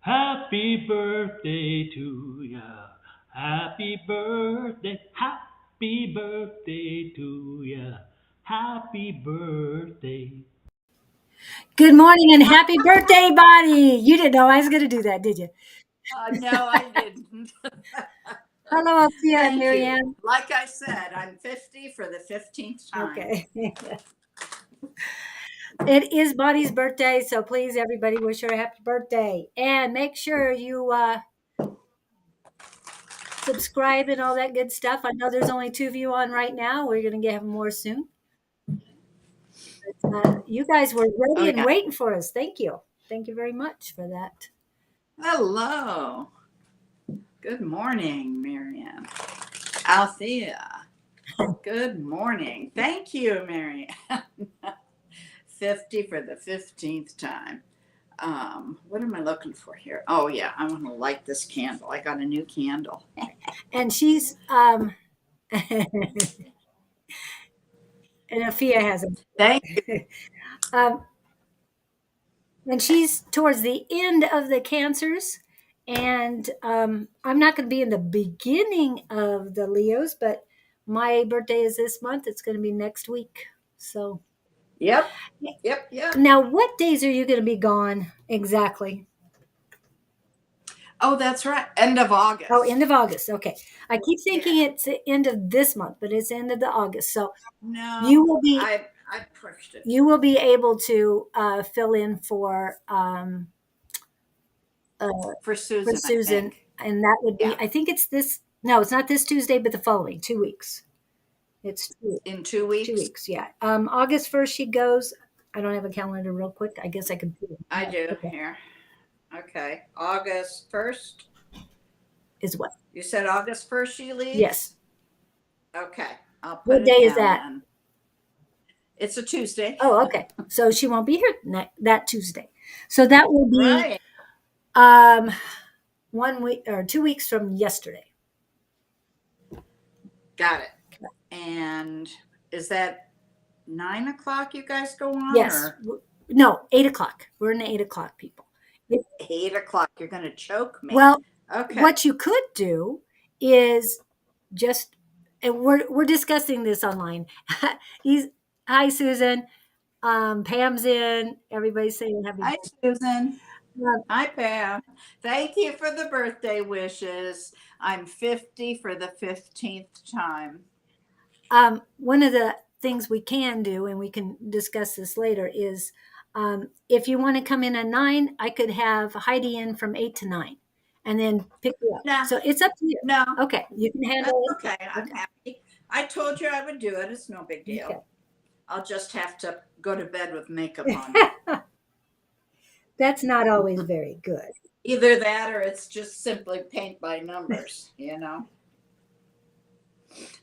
Happy birthday to ya. Happy birthday to ya. Happy birthday. Good morning and happy birthday, Bonnie. You didn't know I was going to do that, did you? No, I didn't. Hello, Althea and Thank you. Marianne. Like I said, I'm 50 for the 15th time. Okay. It is Bonnie's birthday, so please, everybody, wish her a happy birthday. And make sure you subscribe and all that good stuff. I know there's only two of you on right now. We're going to get more soon. You guys were Oh, ready and yeah. waiting for us. Thank you. Thank you very much for that. Hello. Good morning, Marianne. Althea. Good morning. Thank you, Marianne. 50 for the 15th time. What am I looking for here? Oh, yeah, I want to light this candle. I got a new candle. And she's and Althea has Thank you. a and she's towards the end of the cancers. And I'm not going to be in the beginning of the Leos, but my birthday is this month. It's going to be next week. So Yep. now, what days are you going to be gone exactly? Oh, that's right. End of August. Oh, end of August. Okay. I keep thinking it's the end of this month, but it's end of the August. So No, you will be I pushed it. you will be able to fill in For for Susan, I Susan, think. and that would be Yeah. I think it's this. No, it's not this Tuesday, but the following 2 weeks. It's In 2 2 weeks? weeks. Yeah. August 1st she goes. I don't have a calendar real quick. I guess I could put it. I do Okay. here. Okay. August 1st. Is what? You said August 1st she leaves? Yes. Okay. I'll put What it day down is that? then. It's a Tuesday. Oh, okay. So she won't be here that Tuesday. So that will be Right. um 1 week or 2 weeks from yesterday. Got it. And is that 9 o'clock you guys go on? Yes. Or No, 8 o'clock. We're in the 8 o'clock people. 8 o'clock? You're going to choke me. Well, Okay. what you could do is just, and we're discussing this online. He's Hi Susan, Pam's in. Everybody's saying happy Hi, birthday. Susan. Um, Hi, Pam. Thank you for the birthday wishes. I'm 50 for the 15th time. One of the things we can do, and we can discuss this later, is if you want to come in at 9, I could have Heidi in from 8 to 9 and then pick you up. Nah, So it's up to you. no, Okay. You can that's handle it. okay. I'm happy. I told you I would do it. It's no big deal. Okay. I'll just have to go to bed with makeup on. That's not always very good. Either that or it's just simply paint by numbers, you know?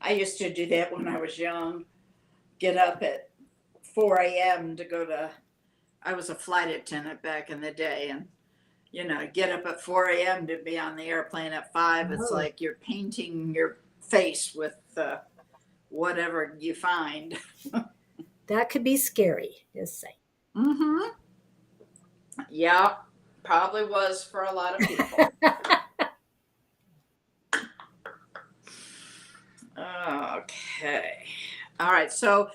I used to do that when I was young. Get up at 4 a.m. to go to, I was a flight attendant back in the day, and get up at 4 a.m. to be on the airplane at 5. It's Oh. like you're painting your face with whatever you find. That could be scary, just say. Mm-hmm. Yeah, probably was for a lot of people. Okay. All right. So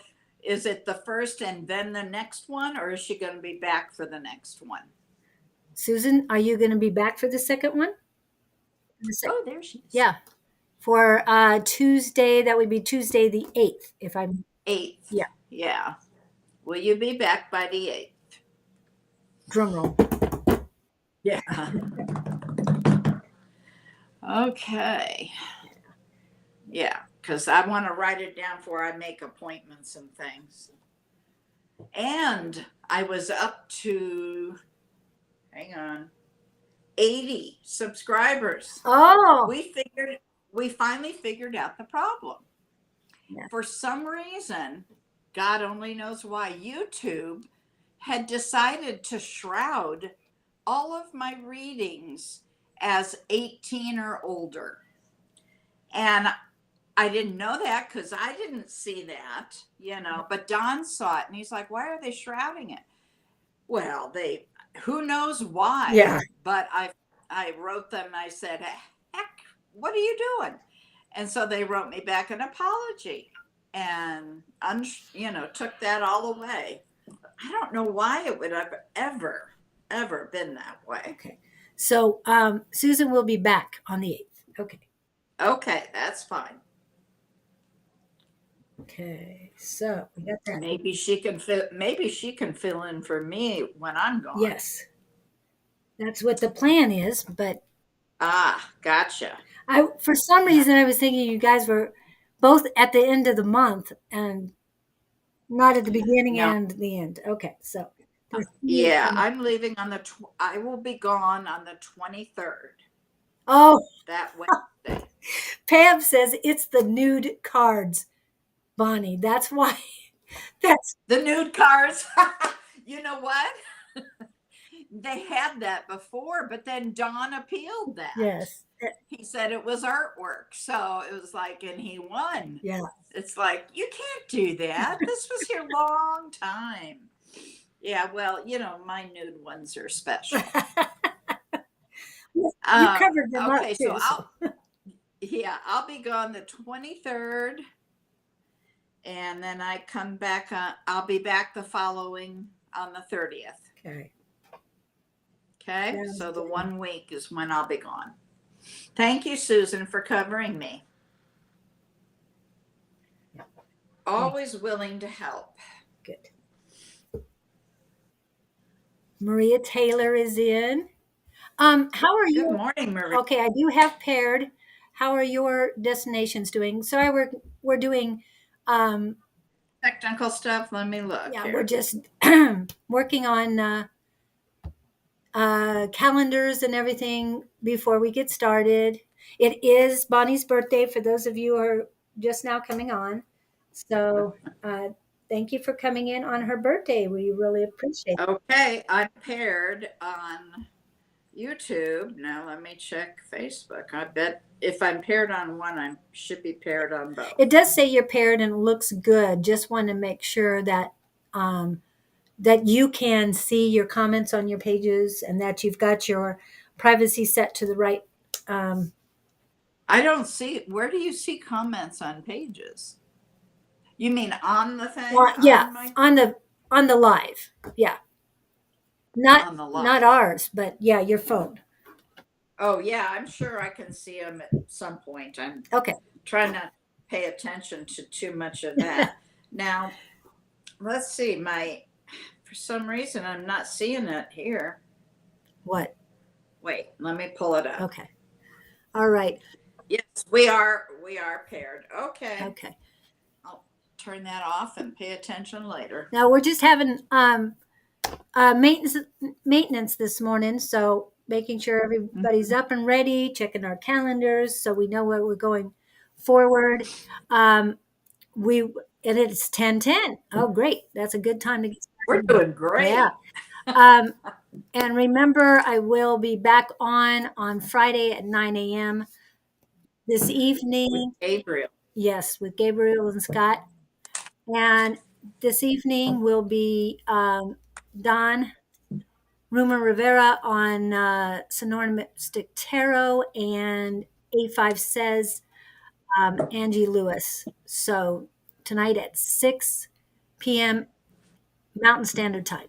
is it the first and then the next one, or is she going to be back for the next one? Susan, are you going to be back for the second one? Oh, there she is. Yeah. For Tuesday, that would be Tuesday the 8th, if I'm 8th. Yeah. Yeah. Will you be back by the 8th? Drum roll. Yeah. Okay. Yeah, because I want to write it down before I make appointments and things. And I was up to, hang on, 80 subscribers. Oh. We finally figured out the problem. Yeah. For some reason, God only knows why, YouTube had decided to shroud all of my readings as 18 or older. And I didn't know that because I didn't see that, but Don saw it and he's like, why are they shrouding it? Well, who knows why? Yeah. but I wrote them and I said, heck, what are you doing? And so they wrote me back an apology and, took that all away. I don't know why it would have ever been that way. Okay. So Susan will be back on the 8th. Okay. Okay, that's fine. Okay. So we got that. Maybe she can fill in for me when I'm gone. Yes. That's what the plan is, but Gotcha. for some reason I was thinking you guys were both at the end of the month and not at the beginning No. and the end. Okay. So yeah, I'm leaving on I will be gone on the 23rd. Oh, that Wednesday. Pam says it's the nude cards, Bonnie. That's why. That's the nude cards. You know what? They had that before, but then Don appealed that. Yes. He said it was artwork. So it was like, and he won. Yeah. It's like, you can't do that. This was here a long time. Yeah, well, my nude ones are special. You covered them okay, up too, I'll be gone the 23rd. And then I come back, I'll be back the following on the 30th. Okay. Okay, so the 1 week is when I'll be gone. Thank you, Susan, for covering me. Yeah. Always willing to help. Good. Maria Taylor is in. How are you? Good morning, Maria. Okay, I do have paired. How are your destinations doing? So we're doing technical stuff. Let me look. Yeah, here. We're just working on calendars and everything before we get started. It is Bonnie's birthday for those of you who are just now coming on. So thank you for coming in on her birthday. We really appreciate it. Okay, I'm paired on YouTube. Now let me check Facebook. I bet if I'm paired on one, I should be paired on both. It does say you're paired and it looks good. Just want to make sure that that you can see your comments on your pages and that you've got your privacy set to the right. I don't see. Where do you see comments on pages? You mean on the thing? Yeah, on the live. Yeah. On the live. Not ours, but yeah, your phone. Oh yeah, I'm sure I can see them at some point. I'm trying to pay attention to too much of that. Now, let's see. For some reason, I'm not seeing it here. What? Wait, let me pull it up. Okay. All right. Yes, we are paired. Okay. Okay. I'll turn that off and pay attention later. Now we're just having maintenance this morning, so making sure everybody's up and ready, checking our calendars so we know where we're going forward. And it's 10:10. Oh, great! That's a good time to get started. We're doing great. Yeah. And remember, I will be back on Friday at 9 a.m. this evening. With Gabriel. Yes, with Gabriel and Scott. And this evening will be Don Rumor Rivera on Sonora Mystic Tarot and A5 Says Angie Lewis. So tonight at 6 p.m. Mountain Standard Time.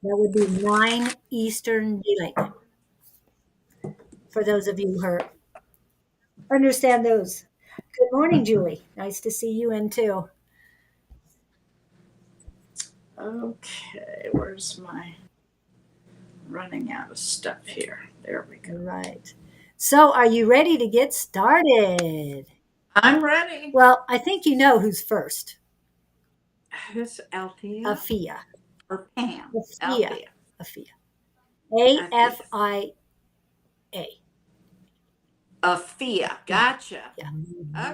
That would be 9 Eastern Daylight. For those of you who understand those. Good morning, Julie. Nice to see you in too. Okay, where's my running out of stuff here? There we go. Right. So are you ready to get started? I'm ready. Well, I think you know who's first. Who's Althea? Afia. Or Pam? Afia. Afia. A-F-I-A. Afia. Gotcha. Yeah.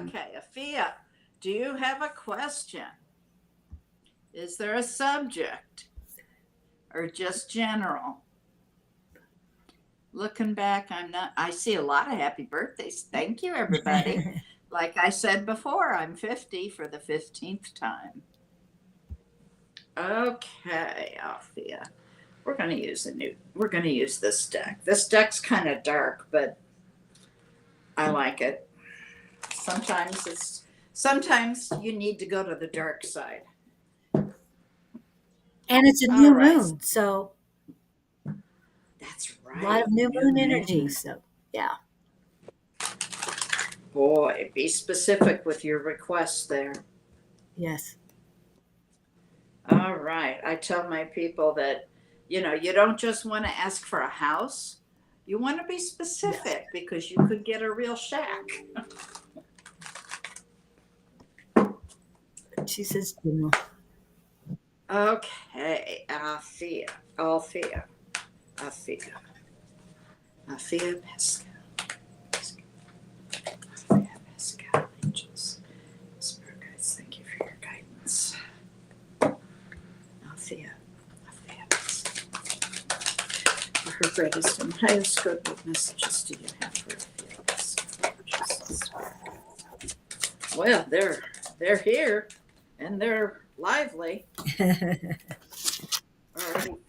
Okay, Afia, do you have a question? Is there a subject? Or just general? Looking back, I see a lot of happy birthdays. Thank you, everybody. Like I said before, I'm 50 for the 15th time. Okay, Althea. We're going to use this deck. This deck's kind of dark, but I like it. Sometimes you need to go to the dark side. And it's a All new right. moon, so That's a lot right. of new New moon energy. moon. So yeah. Boy, be specific with your requests there. Yes. All right. I tell my people that, you don't just want to ask for a house. You want to be Yes. specific because you could get a real shack. She says general. Okay. Althea. Althea. Althea. Althea Pascal. Althea Pascal. Angels. Spirit guides, thank you for your guidance. Althea. Althea Pascal. For her greatest and highest good, what messages do you have for Althea Pascal? Jesus. Well, they're here and they're lively. Already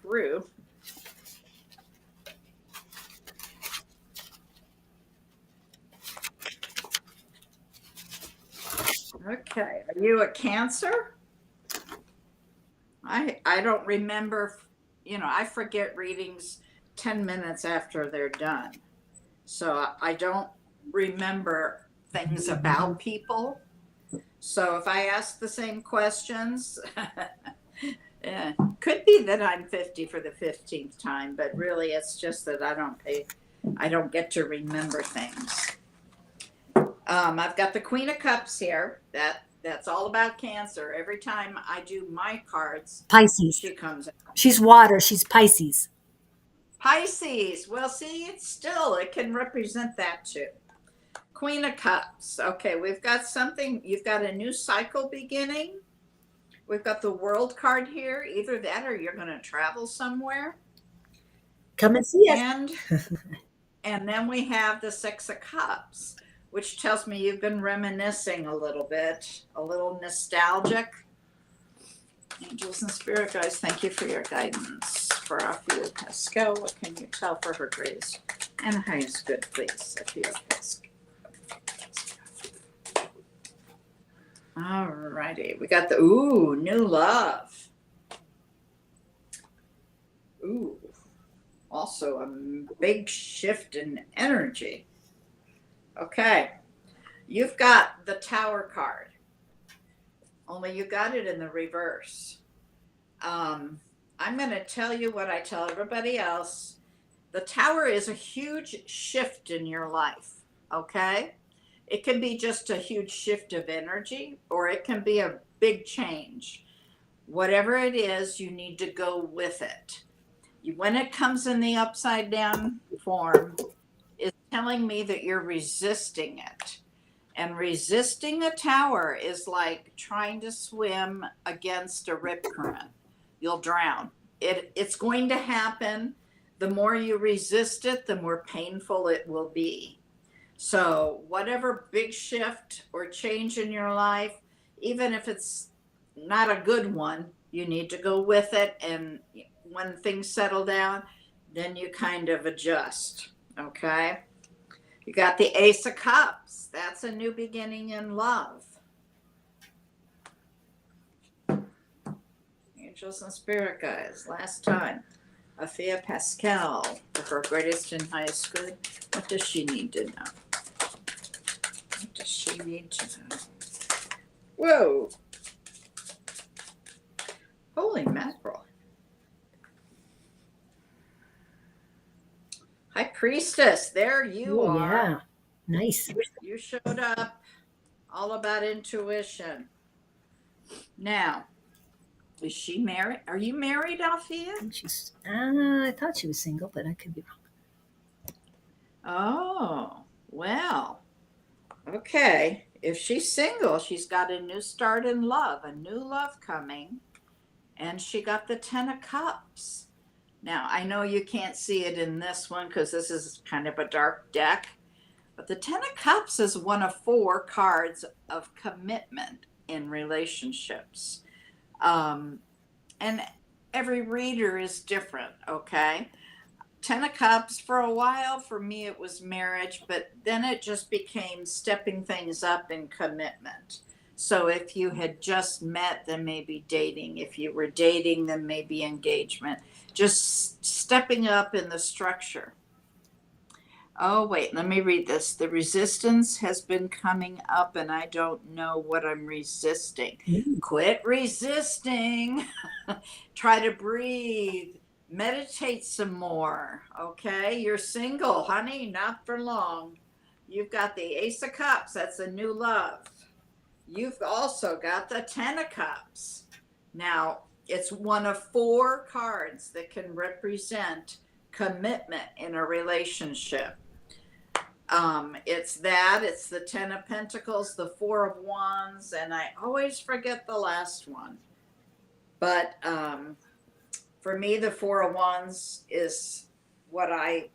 through. Okay. Are you a Cancer? I don't remember, I forget readings 10 minutes after they're done. So I don't remember things about people. So if I ask the same questions, yeah, could be that I'm 50 for the 15th time, but really it's just that I don't get to remember things. I've got the Queen of Cups here. That's all about Cancer. Every time I do my cards, Pisces. she comes out. She's water. She's Pisces. Pisces. Well, see, it can represent that too. Queen of Cups. Okay, we've got something. You've got a new cycle beginning. We've got the World card here. Either that or you're going to travel somewhere. Come and see us. And then we have the Six of Cups, which tells me you've been reminiscing a little bit, a little nostalgic. Angels and spirit guides, thank you for your guidance. For Althea Pascal, what can you tell for her greatest and highest good, please? Althea Pascal. All righty, we got the new love. Ooh, also a big shift in energy. Okay, you've got the Tower card, only you got it in the reverse. I'm going to tell you what I tell everybody else. The Tower is a huge shift in your life, okay? It can be just a huge shift of energy, or it can be a big change. Whatever it is, you need to go with it. When it comes in the upside down form, it's telling me that you're resisting it. And resisting a tower is like trying to swim against a rip current. You'll drown. It's going to happen. The more you resist it, the more painful it will be. So, whatever big shift or change in your life, even if it's not a good one, you need to go with it. And when things settle down, then you kind of adjust. Okay. You got the Ace of Cups. That's a new beginning in love. Angels and spirit guides. Last time. Althea Pascal, for her greatest and highest good. What does she need to know? What does she need to know? Whoa. Holy mackerel. High Priestess, there you Oh, are. yeah. Nice. You showed up. All about intuition. Now, is she married? Are you married, Althea? I thought she was single, but I could be wrong. Oh, well, okay. If she's single, she's got a new start in love, a new love coming, and she got the Ten of Cups. Now, I know you can't see it in this one because this is kind of a dark deck, but the Ten of Cups is one of 4 cards of commitment in relationships. And every reader is different, okay? Ten of Cups, for a while, for me, it was marriage, but then it just became stepping things up in commitment. So if you had just met, then maybe dating. If you were dating, then maybe engagement. Just stepping up in the structure. Oh, wait, let me read this. The resistance has been coming up, and I don't know what I'm resisting. Quit resisting. Try to breathe. Meditate some more. Okay, you're single, honey, not for long. You've got the Ace of Cups, that's a new love. You've also got the Ten of Cups. Now, it's one of four cards that can represent commitment in a relationship. It's that, it's the Ten of Pentacles, the Four of Wands, and I always forget the last one. But for me, the Four of Wands is what I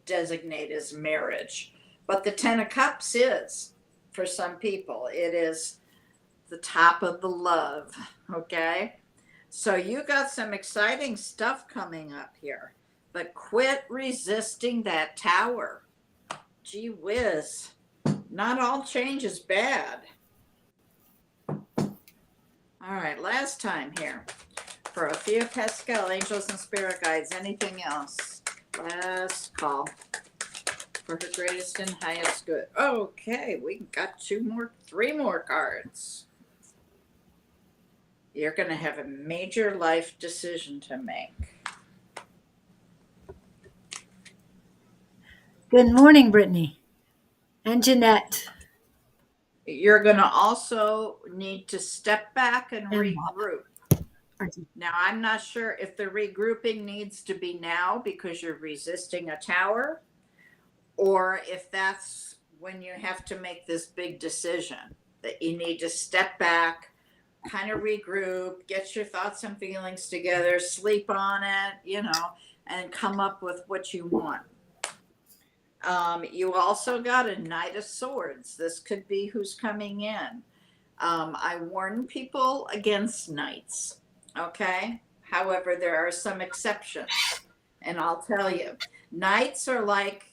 designate as marriage. But the Ten of Cups is, for some people, it is the top of the love, okay? So you got some exciting stuff coming up here, but quit resisting that tower. Gee whiz. Not all change is bad. All right, last time here. For Althea Pascal, Angels and Spirit Guides, anything else? Last call for her greatest and highest good. Okay, we got three more cards. You're going to have a major life decision to make. Good morning, Brittany and Jeanette You're going to also need to step back and and Bob. regroup. Now, I'm not sure if the regrouping needs to be now because you're resisting a tower, or if that's when you have to make this big decision that you need to step back, kind of regroup, get your thoughts and feelings together, sleep on it, and come up with what you want. You also got a Knight of Swords. This could be who's coming in. I warn people against knights, okay? However, there are some exceptions, and I'll tell you. Knights are like,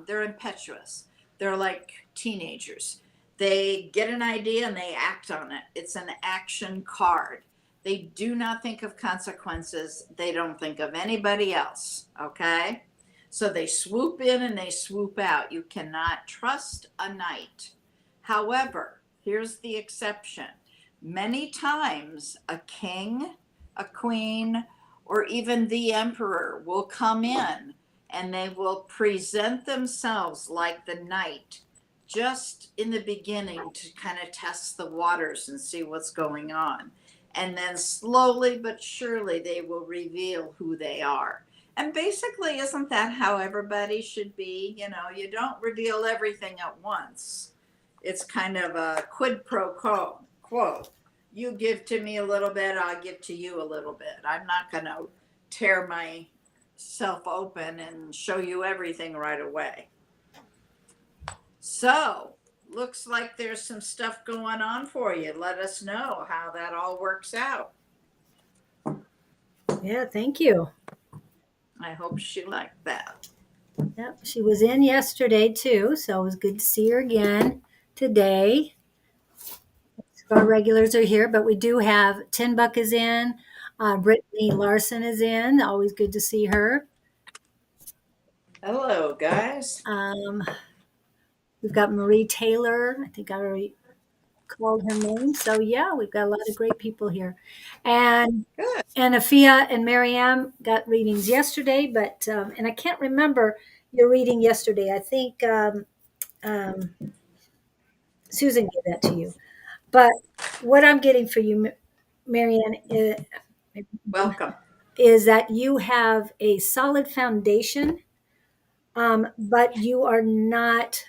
they're impetuous. They're like teenagers. They get an idea and they act on it. It's an action card. They do not think of consequences. They don't think of anybody else, okay? So they swoop in and they swoop out. You cannot trust a knight. However, here's the exception. Many times a king, a queen, or even the emperor will come in and they will present themselves like the knight just in the beginning to kind of test the waters and see what's going on. And then slowly but surely they will reveal who they are. And basically, isn't that how everybody should be? You don't reveal everything at once. It's kind of a quid pro quo. You give to me a little bit, I'll give to you a little bit. I'm not going to tear myself open and show you everything right away. So, looks like there's some stuff going on for you. Let us know how that all works out. Yeah, thank you. I hope she liked that. Yep, she was in yesterday too, so it was good to see her again today. Our regulars are here, but we do have Tin Buck is in. Brittany Larson is in. Always good to see her. Hello, guys. We've got Marie Taylor. I think I already called her name. So yeah, we've got a lot of great people here. And Good. and Afia and Marianne got readings yesterday, but and I can't remember your reading yesterday. I think Susan gave that to you. But what I'm getting for you, Marianne, Welcome. is that you have a solid foundation, but you are not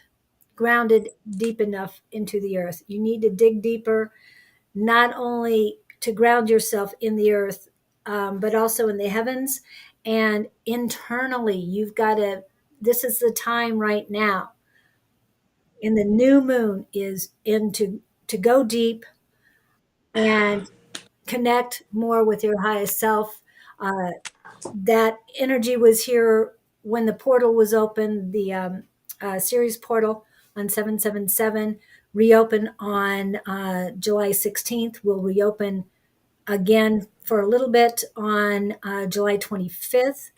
grounded deep enough into the earth. You need to dig deeper, not only to ground yourself in the earth, but also in the heavens and internally. You've got to, this is the time right now. And the new moon is into to go deep and connect more with your highest self Uh, that energy was here when the portal was open, the Sirius portal on 777 reopened on July 16th. Will reopen again for a little bit on July 25th.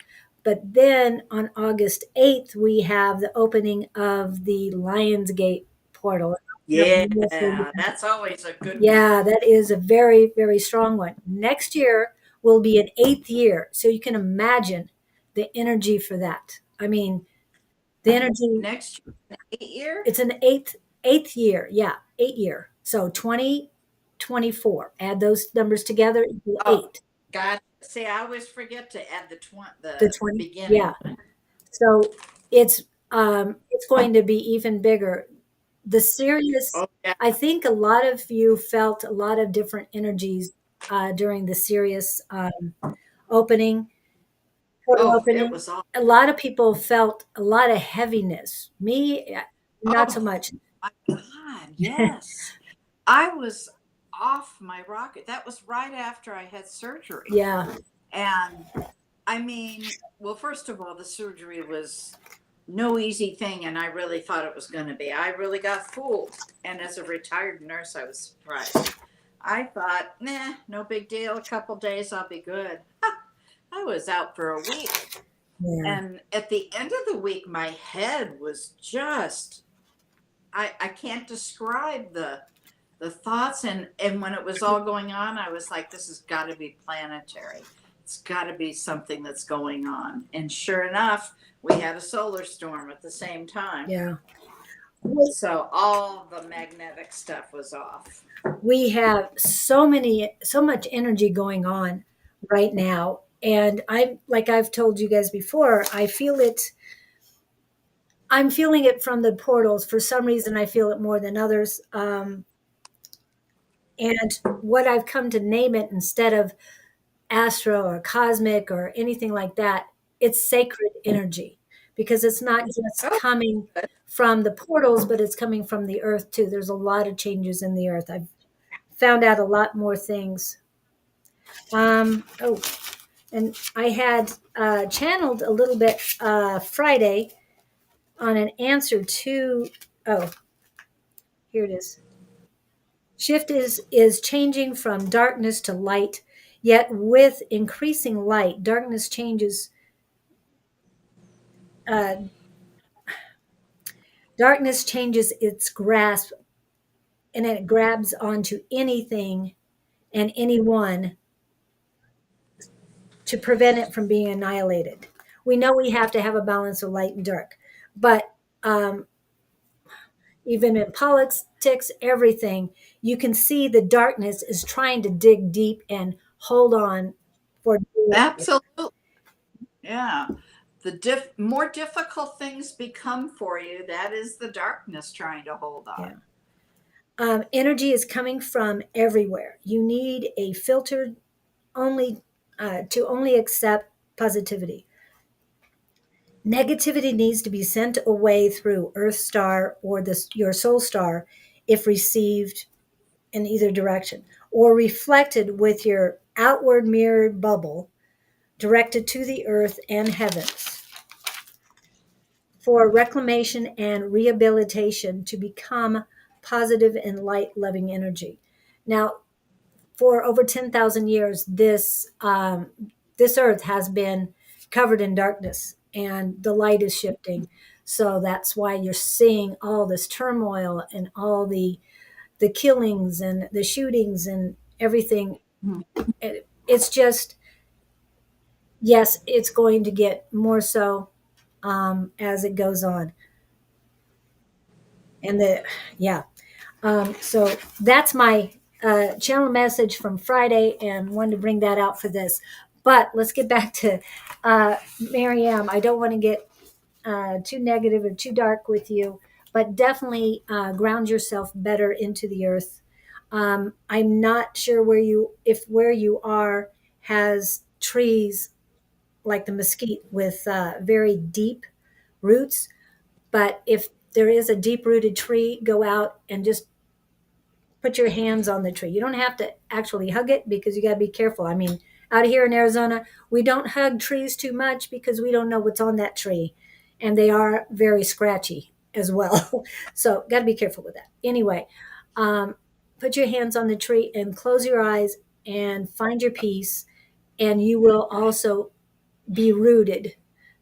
But then on August 8th, we have the opening of the Lionsgate portal. Yeah, that's always a good one. Yeah, that is a very, very strong one. Next year will be an eighth year. So you can imagine the energy for that. I mean, the energy, Next year, 8 year. it's an eighth year. Yeah, 8 year. So 2024. Add those numbers together, equal Oh, eight. God. See, I always forget to add The the 20, yeah. beginning. So it's going to be even bigger. The Sirius, Oh, yeah. I think a lot of you felt a lot of different energies during the Sirius opening, portal Oh, it opening. was all. A lot of people felt a lot of heaviness. Me, not so Oh, much. my God. Yes. I was off my rocket. That was right after I had surgery. Yeah, And I mean, well, first of all, the surgery was no easy thing, and I really thought it was going to be. I really got fooled. And as a retired nurse, I was surprised. I thought, nah, no big deal. A couple days, I'll be good. I was out for a week. yeah, And at the end of the week, my head was just, I can't describe the thoughts. And when it was all going on, I was like, this has got to be planetary. It's got to be something that's going on. And sure enough, we had a solar storm at the same time. yeah. So all the magnetic stuff was off. We have so much energy going on right now. And like I've told you guys before, I'm feeling it from the portals. For some reason, I feel it more than others. And what I've come to name it, instead of astro or cosmic or anything like that, it's sacred energy, because it's not just Oh, coming good. from the portals, but it's coming from the earth too. There's a lot of changes in the earth. I've found out a lot more things. Oh, and I had channeled a little bit Friday on an answer to, oh, here it is. Shift is changing from darkness to light, yet with increasing light, darkness changes. Uh, darkness changes its grasp, and it grabs onto anything and anyone to prevent it from being annihilated. We know we have to have a balance of light and dark, but even in politics, everything, you can see the darkness is trying to dig deep and hold on for dear life. Absolutely. Yeah. The more difficult things become for you, that is the darkness trying to hold Yeah. on. Energy is coming from everywhere. You need a filter only to only accept positivity. Negativity needs to be sent away through Earth star or your soul star if received in either direction, or reflected with your outward mirrored bubble directed to the earth and heavens for reclamation and rehabilitation to become positive and light loving energy. Now, for over 10,000 years, this earth has been covered in darkness, and the light is shifting. So that's why you're seeing all this turmoil and all the killings and the shootings and everything. It's just, yes, it's going to get more so as it goes on. And yeah. So that's my channel message from Friday, and wanted to bring that out for this. But let's get back to Mariam. I don't want to get too negative or too dark with you, but definitely ground yourself better into the earth. I'm not sure where you are has trees like the mesquite with very deep roots. But if there is a deep rooted tree, go out and just put your hands on the tree. You don't have to actually hug it, because you got to be careful. I mean, out here in Arizona, we don't hug trees too much because we don't know what's on that tree. And they are very scratchy as well. So, got to be careful with that. Anyway, um, put your hands on the tree and close your eyes and find your peace. And you will also be rooted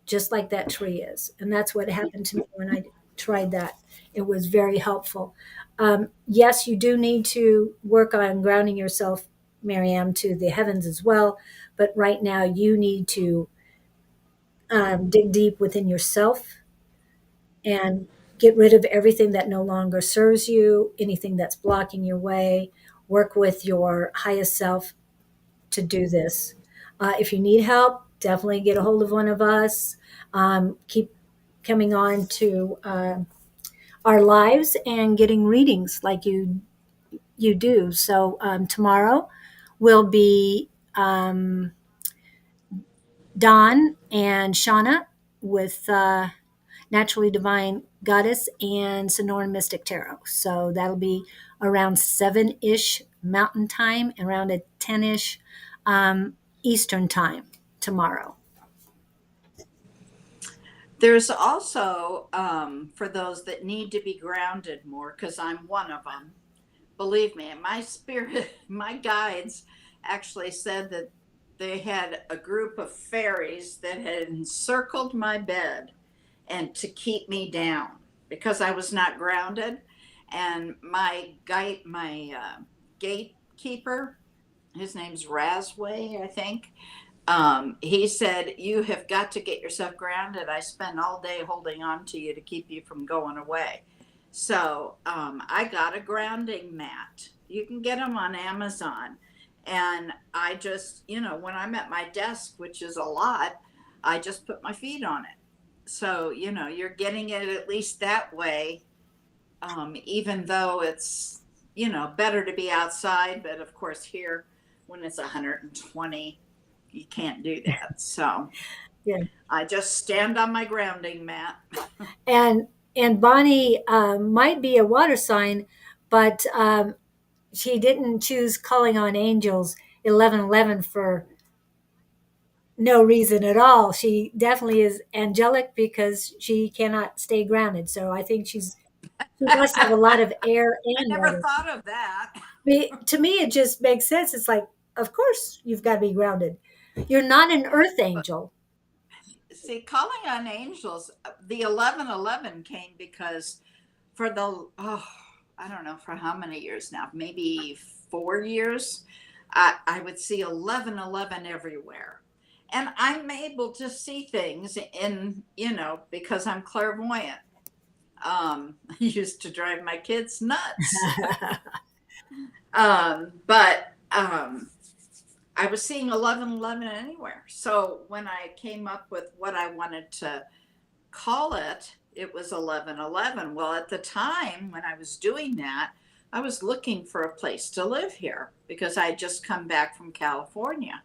just like that tree is. And that's what happened to me when I tried that. It was very helpful. Yes, you do need to work on grounding yourself, Marianne, to the heavens as well. But right now, you need to dig deep within yourself and get rid of everything that no longer serves you, anything that's blocking your way. Work with your highest self to do this. If you need help, definitely get a hold of one of us. Keep coming on to our lives and getting readings like you do. So tomorrow will be Dawn and Shauna with Naturally Divine Goddess and Sonoran Mystic Tarot. So that'll be around 7-ish Mountain Time and around a 10-ish Eastern Time tomorrow. There's also, for those that need to be grounded more, because I'm one of them. Believe me, my spirit, my guides actually said that they had a group of fairies that had encircled my bed and to keep me down because I was not grounded. And my guide, my gatekeeper, his name's Razway, I think. He said, "You have got to get yourself grounded. I spent all day holding on to you to keep you from going away." So I got a grounding mat. You can get them on Amazon. And I just, when I'm at my desk, which is a lot, I just put my feet on it. So, you're getting it at least that way, even though it's, better to be outside. But of course, here, when it's 120, you can't do that. So Yeah. I just stand on my grounding mat. And Bonnie might be a water sign, but she didn't choose calling on angels 1111 for no reason at all. She definitely is angelic because she cannot stay grounded. So I think she must have a lot of air I and never water. thought of that. To me, it just makes sense. It's like, of course, you've got to be grounded. You're not an earth But angel. see, calling on angels, the 1111 came because for the, I don't know for how many years now, maybe 4 years, I would see 1111 everywhere. And I'm able to see things because I'm clairvoyant. I used to drive my kids nuts. But I was seeing 1111 anywhere. So when I came up with what I wanted to call it, it was 1111. Well, at the time when I was doing that, I was looking for a place to live here because I had just come back from California.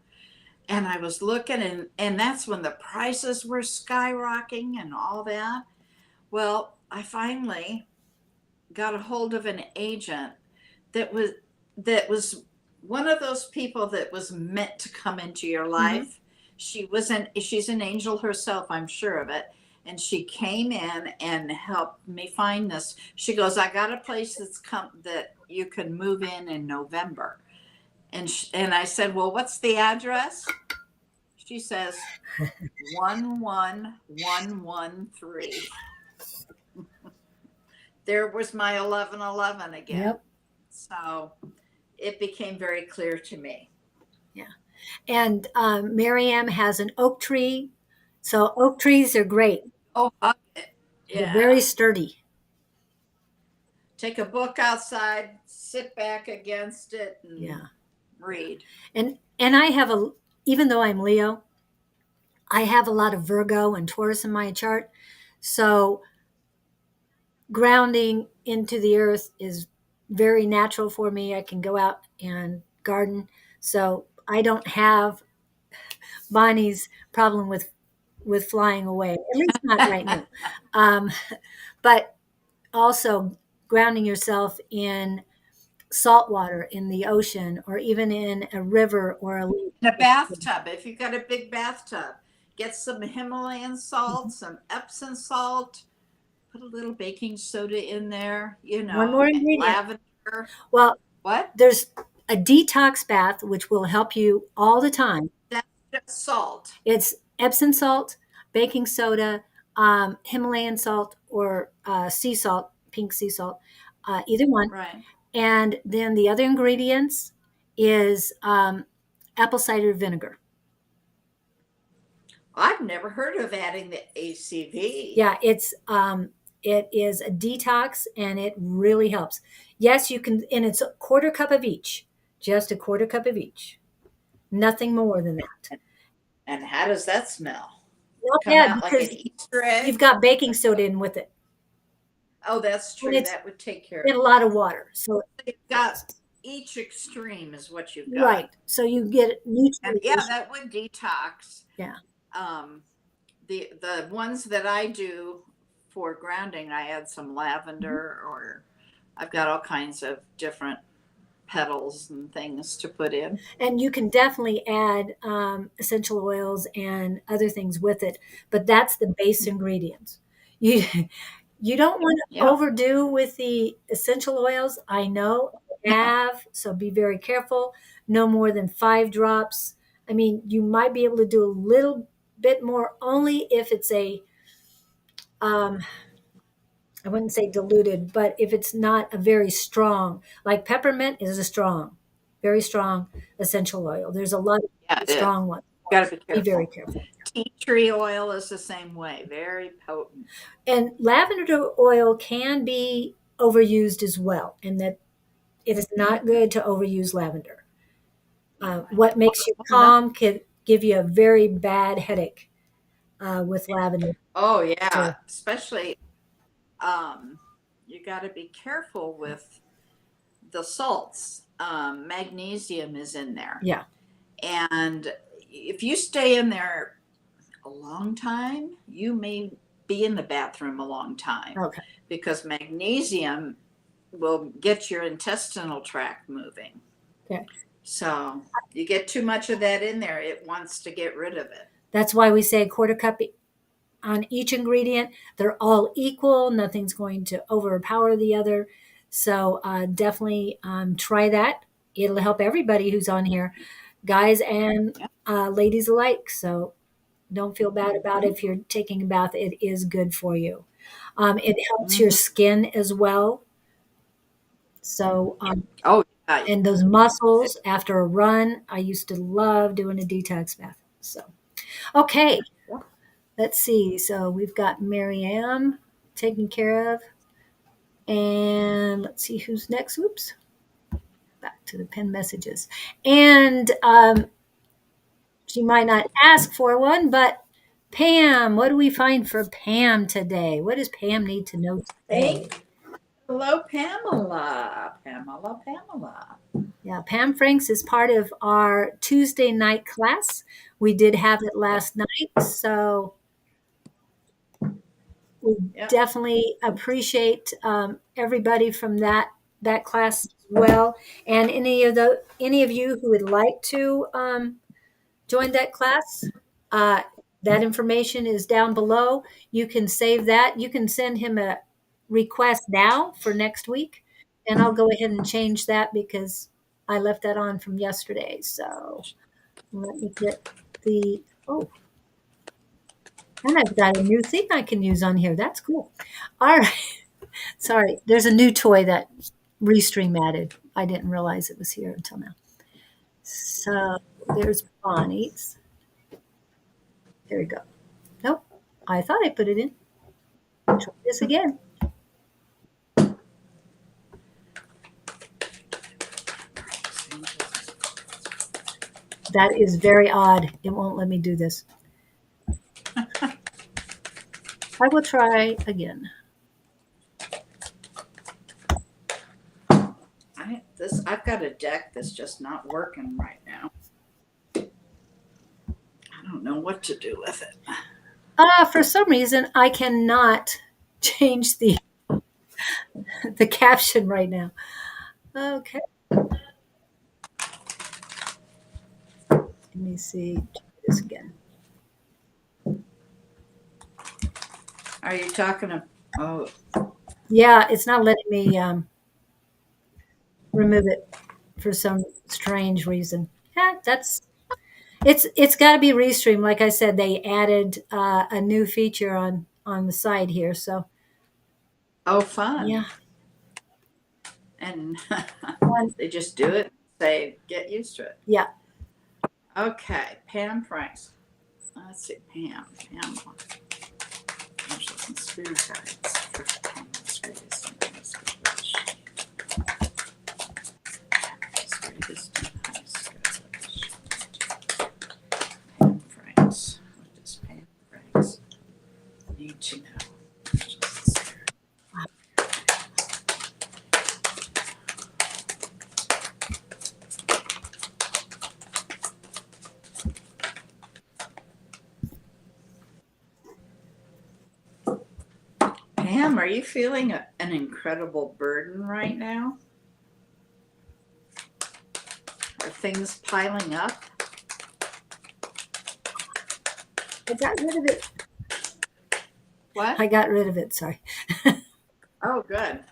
And I was looking, and that's when the prices were skyrocketing and all that. Well, I finally got a hold of an agent that was that was one of those people that was meant to come into your Mhm. life. She's an angel herself, I'm sure of it. And she came in and helped me find this. She goes, "I got a place that you can move in November." And I said, "Well, what's the address?" She says 11113. There was my 1111 again. Yep. So it became very clear to me. Yeah. And Maryam has an oak tree. So oak trees are great. Oh, They're yeah. very sturdy. Take a book outside, sit back against it, and Yeah. read. And I have even though I'm Leo, I have a lot of Virgo and Taurus in my chart. So grounding into the earth is very natural for me. I can go out and garden. So I don't have Bonnie's problem with flying away, at least not right now. Um, but also grounding yourself in salt water in the ocean or even in a river or a lake. In a bathtub, if you've got a big bathtub, get some Himalayan salt, some Epsom salt, put a little baking soda in there, One more ingredient. lavender. Well, What? there's a detox bath, which will help you all the time. That's just salt. It's Epsom salt, baking soda, Himalayan salt, or sea salt, pink sea salt, either one. Right. And then the other ingredients is apple cider vinegar. I've never heard of adding the ACV. Yeah, it is a detox and it really helps. Yes, you can, and it's a quarter cup of each, just a quarter cup of each, nothing more than that. And how does that smell? Not Come bad out like an because Easter egg? you've got baking soda in with it. Oh, that's true. And it's That would take care in a of lot of water. So it. You've got each extreme is what you've got. right. So you get And nutrients. yeah, that would detox. Yeah. The ones that I do for grounding, I add some lavender, or I've got all kinds of different petals and things to put in. And you can definitely add essential oils and other things with it, but that's the base ingredients. You you don't want to Yeah. overdo with the essential oils. I know you have, so be very careful. No more than 5 drops. I mean, you might be able to do a little bit more only if it's a I wouldn't say diluted, but if it's not a very strong, like peppermint is a strong, very strong essential oil. There's a lot Yeah, of strong ones. Got to be Be careful. very careful. Tea tree oil is the same way, very potent. And lavender oil can be overused as well, and that it is not good to overuse lavender. What makes you calm can give you a very bad headache with lavender. Oh yeah, So, especially you got to be careful with the salts. Magnesium is in there. yeah. And if you stay in there a long time, you may be in the bathroom a long time. Okay. Because magnesium will get your intestinal tract moving. Okay. So you get too much of that in there, it wants to get rid of it. That's why we say a quarter cup on each ingredient. They're all equal. Nothing's going to overpower the other. So definitely try that. It'll help everybody who's on here, guys and ladies alike. So don't feel bad about it if you're taking a bath. It is good for you. It helps your skin as well. So Oh, yeah. and those muscles after a run, I used to love doing a detox bath. So okay. Let's see. So we've got Marianne taken care of. And let's see who's next. Oops. Back to the pen messages. And she might not ask for one, but Pam, what do we find for Pam today? What does Pam need to know today? Hello, Pamela. Pamela. Yeah, Pam Franks is part of our Tuesday night class. We did have it last night, so we definitely appreciate everybody from that class as well. And any of you who would like to join that class, that information is down below. You can save that. You can send him a request now for next week, and I'll go ahead and change that because I left that on from yesterday. So let me get the and I've got a new thing I can use on here. That's cool. All right. Sorry. There's a new toy that Restream added. I didn't realize it was here until now. So there's Bonnie's. There we go. Nope. I thought I put it in. Try this again. That is very odd. It won't let me do this. I will try again. I've got a deck that's just not working right now. I don't know what to do with it. For some reason, I cannot change the caption right now. Okay. Let me see. Try this again. Are you talking to? Oh, Yeah, it's not letting me remove it for some strange reason. Yeah, that's it's got to be Restream. Like I said, they added a new feature on the side here. So oh, fun. yeah, And and they just do it. Say, get used to it. yeah. Okay, Pam Price. Let's see, Pam. Pam. Angels and spirit guides for Pam's greatest and highest good. Pam's greatest and highest good. Pam Franks. What does Pam Franks need to know? Angels and spirit. Pam, are you feeling an incredible burden right now? Are things piling up? I got rid of it. What? I got rid of it. Sorry. Oh, good.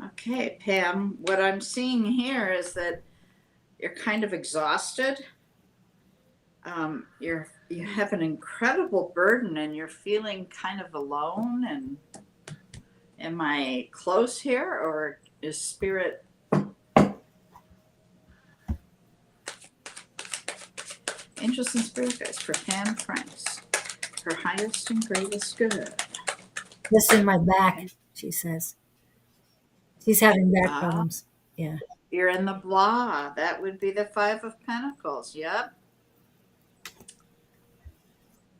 Okay, Pam, what I'm seeing here is that you're kind of exhausted. You have an incredible burden and you're feeling kind of alone. And am I close here, or is spirit? Angels and spirit guides for Pam Franks, her highest and greatest good. This in my back, she says. She's having back Ah, problems. Yeah. you're in the blah. That would be the Five of Pentacles. Yep.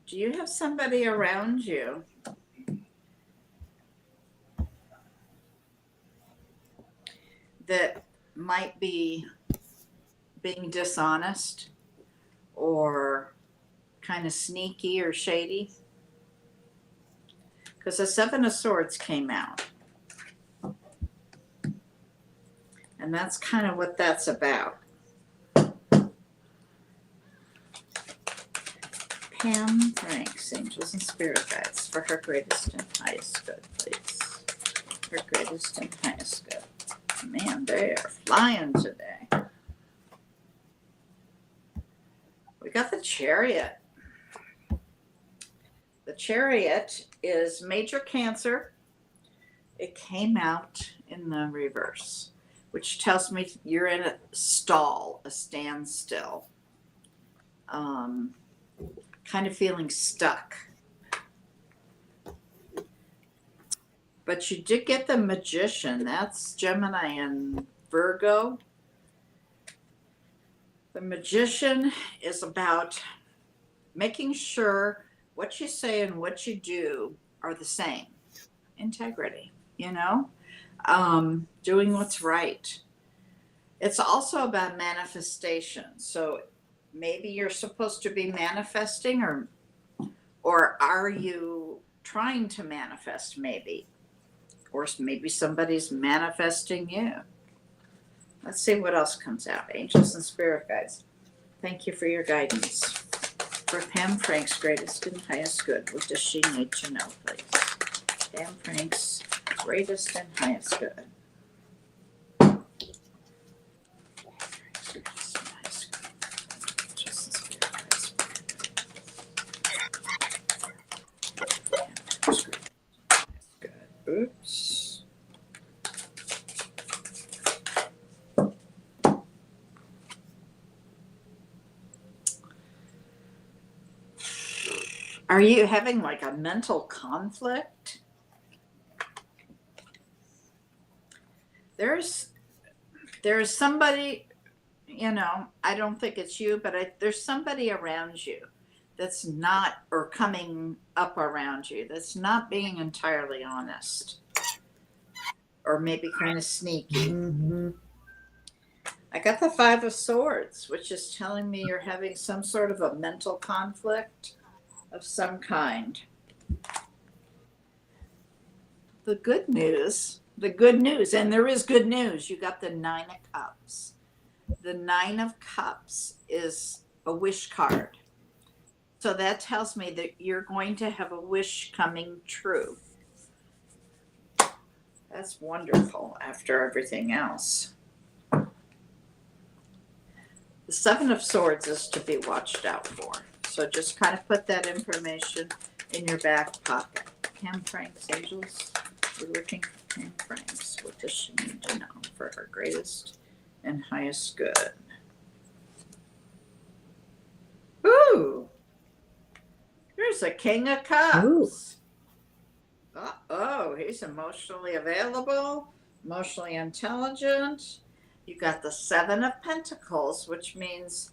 Do you have somebody around you that might be being dishonest or kind of sneaky or shady? Because the Seven of Swords came out. And that's kind of what that's about. Pam Franks, Angels and Spirit Guides, for her greatest and highest good, please. Her greatest and highest good. Man, they are flying today. We got the Chariot. The Chariot is major Cancer. It came out in the reverse, which tells me you're in a stall, a standstill. Kind of feeling stuck. But you did get the Magician. That's Gemini and Virgo. The Magician is about making sure what you say and what you do are the same. Integrity, doing what's right. It's also about manifestation. So maybe you're supposed to be manifesting, or are you trying to manifest, maybe? Or maybe somebody's manifesting you. Let's see what else comes out. Angels and spirit guides, thank you for your guidance. For Pam Frank's greatest and highest good, what does she need to know, please? Pam Frank's greatest and highest good. Oops. Are you having like a mental conflict? There's somebody, I don't think it's you, but there's somebody around you that's not, or coming up around you, that's not being entirely honest, or maybe kind of sneaky. I got the Five of Swords, which is telling me you're having some sort of a mental conflict of some kind. The good news, and there is good news, you got the Nine of Cups. The Nine of Cups is a wish card. So that tells me that you're going to have a wish coming true. That's wonderful after everything else. The Seven of Swords is to be watched out for. So just kind of put that information in your back pocket. Pam Franks, Angels, we're looking for Pam Franks. What does she need to know for her greatest and highest good? Ooh, there's a King of Cups. Uh-oh, he's emotionally available, emotionally intelligent. You got the Seven of Pentacles, which means,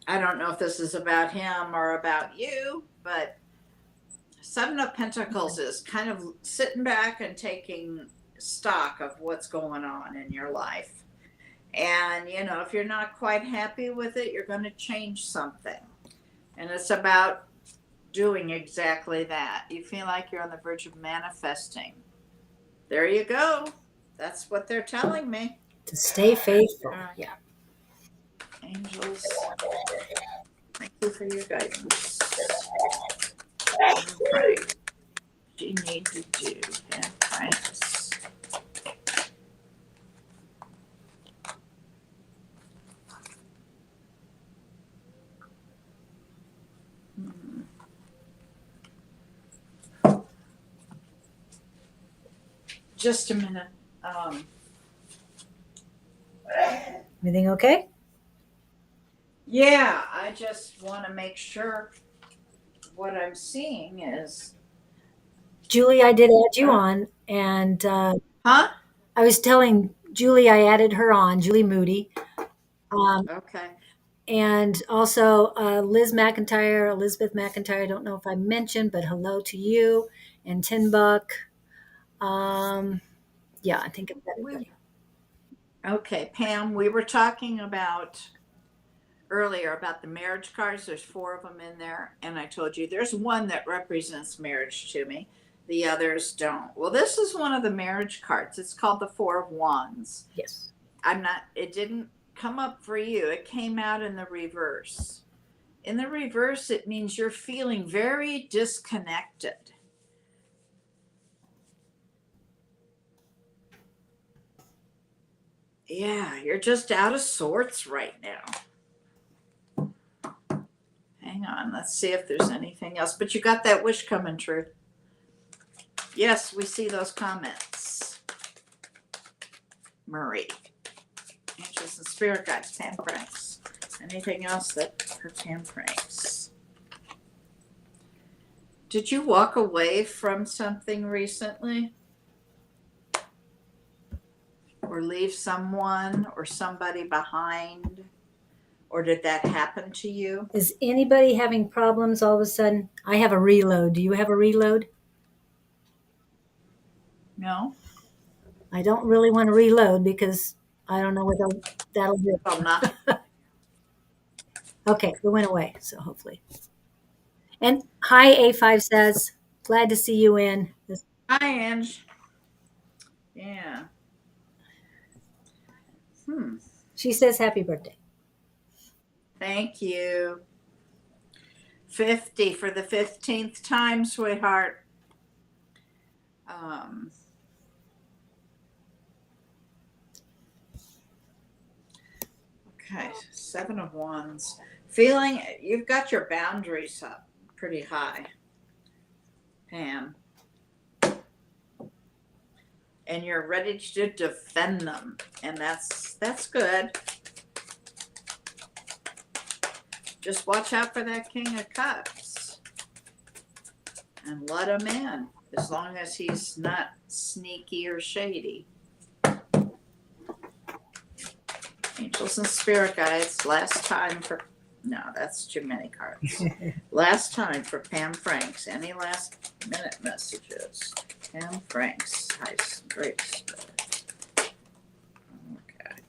I don't know if this is about him or about you, but Seven of Pentacles is kind of sitting back and taking stock of what's going on in your life. And, you know, if you're not quite happy with it, you're going to change something. And it's about doing exactly that. You feel like you're on the verge of manifesting. There you go. That's what they're telling me. To stay faithful. Right. Yeah. Angels, thank you for your guidance. Pray. You need to do and practice. Just a minute. Everything okay? Yeah, I just want to make sure what I'm seeing is. Julie, I did add you on, and Huh? I was telling Julie I added her on, Julie Moody. Okay. And also Liz McIntyre, Elizabeth McIntyre. I don't know if I mentioned, but hello to you and Tin Buck. Yeah, I think of everybody. Okay, Pam, we were talking about earlier about the marriage cards. There's 4 of them in there, and I told you there's one that represents marriage to me. The others don't. Well, this is one of the marriage cards. It's called the Four of Wands. Yes. It didn't come up for you. It came out in the reverse. In the reverse, it means you're feeling very disconnected. Yeah, you're just out of sorts right now. Hang on, let's see if there's anything else. But you got that wish coming true. Yes, we see those comments. Marie. Angels and Spirit Guides, Pam Franks. Anything else that for Pam Franks? Did you walk away from something recently? Or leave someone or somebody behind? Or did that happen to you? Is anybody having problems all of a sudden? I have a reload. Do you have a reload? No? I don't really want to reload because I don't know whether that'll do. I'm not. Okay, it went away, so hopefully. And hi, A5 says, glad to see you in. Hi, Ange. Yeah. She says happy birthday. Thank you. 50 for the 15th time, sweetheart. Okay, 7 of Wands. Feeling you've got your boundaries up pretty high, Pam. And you're ready to defend them. And that's good. Just watch out for that King of Cups. And let him in. As long as he's not sneaky or shady. Angels and Spirit Guides, last time for, no, that's too many cards. Last time for Pam Franks. Any last minute messages? Pam Franks, great spirit. Okay.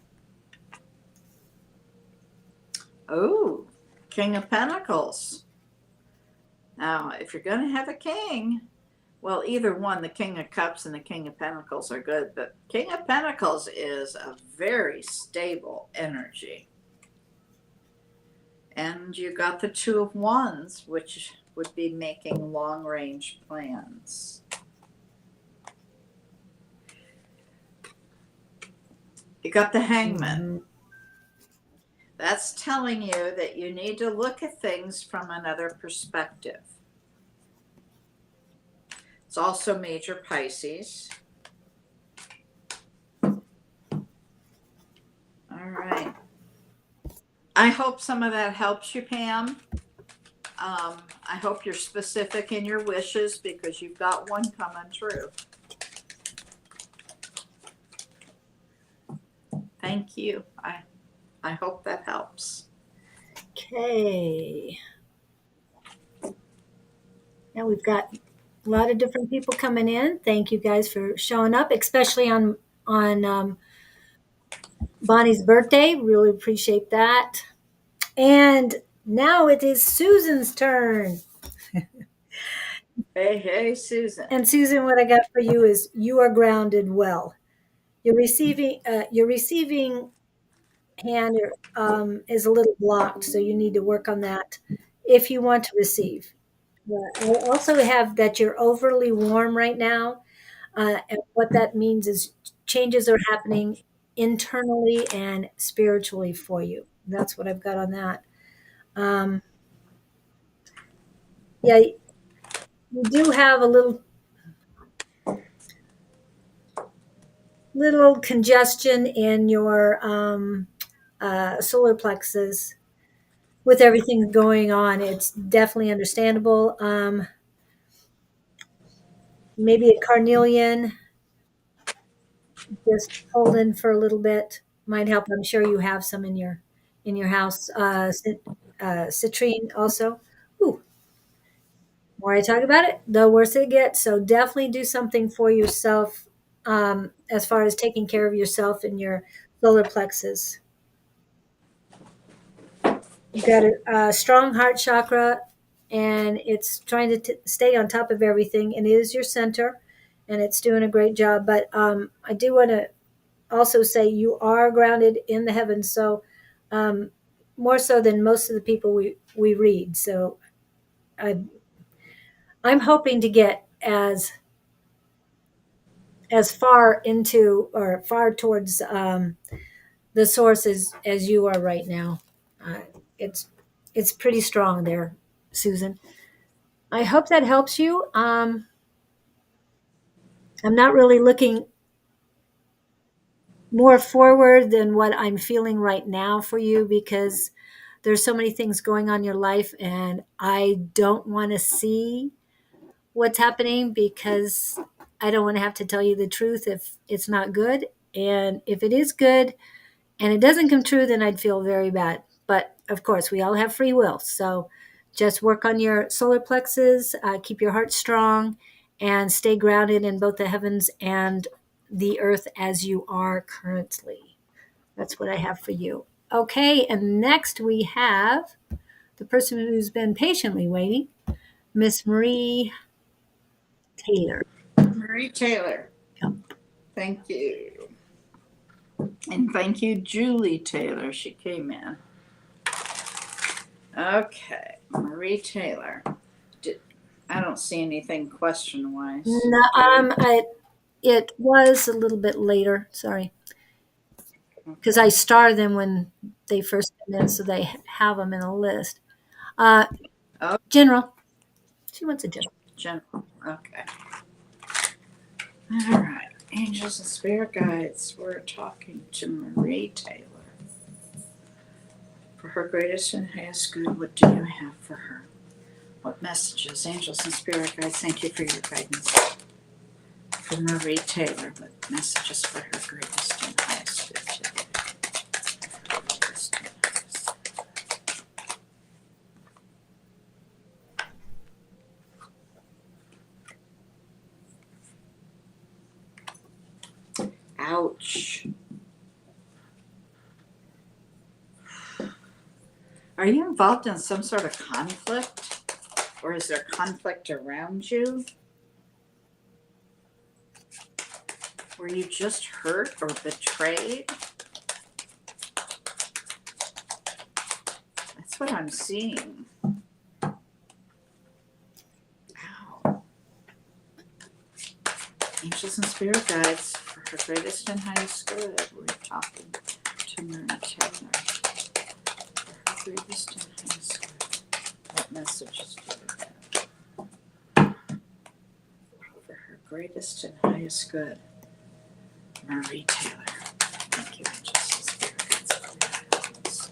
Oh, King of Pentacles. Now, if you're going to have a king, well, either one, the King of Cups and the King of Pentacles are good, but King of Pentacles is a very stable energy. And you got the Two of Wands, which would be making long-range plans. You got the Hangman. Mm-hmm. That's telling you that you need to look at things from another perspective. It's also major Pisces. All right. I hope some of that helps you, Pam. I hope you're specific in your wishes because you've got one coming true. Thank you. I hope that helps. Okay. Now we've got a lot of different people coming in. Thank you guys for showing up, especially on Bonnie's birthday. Really appreciate that. And now it is Susan's turn. Hey, Susan. And Susan, what I got for you is you are grounded well. Your receiving hand is a little blocked, so you need to work on that if you want to receive. I also have that you're overly warm right now. And what that means is changes are happening internally and spiritually for you. That's what I've got on that. Um, yeah, you do have a little congestion in your solar plexus with everything going on. It's definitely understandable. Maybe a carnelian, just hold in for a little bit might help. I'm sure you have some in your house. Citrine also. Ooh, more I talk about it, the worse it gets. So definitely do something for yourself as far as taking care of yourself and your solar plexus. You got a strong heart chakra, and it's trying to stay on top of everything, and it is your center, and it's doing a great job. But I do want to also say you are grounded in the heavens, so um, more so than most of the people we read. So I, I'm hoping to get as far into or far towards the source as you are right now. Uh, it's it's pretty strong there, Susan. I hope that helps you. I'm not really looking more forward than what I'm feeling right now for you because there's so many things going on in your life, and I don't want to see what's happening because I don't want to have to tell you the truth if it's not good. And if it is good and it doesn't come true, then I'd feel very bad. But of course, we all have free will. So just work on your solar plexus, keep your heart strong, and stay grounded in both the heavens and the earth as you are currently. That's what I have for you. Okay, and next we have the person who's been patiently waiting, Miss Marie Taylor. Marie Taylor. Yep. Thank you. And thank you, Julie Taylor. She came in. Okay, Marie Taylor. I don't see anything question wise. No, it was a little bit later. Sorry, because I star them when they first come in, so they have them in a list. Uh, Oh, General. She wants a general. general. Okay. All right. Angels and spirit guides. We're talking to Marie Taylor. For her greatest and highest good, what do you have for her? What messages, angels and spirit guides, thank you for your guidance. For Marie Taylor, what messages for her greatest and highest good today? Ouch. Are you involved in some sort of conflict? Or is there conflict around you? Were you just hurt or betrayed? That's what I'm seeing. Ow. Angels and spirit guides, for her greatest and highest good, we're talking to Mary Taylor. For her greatest and highest good, what messages do we have? For her greatest and highest good, Marie Taylor. Thank you, angels and spirit guides, for your guidance.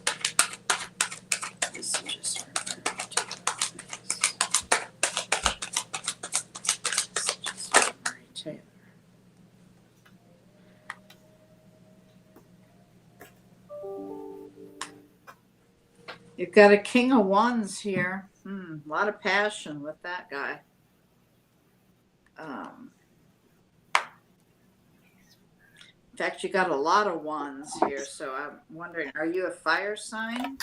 Messages for Marie Taylor, please. Messages for Marie Taylor. You've got a King of Wands here. A lot of passion with that guy. In fact, you got a lot of wands here. So I'm wondering, are you a fire sign?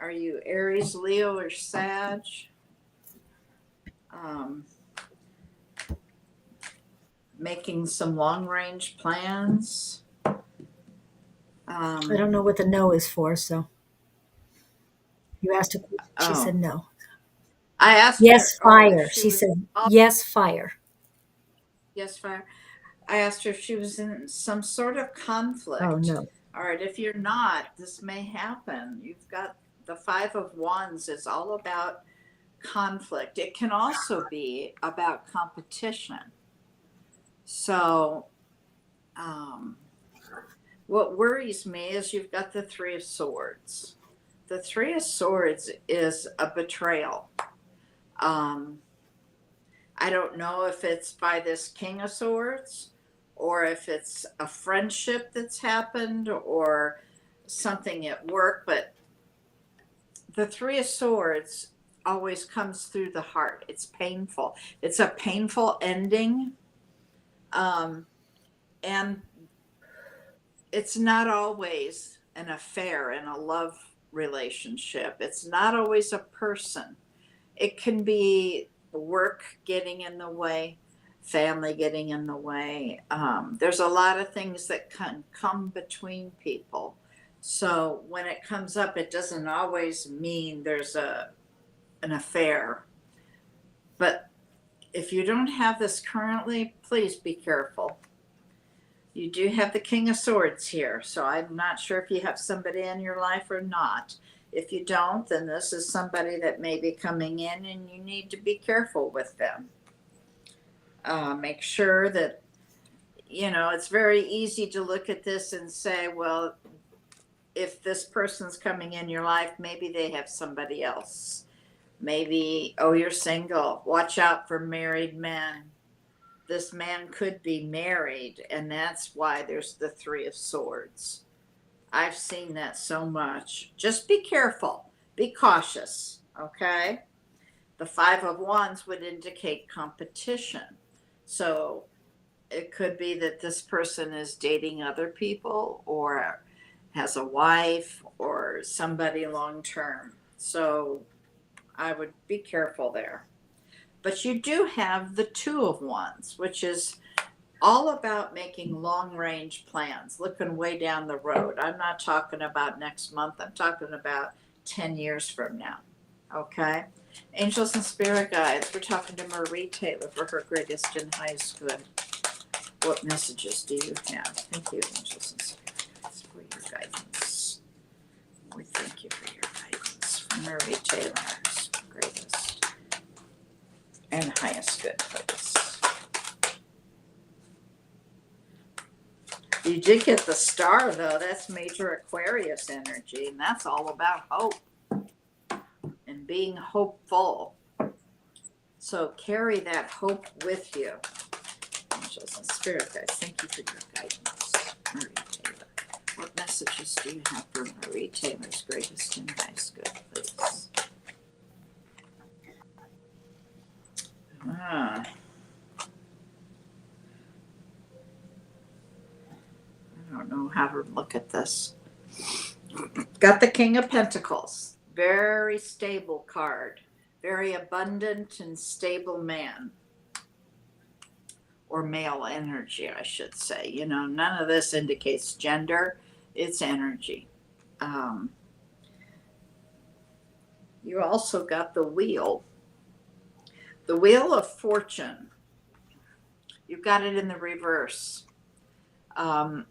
Are you Aries, Leo, or Sag? Making some long-range plans. I don't know what the no is for, so you asked her. She Oh. said no. I asked Yes, her. fire. She said yes, fire. Yes, fire. I asked her if she was in some sort of conflict. Oh, no. All right, if you're not, this may happen. You've got the Five of Wands is all about conflict. It can also be about competition. So, what worries me is you've got the Three of Swords. The Three of Swords is a betrayal. I don't know if it's by this King of Swords or if it's a friendship that's happened or something at work, but the Three of Swords always comes through the heart. It's painful. It's a painful ending. And it's not always an affair and a love relationship. It's not always a person. It can be work getting in the way, family getting in the way. There's a lot of things that can come between people. So when it comes up, it doesn't always mean there's an affair. But if you don't have this currently, please be careful. You do have the King of Swords here, so I'm not sure if you have somebody in your life or not. If you don't, then this is somebody that may be coming in and you need to be careful with them. Make sure that, it's very easy to look at this and say, well, if this person's coming in your life, maybe they have somebody else. Maybe, oh, you're single. Watch out for married men. This man could be married, and that's why there's the Three of Swords. I've seen that so much. Just be careful. Be cautious, okay? The Five of Wands would indicate competition. So it could be that this person is dating other people or has a wife or somebody long term. So I would be careful there. But you do have the Two of Wands, which is all about making long range plans, looking way down the road. I'm not talking about next month. I'm talking about 10 years from now. Okay? Angels and spirit guides, we're talking to Marie Taylor for her greatest and highest good. What messages do you have? Thank you, angels and spirit guides, for your guidance. We thank you for your guidance. For Marie Taylor's greatest and highest good, please. You did get the star, though. That's major Aquarius energy, and that's all about hope and being hopeful. So carry that hope with you. Angels and spirit guides, thank you for your guidance. Marie Taylor. What messages do you have for Marie Taylor's greatest and highest good, please? I don't know how to look at this. Got the King of Pentacles. Very stable card. Very abundant and stable man, or male energy, I should say. You know, none of this indicates gender, it's energy. Um, you also got the wheel of fortune. You've got it in the reverse. Um,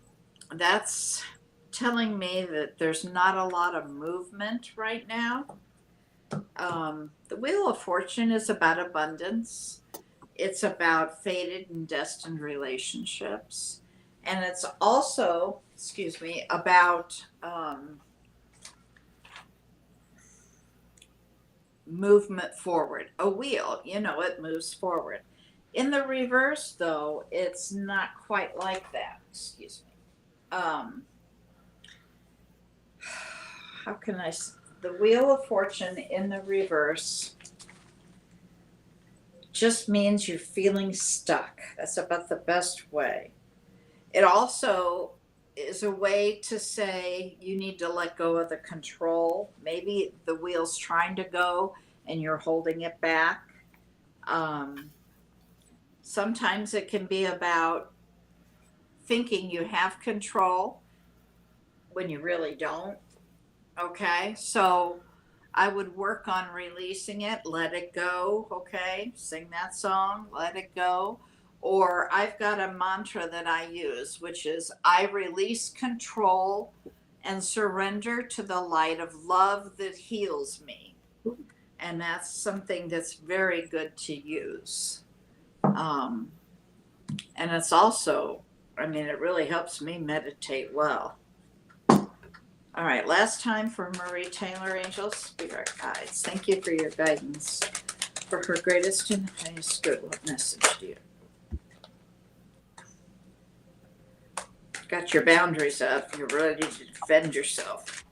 that's telling me that there's not a lot of movement right now. The wheel of fortune is about abundance. It's about fated and destined relationships. And it's also, excuse me, about movement forward. A wheel, you know, it moves forward. In the reverse, though, it's not quite like that. Excuse me. How can I? The wheel of fortune in the reverse just means you're feeling stuck. That's about the best way. It also is a way to say you need to let go of the control. Maybe the wheel's trying to go and you're holding it back. Um, Sometimes it can be about thinking you have control when you really don't. Okay, so I would work on releasing it, let it go. Okay, sing that song, let it go. Or I've got a mantra that I use, which is I release control and surrender to the light of love that heals me. And that's something that's very good to use. Um, and it's also, I mean, it really helps me meditate well. All right, last time for Marie Taylor, Angels, Spirit Guides. Thank you for your guidance. For her greatest and highest good, what message do you? Got your boundaries up. You're ready to defend yourself.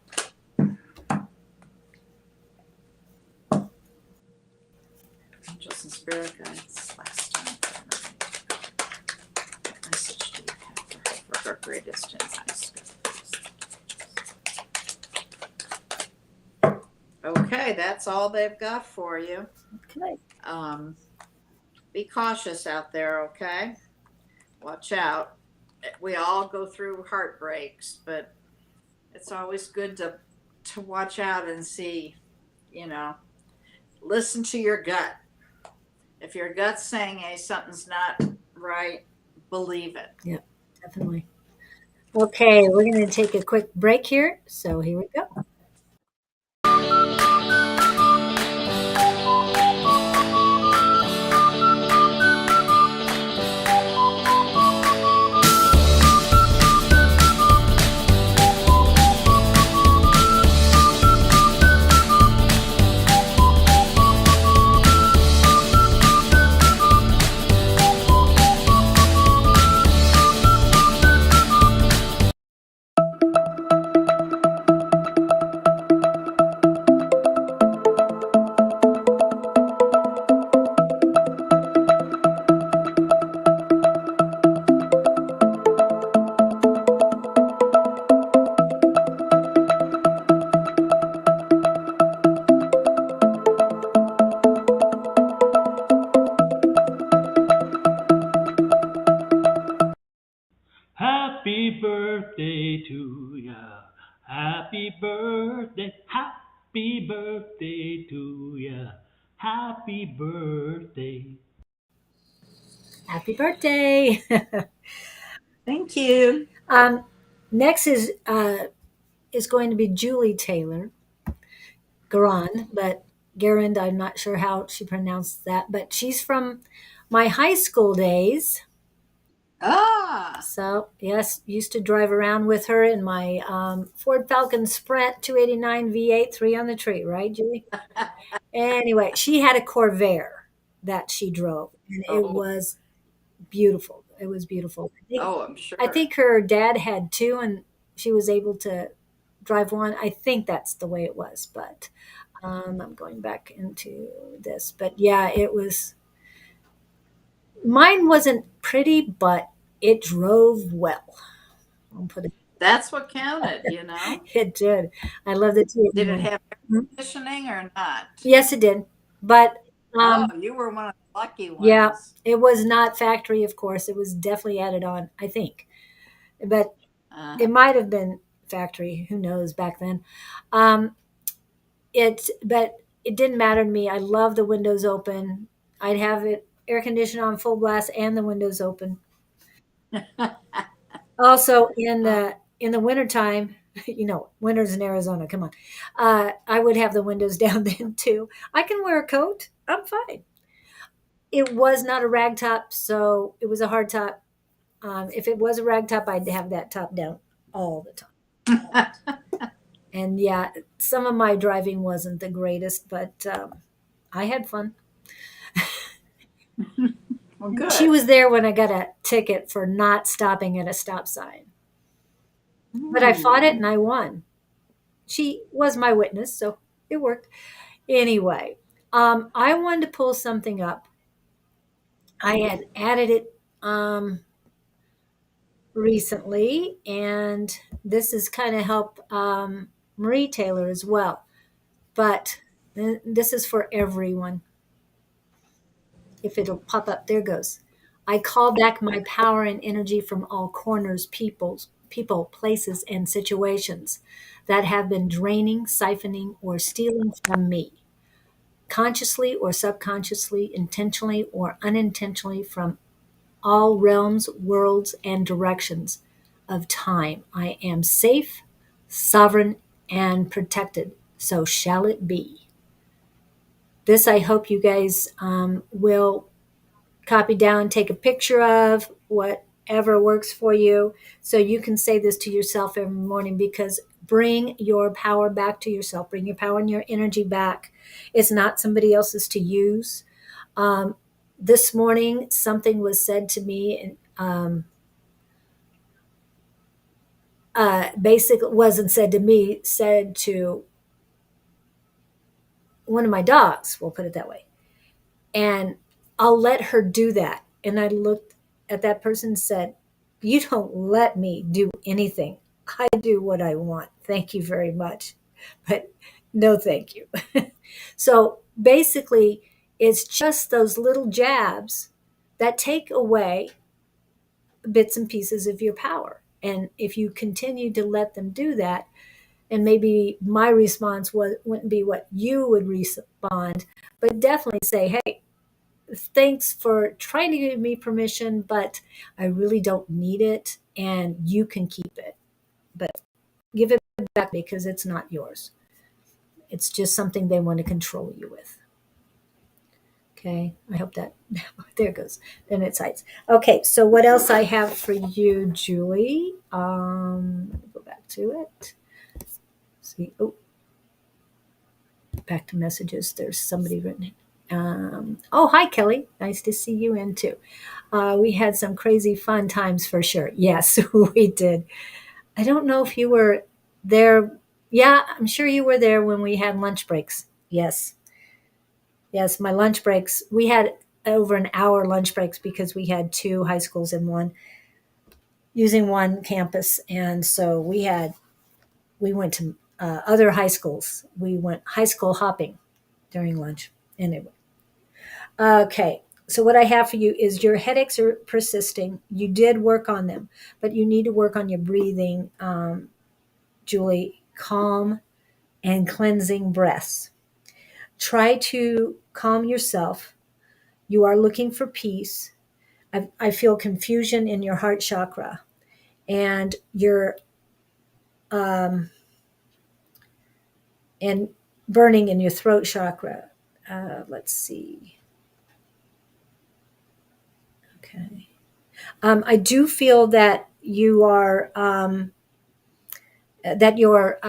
Angels and Spirit Guides, last time what message do you have for her greatest and highest good? Okay, that's all they've got for you. Okay. Be cautious out there, okay? Watch out. We all go through heartbreaks, but it's always good to watch out and see, you know, listen to your gut. If your gut's saying, hey, something's not right, believe it. Yeah, definitely. Okay, we're going to take a quick break here. So here we go. Happy birthday to ya. Happy birthday. Happy birthday to ya. Happy birthday. Happy birthday. Thank you. um, next is going to be Julie Taylor Garan, but Garand, I'm not sure how she pronounced that, but she's from my high school days. Ah, So, yes, used to drive around with her in my Ford Falcon Sprint 289 V8, three on the tree, right, Julie? Anyway, she had a Corvair that she drove, and it oh, was beautiful. It was beautiful. oh, I'm I sure. think her dad had two, and she was able to drive one. I think that's the way it was, but I'm going back into this. But yeah, it was. Mine wasn't pretty, but it drove well. I'll put it. That's what counted, you know? It did. I love the tea. Did it have air Mhm. conditioning or not? Yes, it did. But Oh, you were one of the lucky yeah, ones. it was not factory, of course. It was definitely added on, I think. But Uh, it might have been factory. Who knows back then? Um, but it didn't matter to me. I love the windows open. I'd have it air conditioned on full blast and the windows open. Also in the wintertime, winters in Arizona, come on. I would have the windows down then too. I can wear a coat. I'm fine. It was not a rag top, so it was a hard top. If it was a rag top, I'd have that top down all the time. And yeah, some of my driving wasn't the greatest, but I had fun. well, She good. was there when I got a ticket for not stopping at a stop sign, but I fought it Ooh. and I won. She was my witness, so it worked. Anyway, I wanted to pull something up. I had added it recently, and this is kind of help Marie Taylor as well. But this is for everyone. If it'll pop up, there goes. I call back my power and energy from all corners, people, places, and situations that have been draining, siphoning, or stealing from me, consciously or subconsciously, intentionally or unintentionally, from all realms, worlds, and directions of time. I am safe, sovereign, and protected. So shall it be. This I hope you guys will copy down, take a picture of, whatever works for you, so you can say this to yourself every morning, because bring your power back to yourself. Bring your power and your energy back. It's not somebody else's to use. Um, this morning, something was said to me, and basically wasn't said to me, said to one of my dogs, we'll put it that way. And I'll let her do that. And I looked at that person and said, "You don't let me do anything. I do what I want. Thank you very much. But no, thank you." So basically, it's just those little jabs that take away bits and pieces of your power. And if you continue to let them do that, and maybe my response wouldn't be what you would respond, but definitely say, "Hey, thanks for trying to give me permission, but I really don't need it, and you can keep it. But give it back because it's not yours. It's just something they want to control you with." Okay, I hope that there it goes. Then it hides. Okay, so what else I have for you, Julie? Let me go back to it. See, oh, back to messages. There's somebody written. Oh, hi, Kelly. Nice to see you in too. We had some crazy fun times for sure. Yes, we did. I don't know if you were there. Yeah, I'm sure you were there when we had lunch breaks. Yes. Yes, my lunch breaks. We had over an hour lunch breaks because we had two high schools in one, using one campus. And so we went to other high schools. We went high school hopping during lunch. Anyway. Okay. So what I have for you is your headaches are persisting. You did work on them, but you need to work on your breathing, Julie. Calm and cleansing breaths. Try to calm yourself. You are looking for peace. I feel confusion in your heart chakra, and your um, and burning in your throat chakra. Let's see. Okay. I do feel that you are that your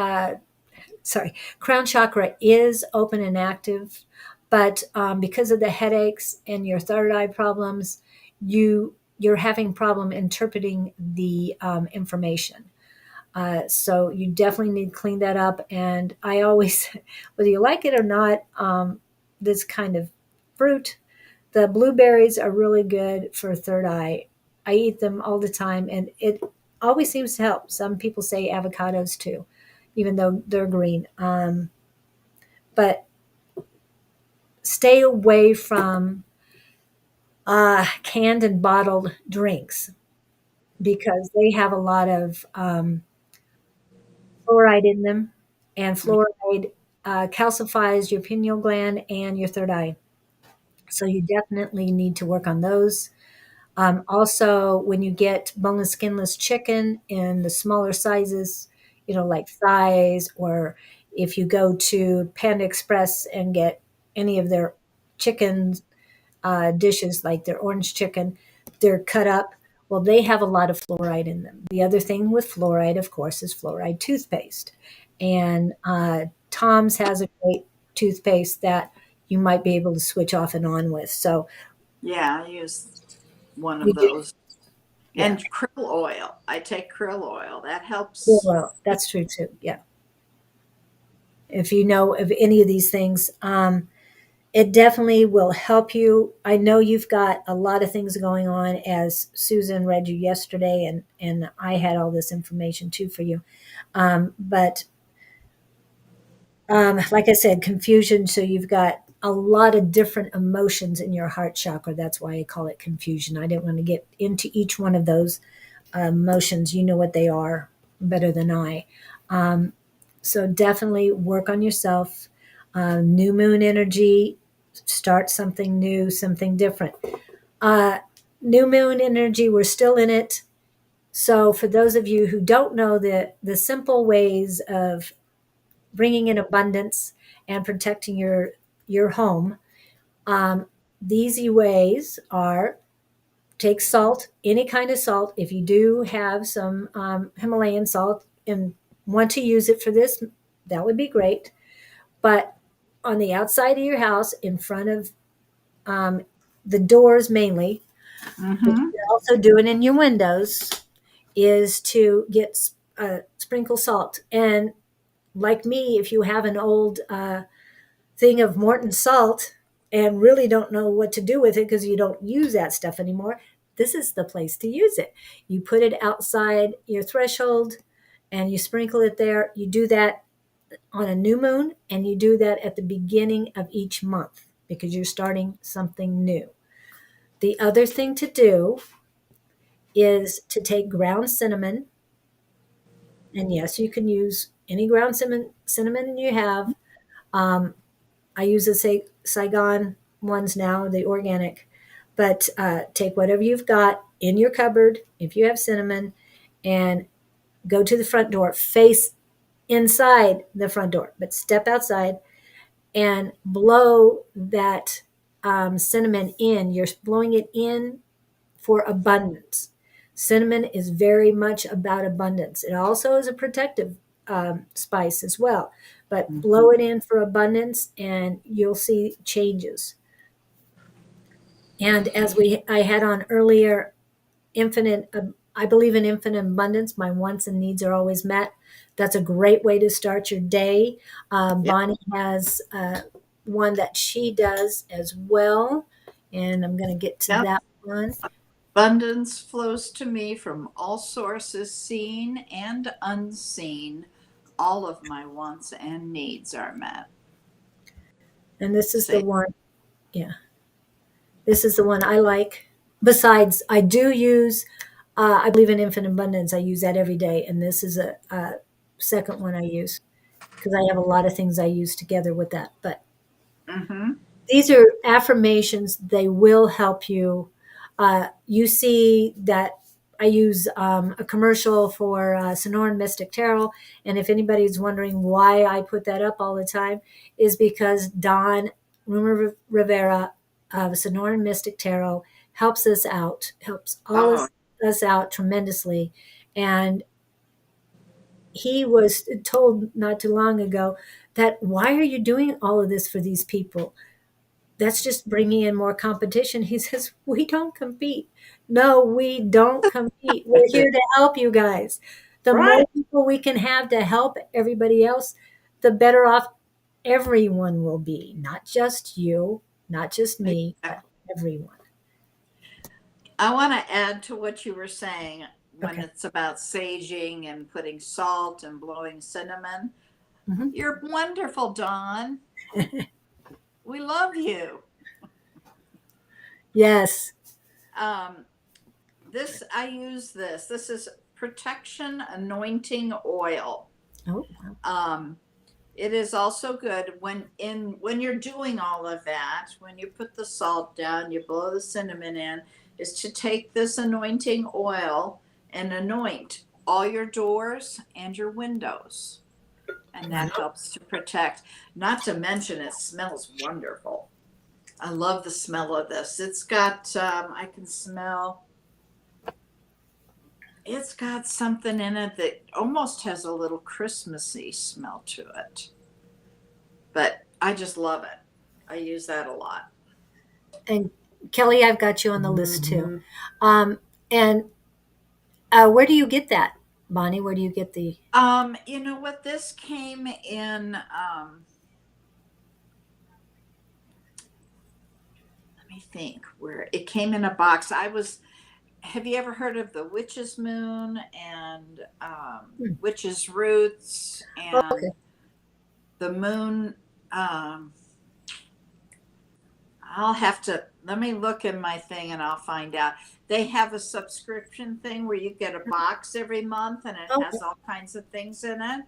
crown chakra is open and active, but because of the headaches and your third eye problems, you're having problem interpreting the information. So you definitely need to clean that up. And I always, whether you like it or not, this kind of fruit, the blueberries are really good for third eye. I eat them all the time, and it always seems to help. Some people say avocados too, even though they're green. But stay away from canned and bottled drinks because they have a lot of fluoride in them, and fluoride calcifies your pineal gland and your third eye. So you definitely need to work on those. Also, when you get boneless, skinless chicken in the smaller sizes, like thighs, or if you go to Panda Express and get any of their chicken dishes, like their orange chicken, they're cut up. Well, they have a lot of fluoride in them. The other thing with fluoride, of course, is fluoride toothpaste. And Tom's has a great toothpaste that you might be able to switch off and on with. So Yeah, I use one you of do, those. yeah. And krill oil. I take krill oil. That helps. Well, that's true too. Yeah. If you know of any of these things, it definitely will help you. I know you've got a lot of things going on, as Susan read you yesterday, and I had all this information too for you. But like I said, confusion. So you've got a lot of different emotions in your heart chakra. That's why I call it confusion. I didn't want to get into each one of those emotions. You know what they are better than I. Um, so definitely work on yourself. New moon energy, start something new, something different. Uh, New moon energy, we're still in it. So for those of you who don't know the simple ways of bringing in abundance and protecting your home, um, the easy ways are: take salt, any kind of salt. If you do have some Himalayan salt and want to use it for this, that would be great. But on the outside of your house, in front of um, the doors mainly, but you Mm-hmm. can also do it in your windows, is to get sprinkle salt. And like me, if you have an old thing of Morton salt and really don't know what to do with it because you don't use that stuff anymore, this is the place to use it. You put it outside your threshold and you sprinkle it there. You do that on a new moon, and you do that at the beginning of each month because you're starting something new. The other thing to do is to take ground cinnamon, and yes, you can use any ground cinnamon you have. Um, I use the Saigon ones now, the organic, but take whatever you've got in your cupboard, if you have cinnamon, and go to the front door, face inside the front door, but step outside and blow that cinnamon in. You're blowing it in for abundance. Cinnamon is very much about abundance. It also is a protective spice as well. But blow it in for abundance, and you'll see changes. And as I had on earlier, infinite. I believe in infinite abundance. My wants and needs are always met. That's a great way to start your day. Yep. Bonnie has one that she does as well, and I'm going to get to Yep. that one. Abundance flows to me from all sources, seen and unseen. All of my wants and needs are met. And this is the Say, one. Yeah, this is the one I like. Besides, I do use. I believe in infinite abundance. I use that every day, and this is a second one I use because I have a lot of things I use together with that. But mm-hmm. these are affirmations. They will help you. You see that I use a commercial for Sonoran Mystic Tarot. And if anybody's wondering why I put that up all the time, is because Don Rumor Rivera of Sonoran Mystic Tarot helps us out, helps all Oh, us out tremendously. And he was told not too long ago that, why are you doing all of this for these people? That's just bringing in more competition. He says, we don't compete. No, we don't compete. We're here to help you guys. The right. more people we can have to help everybody else, the better off everyone will be. Not just you, not just me, but Exactly. everyone. I want to add to what you were saying. when Okay. it's about saging and putting salt and blowing cinnamon. Hmm. You're wonderful, Dawn. We love you. Yes. Um, this I use this. This is protection anointing oil. Oh, wow. Um, it is also good when you're doing all of that. When you put the salt down, you blow the cinnamon in. Is to take this anointing oil and anoint all your doors and your windows, and that Wow. helps to protect. Not to mention, it smells wonderful. I love the smell of this. It's got I can smell. It's got something in it that almost has a little Christmassy smell to it. But I just love it. I use that a lot. And Kelly, I've got you on the list too. And where do you get that, Bonnie? Where do you get the? You know what? This came in. Let me think. Where it came in a box. I was. Have you ever heard of the witch's moon and Hmm. witch's roots Oh, and okay. the moon? Um, I'll have to let me look in my thing and I'll find out. They have a subscription thing where you get a box every month and it Okay. has all kinds of things in it.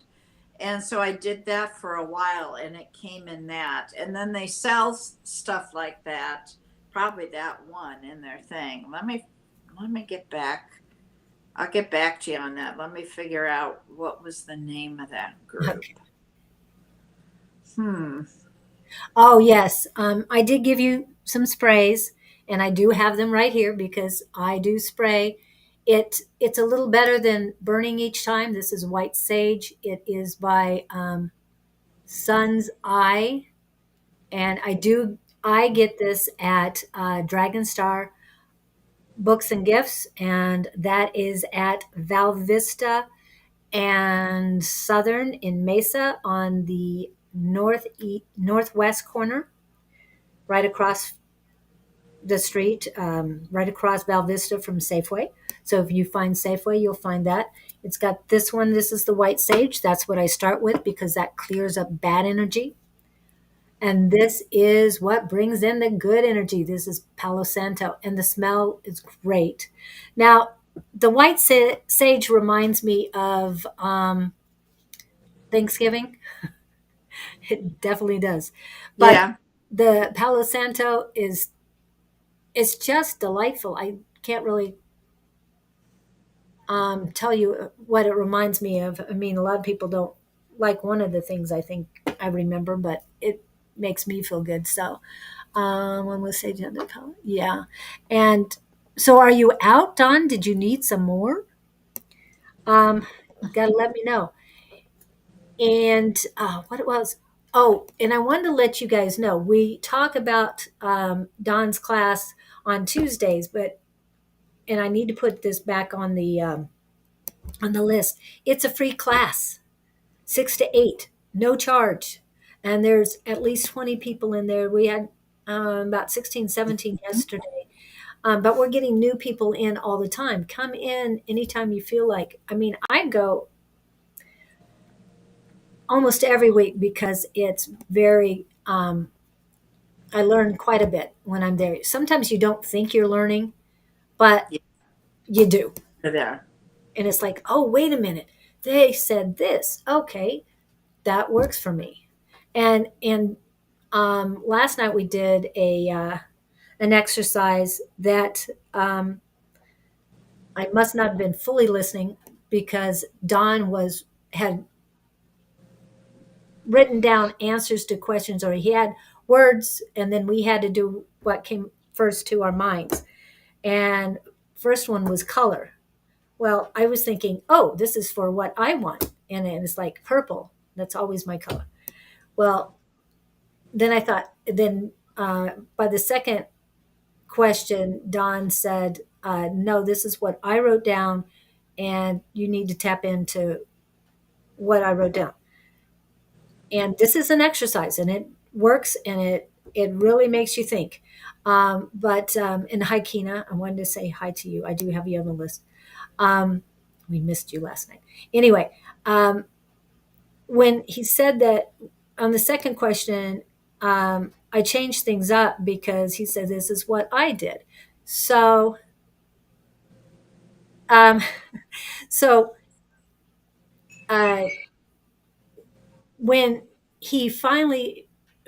And so I did that for a while and it came in that. And then they sell stuff like that, probably that one in their thing. Let me get back. I'll get back to you on that. Let me figure out what was the name of that group. Okay. Hmm. Oh yes. I did give you some sprays, and I do have them right here because I do spray. It's a little better than burning each time. This is white sage. It is by Sun's Eye, and I get this at Dragon Star Books and Gifts, and that is at Val Vista and Southern in Mesa on the northwest corner, right across the street, right across Val Vista from Safeway. So if you find Safeway, you'll find that. It's got this one. This is the white sage. That's what I start with because that clears up bad energy. And this is what brings in the good energy. This is Palo Santo, and the smell is great. Now, the white sage reminds me of Thanksgiving. It definitely does. But Yeah. the Palo Santo is it's just delightful. I can't really tell you what it reminds me of. I mean, a lot of people don't like one of the things I think I remember, but it makes me feel good. So, when was Sage on the palette? Yeah. And so, are you out, Don? Did you need some more? You got to let me know. And what it was. Oh, and I wanted to let you guys know we talk about Don's class on Tuesdays, but and I need to put this back on the list. It's a free class, 6 to 8, no charge, and there's at least 20 people in there. We had about 16, 17 yesterday, but we're getting new people in all the time. Come in anytime you feel like. I mean, I go almost every week because it's very I learn quite a bit when I'm there. Sometimes you don't think you're learning, but Yeah. you do. There. And it's like, oh, wait a minute. They said this. Okay, that works for me. And last night we did a an exercise that I must not have been fully listening because Don was had written down answers to questions, or he had words, and then we had to do what came first to our minds. And first one was color. Well, I was thinking, oh, this is for what I want, and it's like purple. That's always my color. Well, then I thought, then by the second question, Don said, no, this is what I wrote down, and you need to tap into what I wrote down. And this is an exercise, and it works, and it really makes you think. But and hi, Kina, I wanted to say hi to you. I do have you on the list. We missed you last night. Anyway, when he said that on the second question, I changed things up because he said, this is what I did. So, um, so, uh, when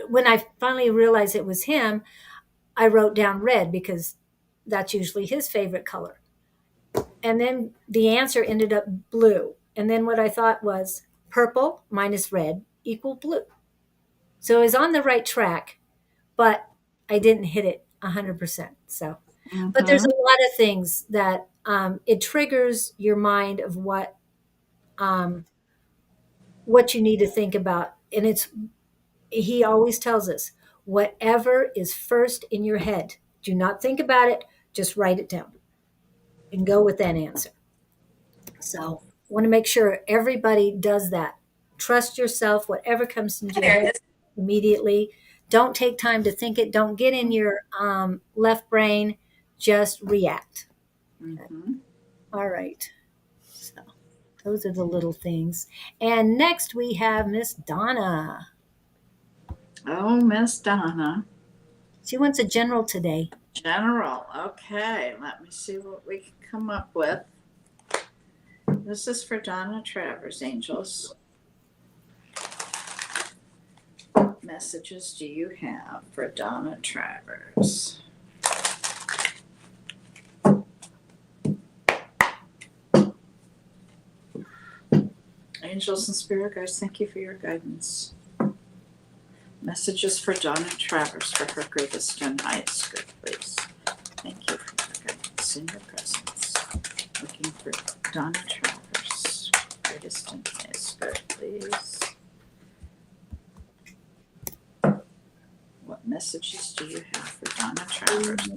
when I finally realized it was him, I wrote down red because that's usually his favorite color. And then the answer ended up blue. And then what I thought was purple minus red equal blue. So I was on the right track, but I didn't hit it 100%. So, but there's Mm-hmm. a lot of things that it triggers your mind of um, what you need to think about. And he always tells us, whatever is first in your head, do not think about it, just write it down and go with that answer. So, want to make sure everybody does that. Trust yourself, whatever comes into your There head it is. immediately. Don't take time to think it. Don't get in your left brain. Just react. Mm-hmm. All right. So, those are the little things. And next we have Miss Donna. Oh, Miss Donna. She wants a general today. General. Okay, let me see what we can come up with. This is for Donna Travers, Angels. What messages do you have for Donna Travers? Angels and Spirit Guides, thank you for your guidance. Messages for Donna Travers for her greatest and highest good, please. Thank you for your guidance in your presence. Looking for Donna Travers, greatest and highest good, please. What messages do you have for Donna Travers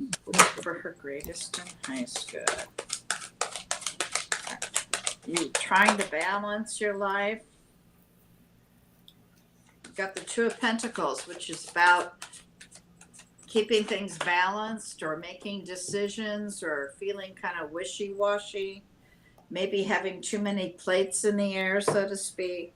for her greatest and highest good? You trying to balance your life? You've got the Two of Pentacles, which is about keeping things balanced or making decisions or feeling kind of wishy-washy, maybe having too many plates in the air, so to speak.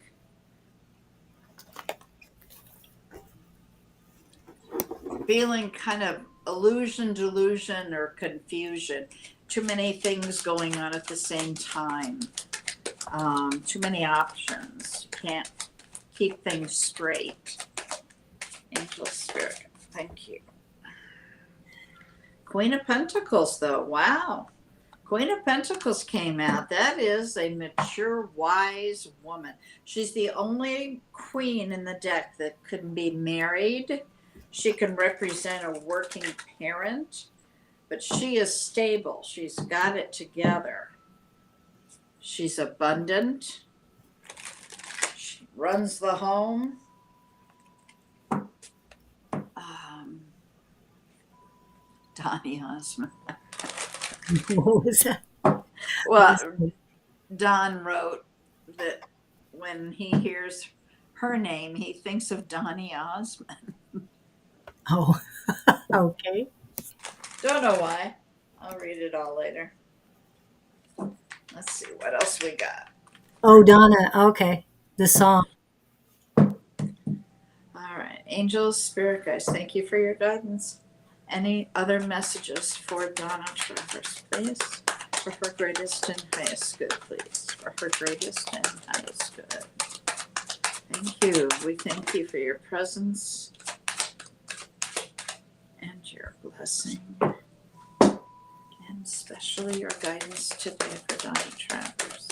Feeling kind of illusion, delusion, or confusion. Too many things going on at the same time. Too many options. You can't keep things straight. Angel Spirit, thank you. Queen of Pentacles, though. Wow. Queen of Pentacles came out. That is a mature, wise woman. She's the only queen in the deck that can be married. She can represent a working parent, but she is stable. She's got it together. She's abundant. She runs the home. Donny Osmond. What was that? Well, Don wrote that when he hears her name, he thinks of Donny Osmond. Oh, okay. Don't know why. I'll read it all later. Let's see what else we got. Oh, Donna. Okay. The song. All right. Angels, Spirit Guides, thank you for your guidance. Any other messages for Donna Travers, please? For her greatest and highest good, please. For her greatest and highest good. Thank you. We thank you for your presence and your blessing. And especially your guidance today for Donna Travers.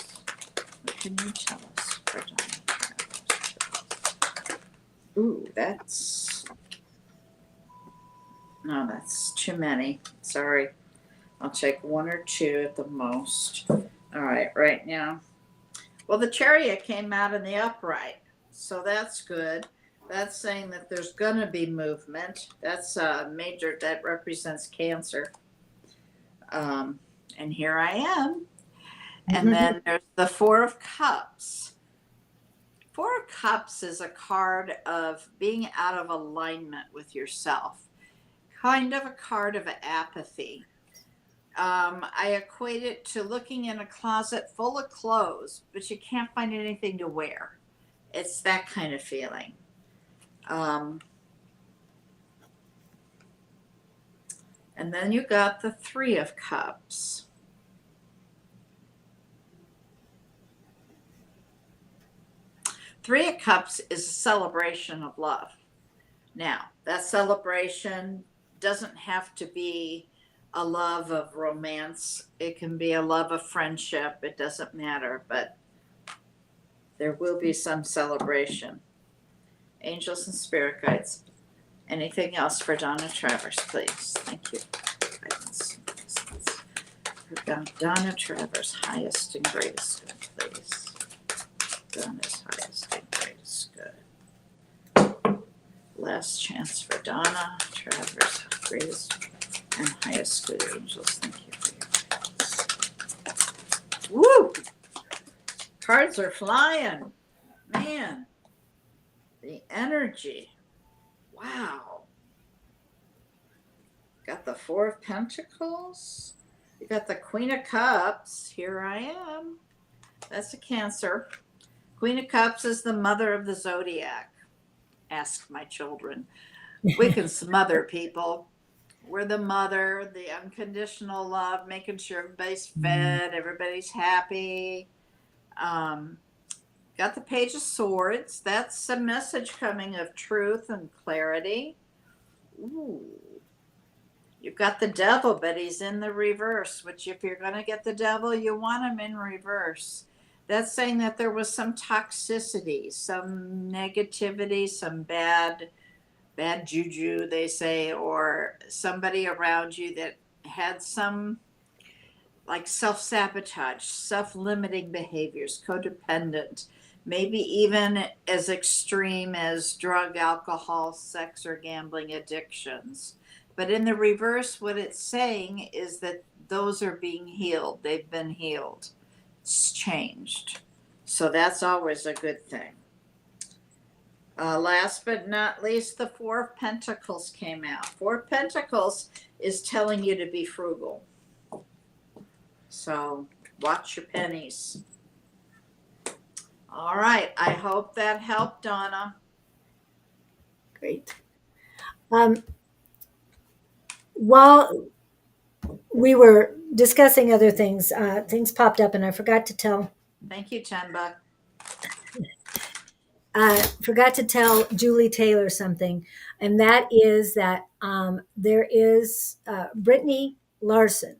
What can you tell us for Donna Travers? Ooh, that's too many. Sorry. I'll take one or two at the most. All right now. Well, the Chariot came out in the upright, so that's good. That's saying that there's going to be movement. That's major. That represents Cancer. And here I am. And then there's the Four of Cups. Four of Cups is a card of being out of alignment with yourself. Kind of a card of apathy. I equate it to looking in a closet full of clothes, but you can't find anything to wear. It's that kind of feeling. Um, and then you got the Three of Cups. Three of Cups is a celebration of love. Now, that celebration doesn't have to be a love of romance. It can be a love of friendship. It doesn't matter, but there will be some celebration. Angels and spirit guides. Anything else for Donna Travers, please? Thank you. Donna Travers, highest and greatest good, please. Donna's highest and greatest good. Last chance for Donna Travers, greatest and highest good angels. Thank you for your guidance. Woo! Cards are flying. Man, the energy. Wow. Got the Four of Pentacles. You got the Queen of Cups. Here I am. That's a Cancer. Queen of Cups is the mother of the zodiac. Ask my children. We can smother people. We're the mother, the unconditional love, making sure everybody's fed, everybody's happy. Got the Page of Swords. That's a message coming of truth and clarity. Ooh. You've got the Devil, but he's in the reverse, which if you're going to get the Devil, you want him in reverse. That's saying that there was some toxicity, some negativity, some bad juju, they say, or somebody around you that had some like self-sabotage, self-limiting behaviors, codependent, maybe even as extreme as drug, alcohol, sex, or gambling addictions. But in the reverse, what it's saying is that those are being healed. They've been healed. It's changed. So that's always a good thing. Last but not least, the Four of Pentacles came out. Four of Pentacles is telling you to be frugal. So watch your pennies. All right. I hope that helped, Donna. Great. While we were discussing other things, things popped up, and I forgot to tell. Thank you, Tenbuck. Forgot to tell Julie Taylor something, and that is that there is Brittany Larson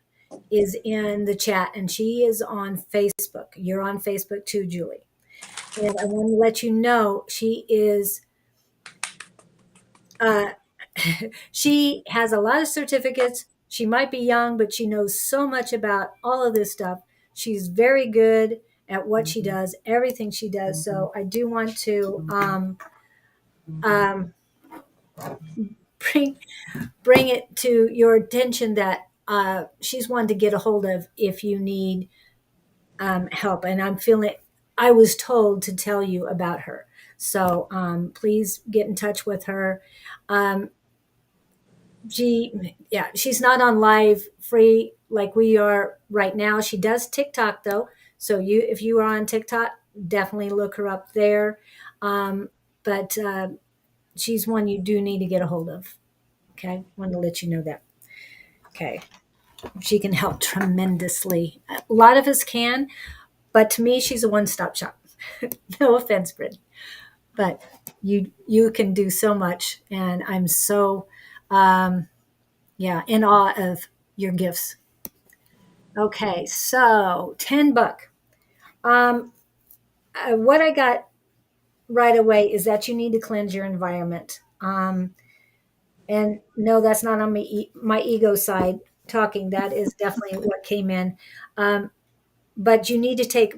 is in the chat, and she is on Facebook. You're on Facebook too, Julie. And I want to let you know she is. She has a lot of certificates. She might be young, but she knows so much about all of this stuff. She's very good at what she does, everything she does. So I do want to bring it to your attention that she's one to get a hold of if you need help. And I was told to tell you about her. So please get in touch with her. She's not on live free like we are right now. She does TikTok though. So if you are on TikTok, definitely look her up there. But she's one you do need to get a hold of. Okay. Want to let you know that. Okay. She can help tremendously. A lot of us can, but to me, she's a one-stop shop. No offense, Britt, but you can do so much, and I'm so in awe of your gifts. Okay, so $10. What I got right away is that you need to cleanse your environment. And no, that's not on my ego side talking. That is definitely what came in. But you need to take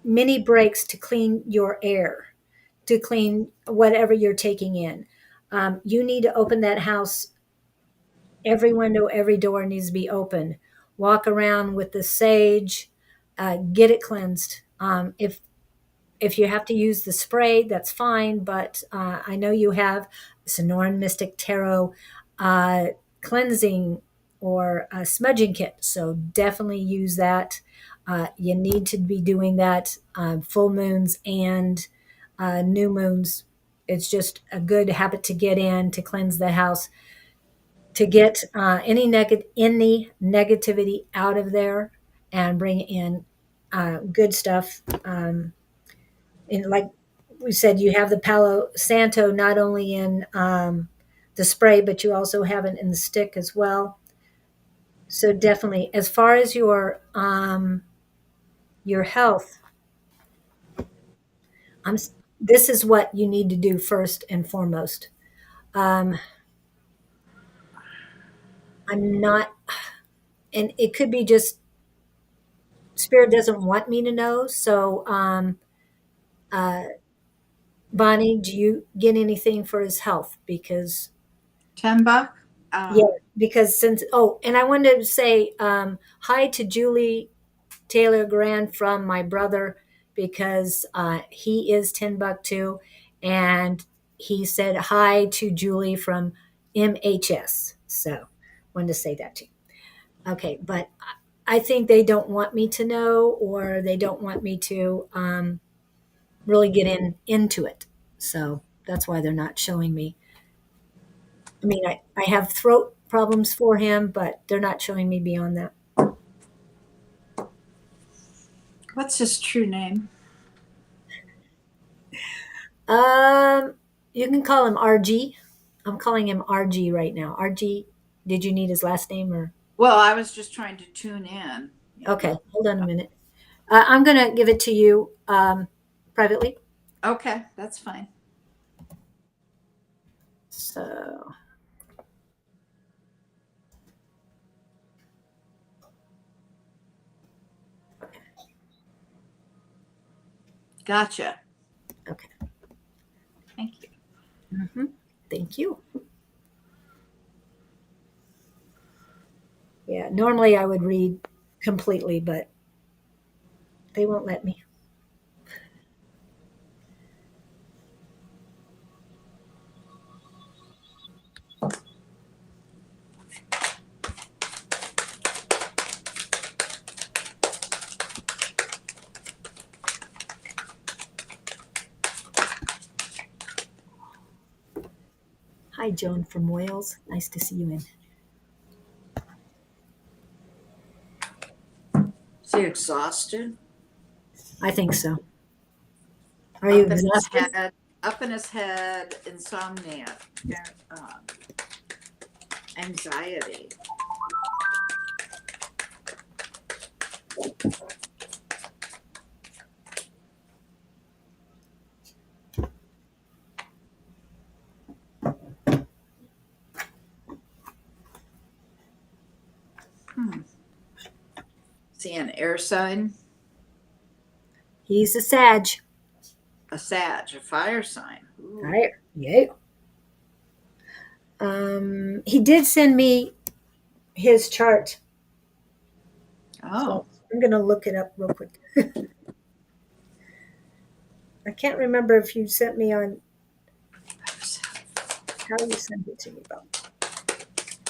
mini breaks to clean your air, to clean whatever you're taking in. You need to open that house. Every window, every door needs to be open. Walk around with the sage, get it cleansed. If you have to use the spray, that's fine. But I know you have Sonoran Mystic Tarot cleansing or a smudging kit. So definitely use that. You need to be doing that full moons and new moons. It's just a good habit to get in to cleanse the house, to get any negativity out of there and bring in good stuff. And like we said, you have the Palo Santo not only in the spray, but you also have it in the stick as well. So definitely, as far as your health, I'm. This is what you need to do first and foremost. Um, I'm not, and it could be just spirit doesn't want me to know. So, uh, Bonnie, do you get anything for his health? Because $10. yeah, because since and I wanted to say hi to Julie Taylor Grand from my brother, because he is $10 too, and he said hi to Julie from MHS. So wanted to say that to you. Okay, but I think they don't want me to know, or they don't want me to really get into it. So that's why they're not showing me. I mean, I have throat problems for him, but they're not showing me beyond that. What's his true name? Um, you can call him RG. I'm calling him RG right now. RG, did you need his last name or? Well, I was just trying to tune in, you Okay, know. hold on a minute. I'm going to give it to you privately. Okay, that's fine. So, Gotcha. okay. Thank you. hmm Thank you. Yeah, normally I would read completely, but they won't let me. Hi, Joan from Wales. Nice to see you in. Is he exhausted? I think so. Are you Up in his exhausted? head, insomnia, uh, anxiety. Hmm. Is he an air sign? He's a Sag. A Sag, a fire sign. Ooh. Right. Yeah. He did send me his chart, Oh, so I'm gonna look it up real quick. I can't remember if you sent me on how you sent it to me, but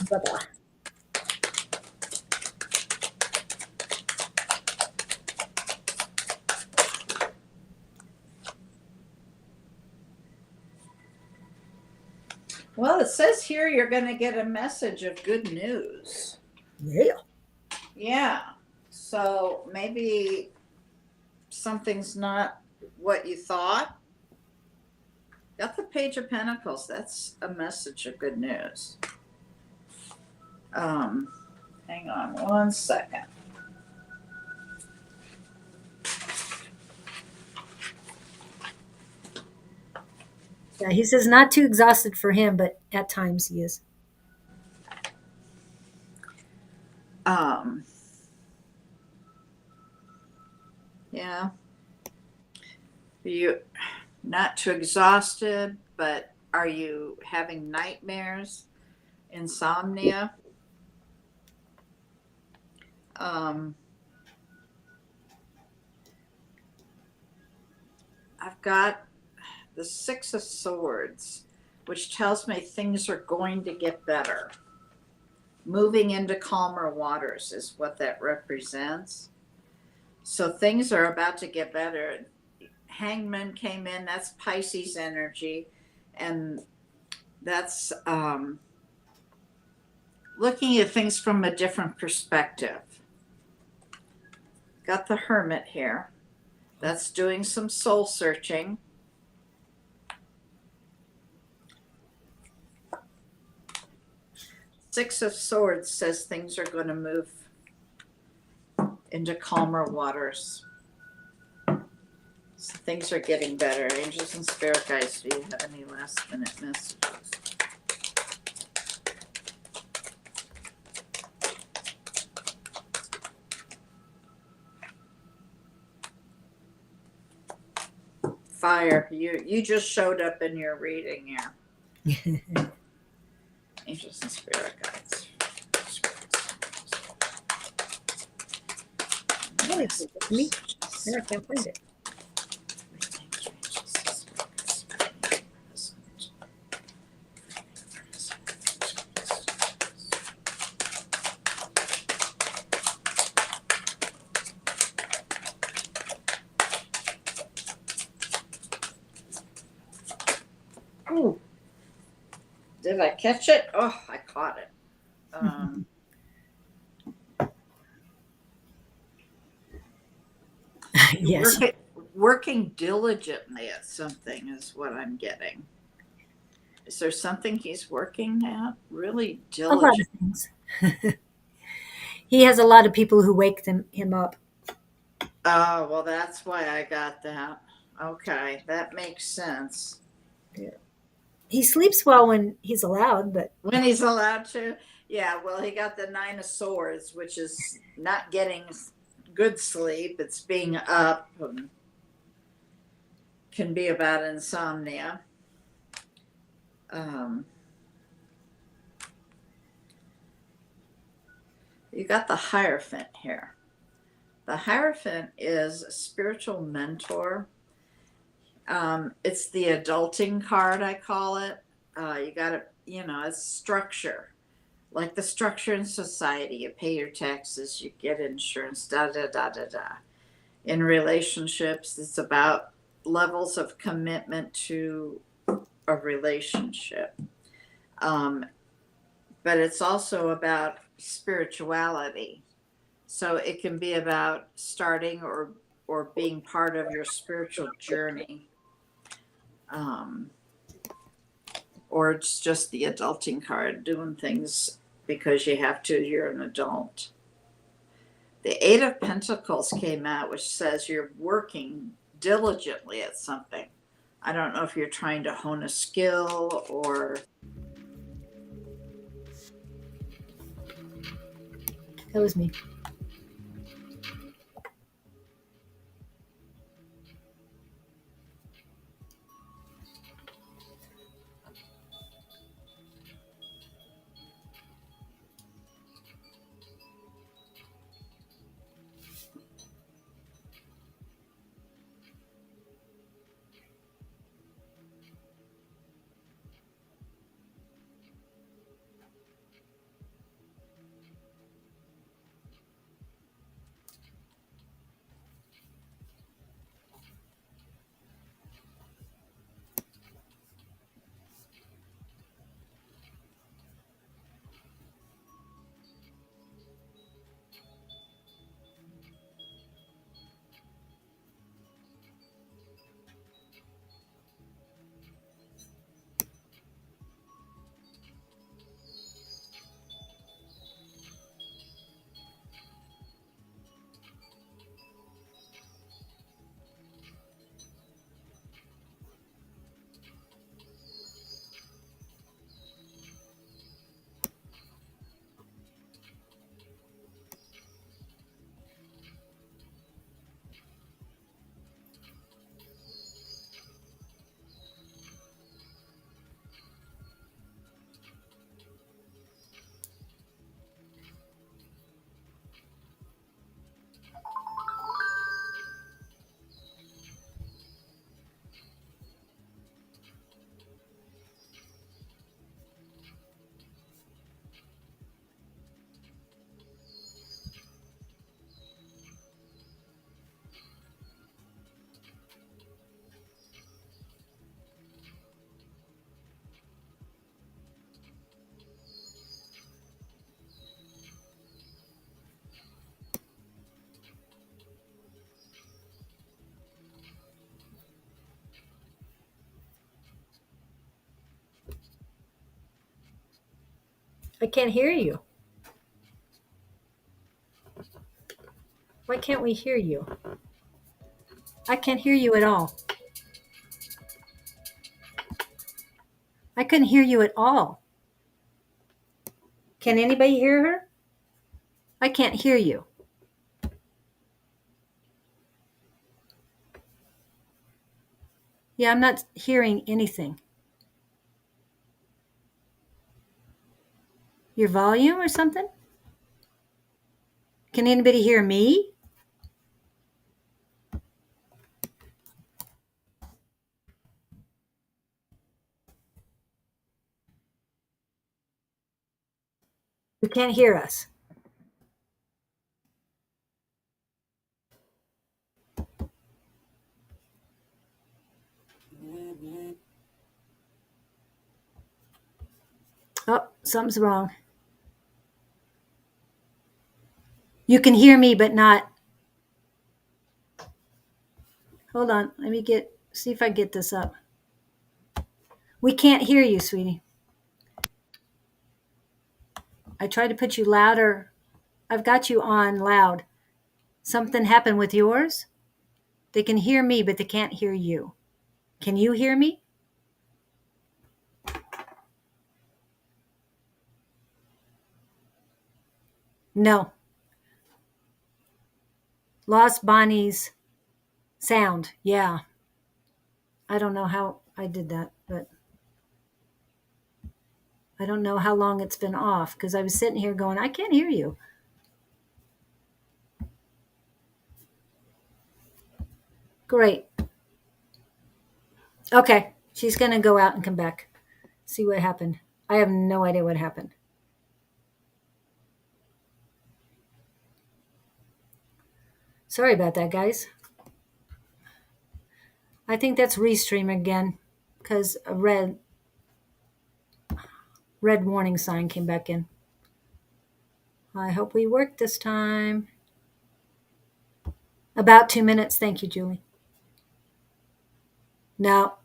blah, blah. well, it says here you're going to get a message of good news. Yeah. Yeah. So maybe something's not what you thought. Got the Page of Pentacles. That's a message of good news. Um, hang on 1 second. Yeah, he says not too exhausted for him, but at times he is. Um, yeah. Are you not too exhausted, but are you having nightmares, insomnia? Um, I've got the Six of Swords, which tells me things are going to get better. moving into calmer waters is what that represents. So things are about to get better. Hangman came in, that's Pisces energy, and that's looking at things from a different perspective. Got the Hermit here. That's doing some soul searching. Six of Swords says things are going to move into calmer waters. So things are getting better. Angels and spirit guides, do you have any last minute messages? Fire, you just showed up in your reading here. Angels and spirit guides. Really, it's me. I can't find it. Ooh. Did I catch it? Oh, I caught it. Yes. Working diligently at something is what I'm getting. Is there something he's working at? Really A lot diligent. of things. He has a lot of people who wake him up. Oh, well, that's why I got that. Okay, that makes sense. Yeah. He sleeps well when he's allowed, but When he's allowed to. Yeah, well, he got the Nine of Swords, which is not getting good sleep. It's being up and can be about insomnia. You got the Hierophant here. The Hierophant is a spiritual mentor. It's the adulting card, I call it. You got to, it's structure, like the structure in society. You pay your taxes, you get insurance, da da da da da. In relationships, it's about levels of commitment to a relationship. But it's also about spirituality. So it can be about starting or being part of your spiritual journey. Or it's just the adulting card, doing things because you have to, you're an adult. The Eight of Pentacles came out, which says you're working diligently at something. I don't know if you're trying to hone a skill or. that was me. I can't hear you. Why can't we hear you? I can't hear you at all. I couldn't hear you at all. Can anybody hear her? I can't hear you. Yeah, I'm not hearing anything. Your volume or something? Can anybody hear me? You can't hear us. Oh, something's wrong. You can hear me, but not. Hold on. Let me see if I get this up. We can't hear you, sweetie. I tried to put you louder. I've got you on loud. Something happened with yours? They can hear me, but they can't hear you. Can you hear me? No. Lost Bonnie's sound. Yeah. I don't know how I did that, but I don't know how long it's been off because I was sitting here going, I can't hear you. Great. Okay. She's going to go out and come back. See what happened. I have no idea what happened. Sorry about that, guys. I think that's Restream again because a red warning sign came back in. I hope we work this time. About 2 minutes. Thank you, Julie. No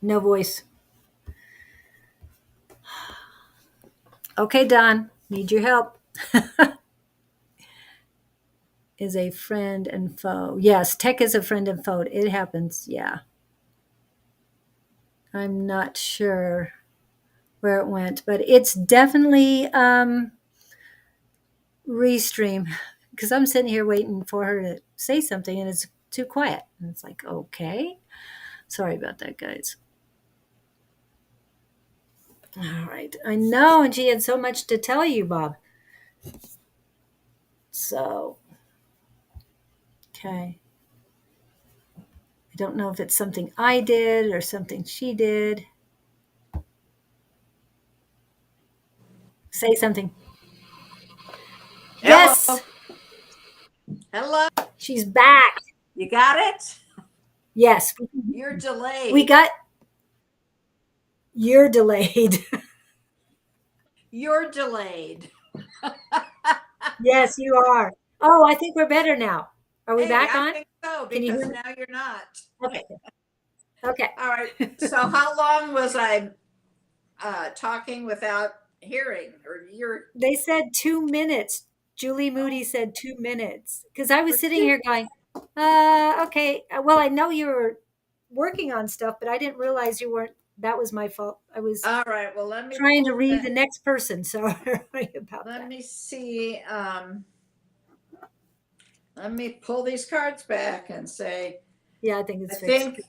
voice. Okay, Don, need your help. Is a friend and foe. Yes, tech is a friend and foe. It happens. Yeah. I'm not sure where it went, but it's definitely Restream because I'm sitting here waiting for her to say something and it's too quiet. And it's like, okay. Sorry about that, guys. All right. I know. And she had so much to tell you, Bob. So, okay. I don't know if it's something I did or something she did. Say something. Hello. Yes, Hello. she's back. You got it? Yes, You're delayed. we got. You're delayed. You're delayed. Yes, you are. Oh, I think we're better now. Are we Hey, back I on? think so Can you because hear me? now you're not. Okay. Okay. All right. So how long was I talking without hearing? Or you're They said 2 minutes. Julie Moody said 2 minutes because I for was sitting two? here going, okay. Well, I know you were working on stuff, but I didn't realize you weren't. That was my fault. I was All right. Well, let me trying to pull read that. the next person. Sorry about Let that. me see. Let me pull these cards back and say, Yeah, I think I it's fixed. think,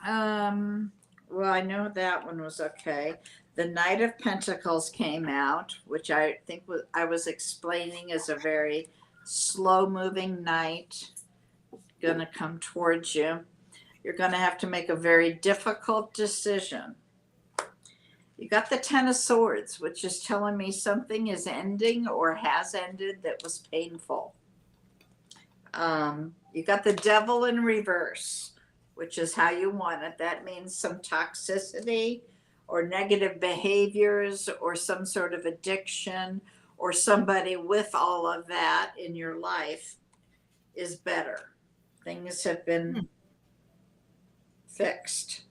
well, I know that one was okay. The Knight of Pentacles came out, which I think I was explaining as a very slow moving knight going to come towards you. You're going to have to make a very difficult decision. You got the Ten of Swords, which is telling me something is ending or has ended that was painful. You got the Devil in reverse, which is how you want it. That means some toxicity or negative behaviors or some sort of addiction or somebody with all of that in your life is better. Things have been fixed.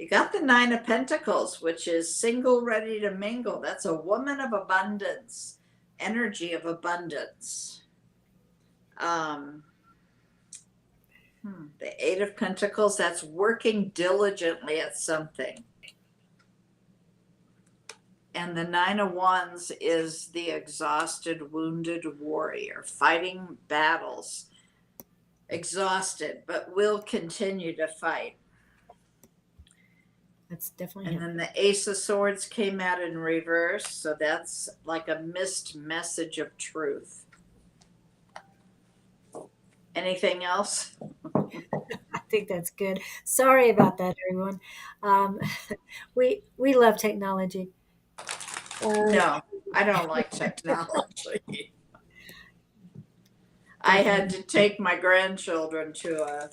You got the Nine of Pentacles, which is single, ready to mingle. That's a woman of abundance, energy of abundance. Um, the Eight of Pentacles, that's working diligently at something. And the Nine of Wands is the exhausted, wounded warrior, fighting battles, exhausted, but will continue to fight. That's definitely And him. then the Ace of Swords came out in reverse, so that's like a missed message of truth. Anything else? I think that's good. Sorry about that, everyone. Um, we love technology. No, I don't like technology. I had Definitely. to take my grandchildren to a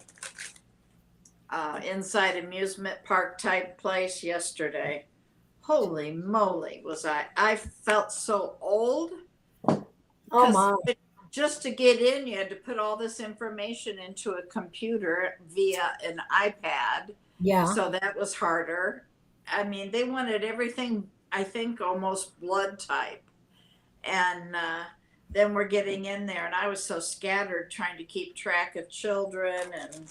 inside amusement park type place yesterday. Holy moly, was I felt so old Oh because my, just to get in, you had to put all this information into a computer via an iPad. yeah. So that was harder. I mean, they wanted everything, I think, almost blood type. And then we're getting in there, and I was so scattered trying to keep track of children and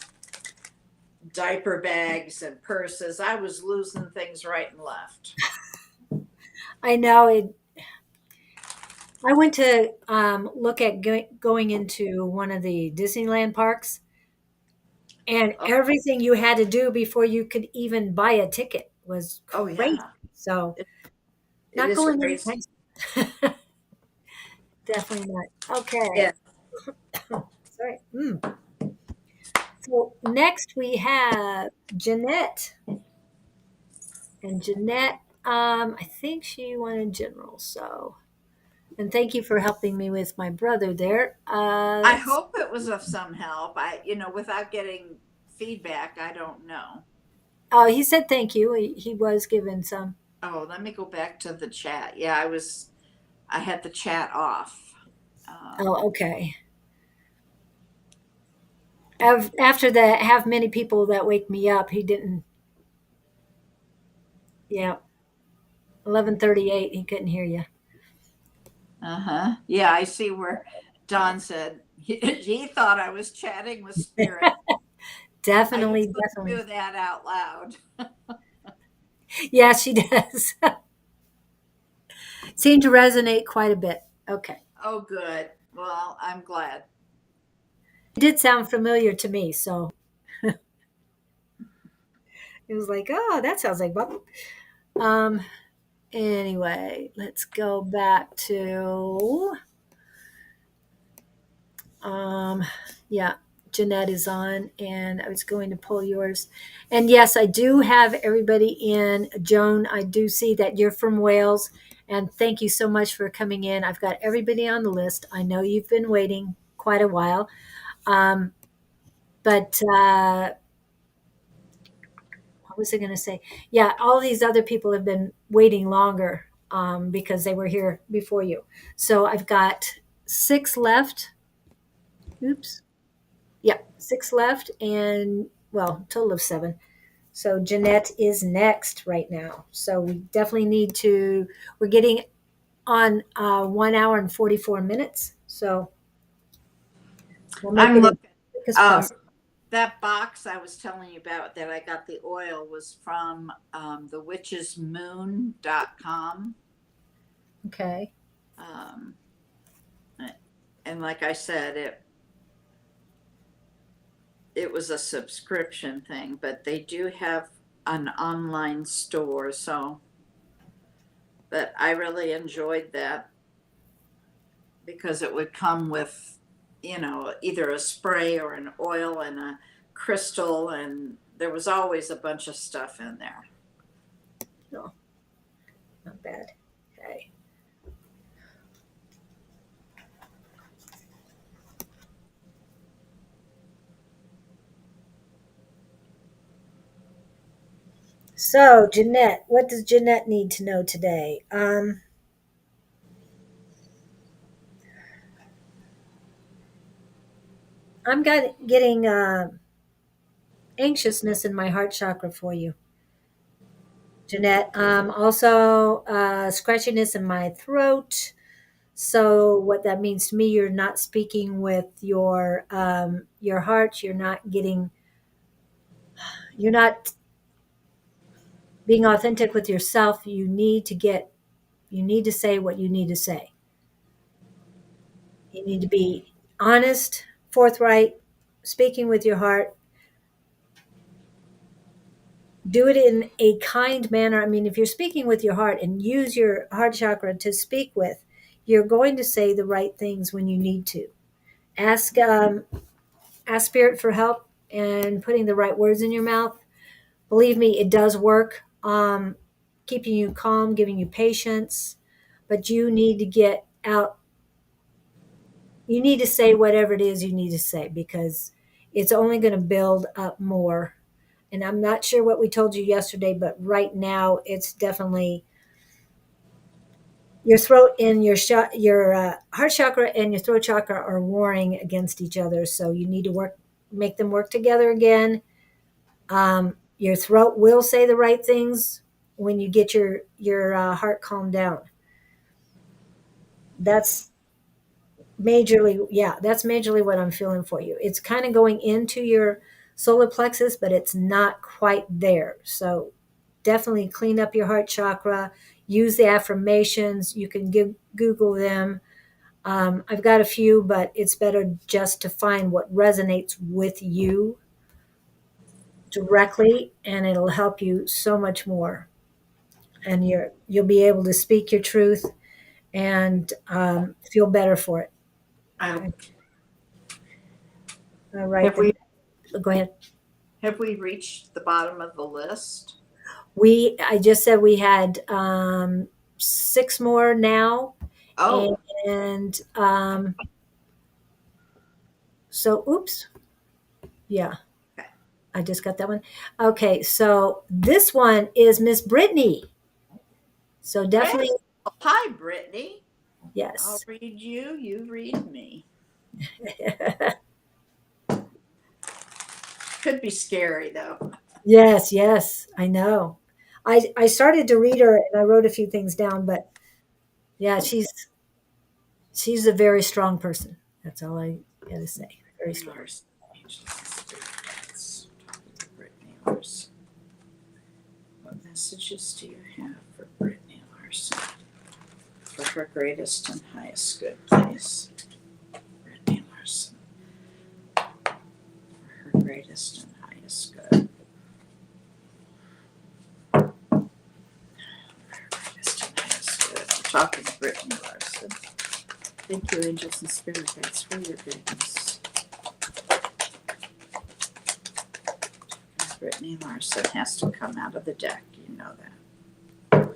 diaper bags and purses. I was losing things right and left. I know it. I went to look at going into one of the Disneyland parks, and Oh, everything you had to do before you could even buy a ticket was oh crazy. yeah, So, it, it not is going crazy. anytime. Definitely not. Yeah, Okay. Sorry. So next we have Jeanette. And Jeanette, I think she wanted general. So, and thank you for helping me with my brother there. I hope it was of some help. Without getting feedback, I don't know. Oh, he said thank you. He was given some. Oh, let me go back to the chat. Yeah, I had the chat off. Um, Oh, okay. After the have many people that wake me up, he didn't. Yeah, 11:38. He couldn't hear you. uh-huh. Yeah, I see where Don said he thought I was chatting with spirit. I Definitely, usually definitely. do that out loud. Yeah, she does. Seemed to resonate quite a bit. Okay. Oh, good. Well, I'm glad. It did sound familiar to me, so it was like, oh, that sounds like Bob. Um. Anyway, let's go back to um. Yeah, Jeanette is on, and I was going to pull yours. And yes, I do have everybody in. Joan, I do see that you're from Wales, and thank you so much for coming in. I've got everybody on the list. I know you've been waiting quite a while. Um, but what was I going to say? Yeah, all these other people have been waiting longer because they were here before you. So I've got six left. Oops. Yeah, six left, and well, total of seven. So Jeanette is next right now. So we definitely need to. We're getting on 1 hour and 44 minutes. So we'll make I'm it as looking. quick as Um, possible. that box I was telling you about that I got the oil was from thewitchesmoon.com. Okay. Um, and like I said, it was a subscription thing, but they do have an online store. So, but I really enjoyed that because it would come with, either a spray or an oil and a crystal, and there was always a bunch of stuff in there. No, not bad. Okay. So, Jeanette, what does Jeanette need to know today? Getting anxiousness in my heart chakra for you. Jeanette. Also, scratchiness in my throat. So what that means to me, you're not speaking with your heart. You're not being authentic with yourself. You need to say what you need to say. You need to be honest, forthright, speaking with your heart. Do it in a kind manner. I mean, if you're speaking with your heart and use your heart chakra to speak with, you're going to say the right things when you need to. Ask ask spirit for help and putting the right words in your mouth. Believe me, it does work. Keeping you calm, giving you patience, but you need to get out. You need to say whatever it is you need to say because it's only going to build up more. And I'm not sure what we told you yesterday, but right now it's definitely your throat and your heart chakra and your throat chakra are warring against each other. So you need to make them work together again. Your throat will say the right things when you get your heart calmed down. That's that's majorly what I'm feeling for you. It's kind of going into your solar plexus, but it's not quite there. So definitely clean up your heart chakra. Use the affirmations. You can Google them. I've got a few, but it's better just to find what resonates with you directly, and it'll help you so much more. And you'll be able to speak your truth and feel better for it. I, All right, have then we go ahead. have we reached the bottom of the list? I just said we had six more now, Oh, and so oops, yeah, okay. I just got that one. Okay, so this one is Miss Brittany. So Hey, definitely well, hi, Brittany. I'll yes. read you. You read me. Could be scary though. Yes, yes, I know. I started to read her and I wrote a few things down, but yeah, she's a very strong person. That's all I got to say. Very Brittany strong. Larson. Angels and spirits. Talking to Brittany Larson. What messages do you have for Brittany Larson? For her greatest and highest good, please. Brittany Larson. For her greatest and highest good. For her greatest and highest good. I'm talking to Brittany Larson. Thank you, angels and spirit guides, for your guidance. Brittany Larson has to come out of the deck. You know that.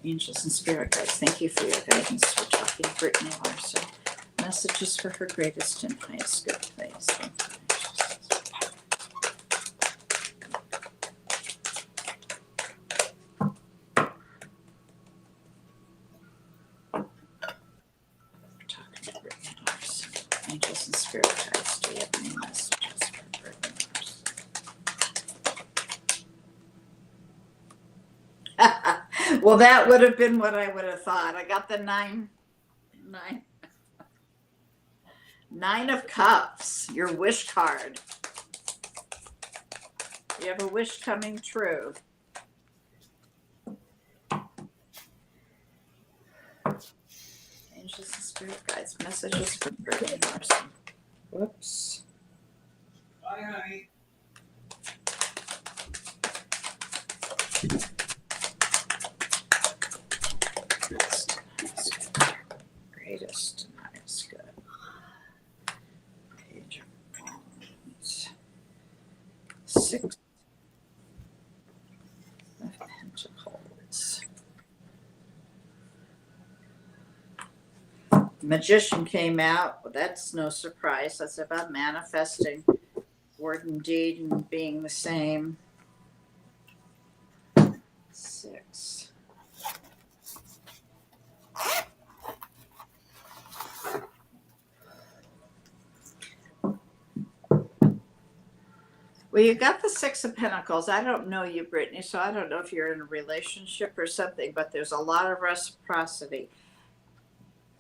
Angels and spirit guides, thank you for your guidance. We're talking to Brittany Larson. Messages for her greatest and highest good, please. Thank you. We're talking to Brittany Larson. Angels and spirit guides, do you have any messages for Brittany Larson? Well, that would have been what I would have thought. I got the nine of cups, your wish card. You have a wish coming true. Angels and spirit guides, messages for Brittany Larson. Whoops. Bye, honey. Greatest and highest good. Page of Wands. Six of Pentacles. Magician came out. Well, that's no surprise. That's about manifesting word and deed and being the same. Six. Well, you got the Six of Pentacles. I don't know you, Brittany, so I don't know if you're in a relationship or something, but there's a lot of reciprocity.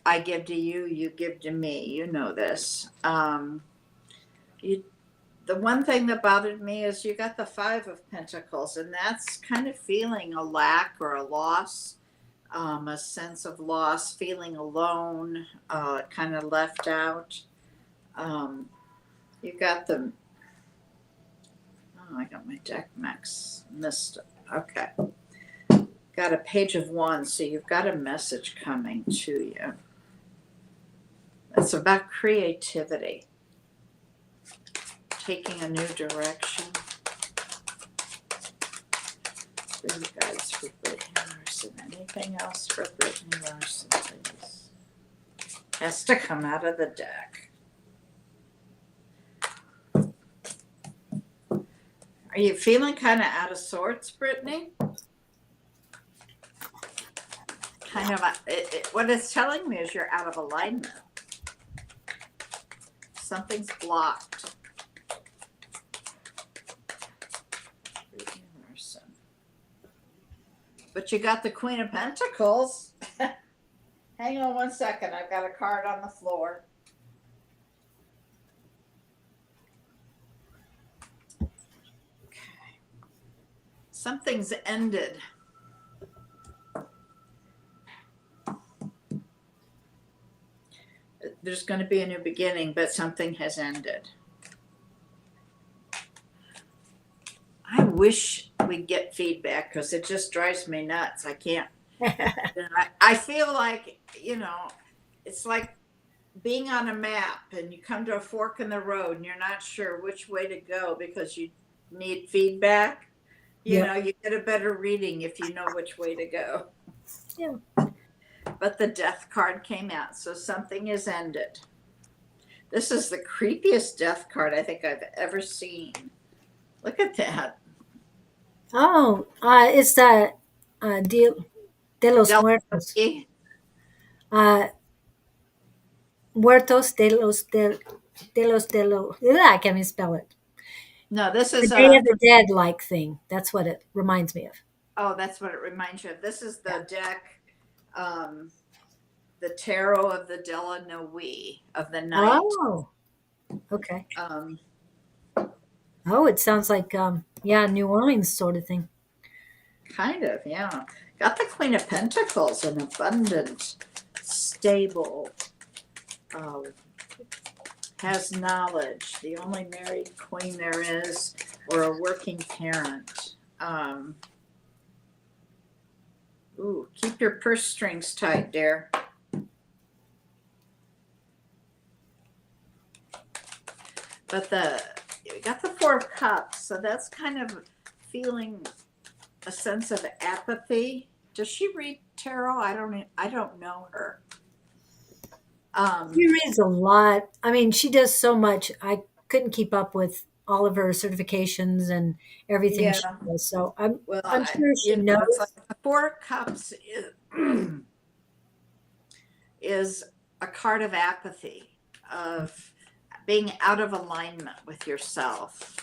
I give to you, you give to me. You know this. You, the one thing that bothered me is you got the Five of Pentacles, and that's kind of feeling a lack or a loss, a sense of loss, feeling alone, kind of left out. You got the, oh, I got my deck max missed. Okay. Got a Page of Wands, so you've got a message coming to you. It's about creativity, taking a new direction. Three guides for Brittany Larson. Anything else for Brittany Larson, please? Has to come out of the deck. Are you feeling kind of out of sorts, Brittany? Kind of. What it's telling me is you're out of alignment. Something's blocked. Brittany Larson. But you got the Queen of Pentacles. Hang on one second. I've got a card on the floor. Okay. Something's ended. There's going to be a new beginning, but something has ended. I wish we'd get feedback because it just drives me nuts. I can't. I feel like, it's like being on a map and you come to a fork in the road and you're not sure which way to go because you need feedback. You get a better reading if you know which way to go. Yeah. But the Death card came out, so something is ended. This is the creepiest Death card I think I've ever seen. Look at that. Oh, it's the de los muertos. Muertos de los. I can't even spell it. No, this The is Day of the Dead like thing. That's what it reminds me of. Oh, that's what it reminds you of. This is the deck, the Tarot of the Delanoë of the night. Oh, okay. Oh, it sounds like New Orleans sort of thing. Kind of, yeah. Got the Queen of Pentacles, an abundant, stable, has knowledge, the only married queen there is, or a working parent. Keep your purse strings tight, dear. But you got the Four of Cups, so that's kind of feeling a sense of apathy. Does she read tarot? I don't know her. She reads a lot. I mean, she does so much. I couldn't keep up with all of her certifications and everything she does. So I'm sure she knows. It's like the Four of Cups is a card of apathy, of being out of alignment with yourself.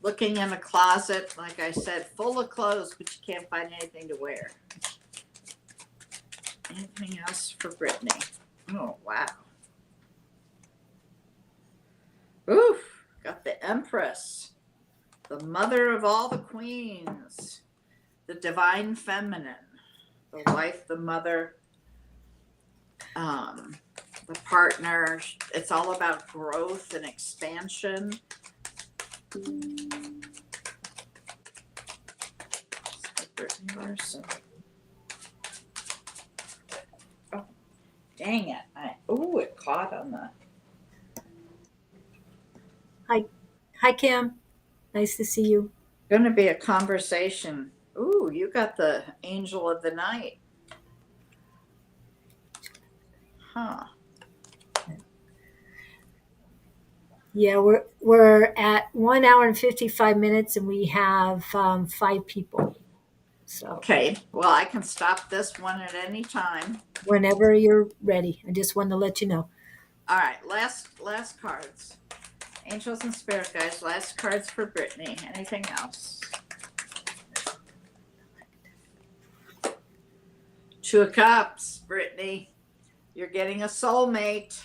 Looking in a closet, like I said, full of clothes, but you can't find anything to wear. Anything else for Brittany? Oh, wow. Oof, got the Empress, the mother of all the queens, the divine feminine, the wife, the mother, the partner. It's all about growth and expansion. Brittany Larson. Oh, dang it. It caught on the. Hi, Kim. Nice to see you. Going to be a conversation. Ooh, you got the Angel of the Night. Huh. Yeah, we're at 1 hour and 55 minutes, and we have 5 people. So okay, well, I can stop this one at any time. Whenever you're ready. I just wanted to let you know. All right, last cards. Angels and spirit guides. Last cards for Brittany. Anything else? Two of Cups, Brittany. You're getting a soulmate.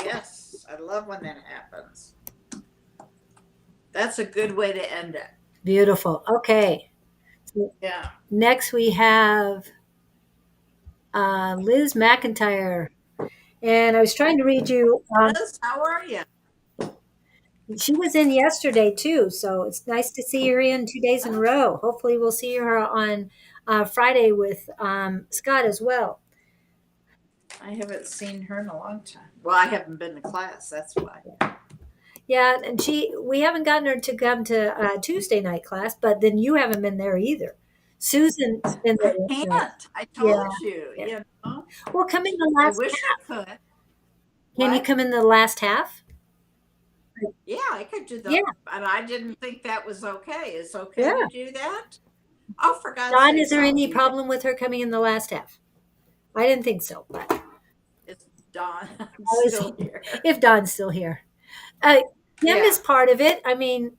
Yes, I love when that happens. That's a good way to end it. Beautiful. Okay. Yeah. Next we have Liz McIntyre. And I was trying to read you. Liz, how are you? She was in yesterday too, so it's nice to see her in 2 days in a row. Hopefully, we'll see her on Friday with Scott as well. I haven't seen her in a long time. Well, I haven't been to class. That's why. Yeah, and we haven't gotten her to come to Tuesday night class, but then you haven't been there either. Susan's been I there. can't. I Yeah, told you. yeah. You know. Well, come in the I last. wish I could. Can you What? come in the last half? Yeah, I could do that. Yeah, But I didn't think that was okay. Is okay yeah. to do that? Oh, for God's Don, is sakes, there I'll any do that. problem with her coming in the last half? I didn't think so, but It's Dawn. I'm I was, still here. if Don's still here. Kim Yeah. is part of it. I mean,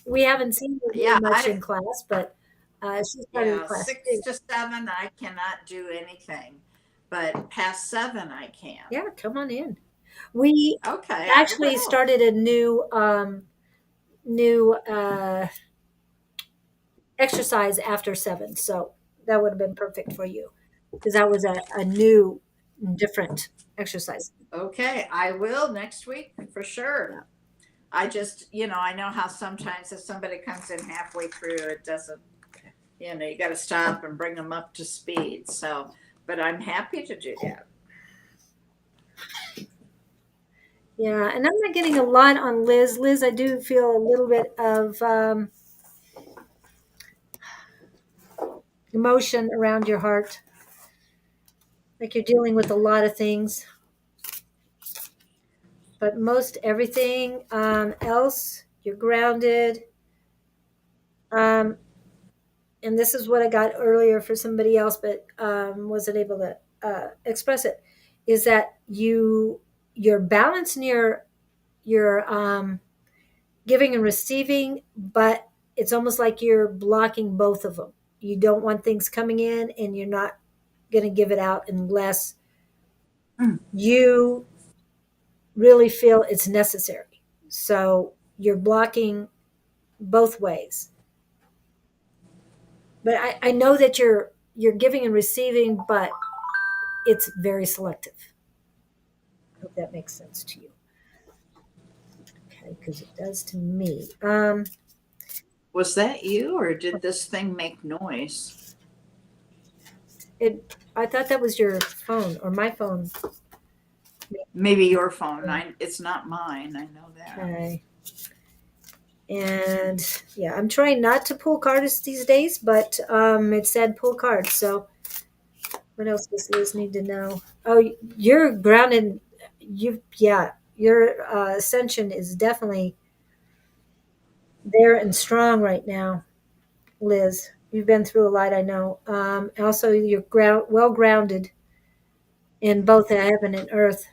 we haven't seen her Yeah, very much in class, but she's part of the yeah, class 6 too. to 7, I cannot do anything. But past 7, I can. Yeah, come on in. We Okay, actually I will. started a new exercise after 7, so that would have been perfect for you because that was a new, different exercise. Okay, I will next week for sure. I just, I know how sometimes if somebody comes in halfway through, it doesn't, you got to stop and bring them up to speed. So, but I'm happy to do that. Yeah, and I'm not getting a lot on Liz. Liz, I do feel a little bit of emotion around your heart, like you're dealing with a lot of things. But most everything else, you're grounded. Um, and this is what I got earlier for somebody else, but wasn't able to express it. Is that you're balancing your giving and receiving, but it's almost like you're blocking both of them. You don't want things coming in, and you're not going to give it out unless you really feel it's necessary. So you're blocking both ways. But I know that you're giving and receiving, but it's very selective. I hope that makes sense to you. Okay, because it does to me. Was that you, or did this thing make noise? I thought that was your phone or my phone. Maybe your phone. It's not mine. I know that. Okay. And yeah, I'm trying not to pull cards these days, but it said pull cards. So what else does Liz need to know? Oh, you're grounded. Your ascension is definitely there and strong right now, Liz. You've been through a lot, I know. Also, you're well grounded in both heaven and earth.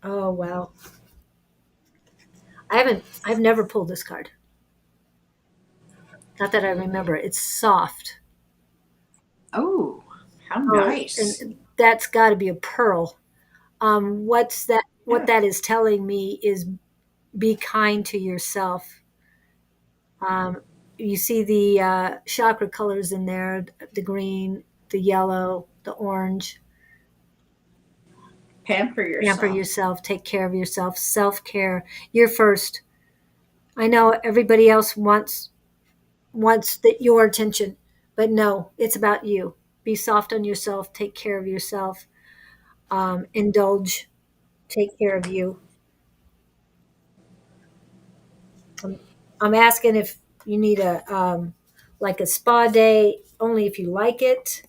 Oh wow, I've never pulled this card. Not that I remember. It's soft. Oh, how Oh, nice. and that's got to be a pearl. What's that? What that is telling me is be kind to yourself. You see the chakra colors in there: the green, the yellow, the orange. Pamper Pamper yourself. yourself. Take care of yourself. Self care. You're first. I know everybody else wants your attention, but no, it's about you. Be soft on yourself. Take care of yourself. Indulge. Take care of you. I'm asking if you need a like a spa day, only if you like it.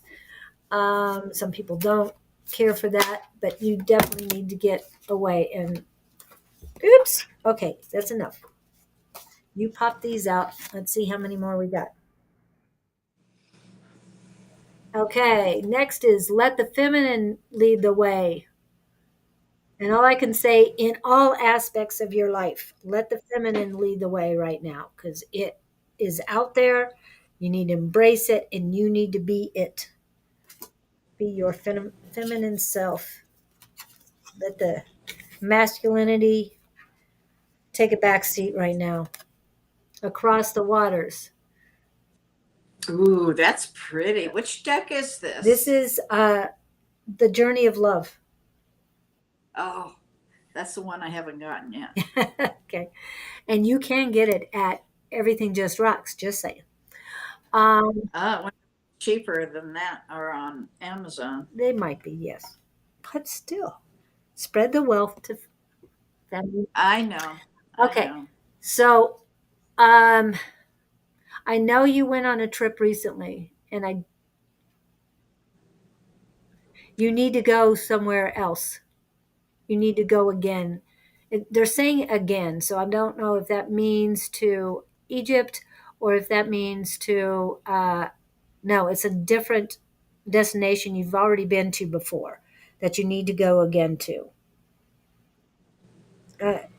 Some people don't care for that, but you definitely need to get away. And oops, okay, that's enough. You pop these out. Let's see how many more we got. Okay, next is let the feminine lead the way. And all I can say, in all aspects of your life, let the feminine lead the way right now, because it is out there. You need to embrace it, and you need to be it. Be your feminine self. Let the masculinity take a back seat right now. Across the waters. Ooh, that's pretty. Which deck is This this? is the journey of love. Oh, that's the one I haven't gotten yet. Okay. And you can get it at Everything Just Rocks, just saying. It went cheaper than that or on Amazon. They might be, yes. But still, spread the wealth to family. I know. I Okay. know. So, um, I know you went on a trip recently, and you need to go somewhere else. You need to go again. They're saying again, so I don't know if that means to Egypt or if that means to no, it's a different destination you've already been to before that you need to go again to.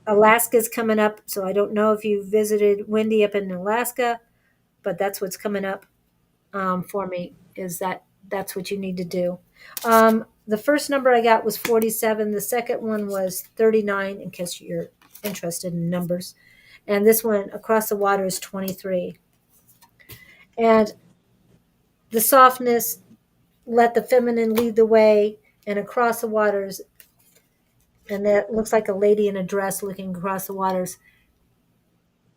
Alaska's coming up, so I don't know if you visited Wendy up in Alaska, but that's what's coming up for me. Is that's what you need to do. The first number I got was 47. The second one was 39, in case you're interested in numbers. And this one across the water is 23. And the softness, let the feminine lead the way, and across the waters, and that looks like a lady in a dress looking across the waters,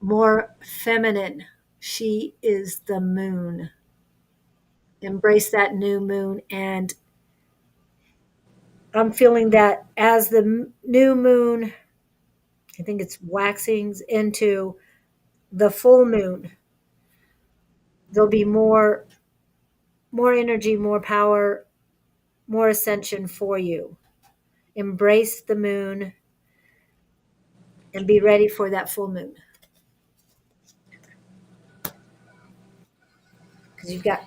more feminine. She is the moon. Embrace that new moon. And I'm feeling that as the new moon, I think it's waxing into the full moon, there'll be more energy, more power, more ascension for you. Embrace the moon and be ready for that full moon. Because you've got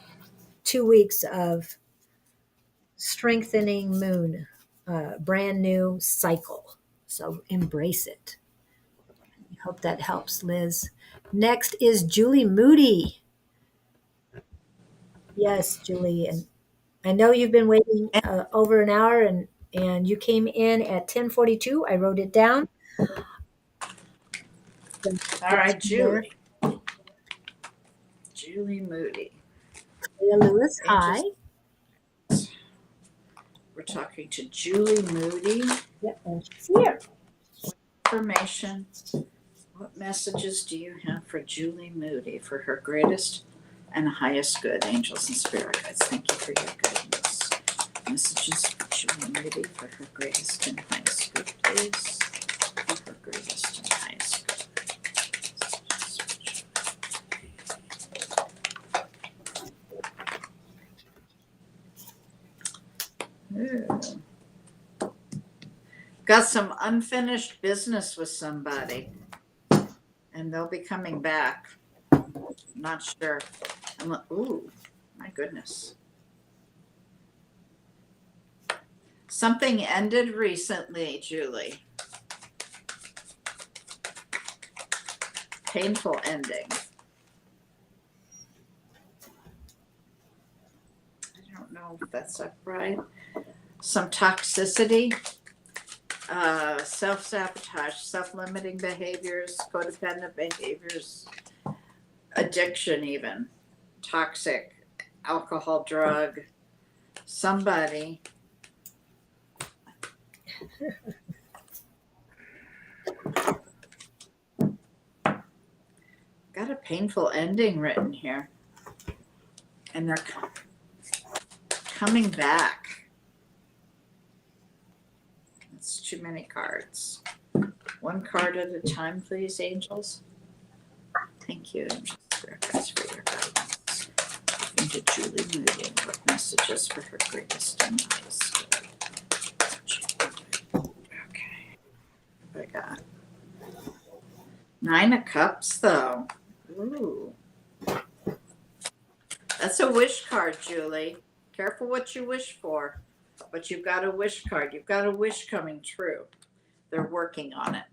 2 weeks of strengthening moon, brand new cycle. So embrace it. I hope that helps, Liz. Next is Julie Moody. Yes, Julie. And I know you've been waiting over an hour, and you came in at 10:42. I wrote it down. All right, There. Julie. Julie Moody. Leah Lewis, hi. Angels. We're talking to Julie Moody. Yep, and she's here. Information. What messages do you have for Julie Moody for her greatest and highest good, angels and spirit guides? Thank you for your guidance. Messages for Julie Moody for her greatest and highest good, please. For her greatest and highest good. Ooh. Got some unfinished business with somebody, and they'll be coming back. Not sure. I'm like, ooh, my goodness. Something ended recently, Julie. Painful ending. I don't know if that's right. Some toxicity, self-sabotage, self-limiting behaviors, codependent behaviors, addiction even, toxic, alcohol, drug, somebody. Got a painful ending written here. And they're coming back. That's too many cards. One card at a time, please, angels. Thank you, angels, spirit guides, for your guidance. Into Julie Moody, what messages for her greatest and highest good? Okay. What I got? 9 of Cups, though. Ooh. That's a wish card, Julie. Careful what you wish for. but you've got a wish card. You've got a wish coming true. They're working on it.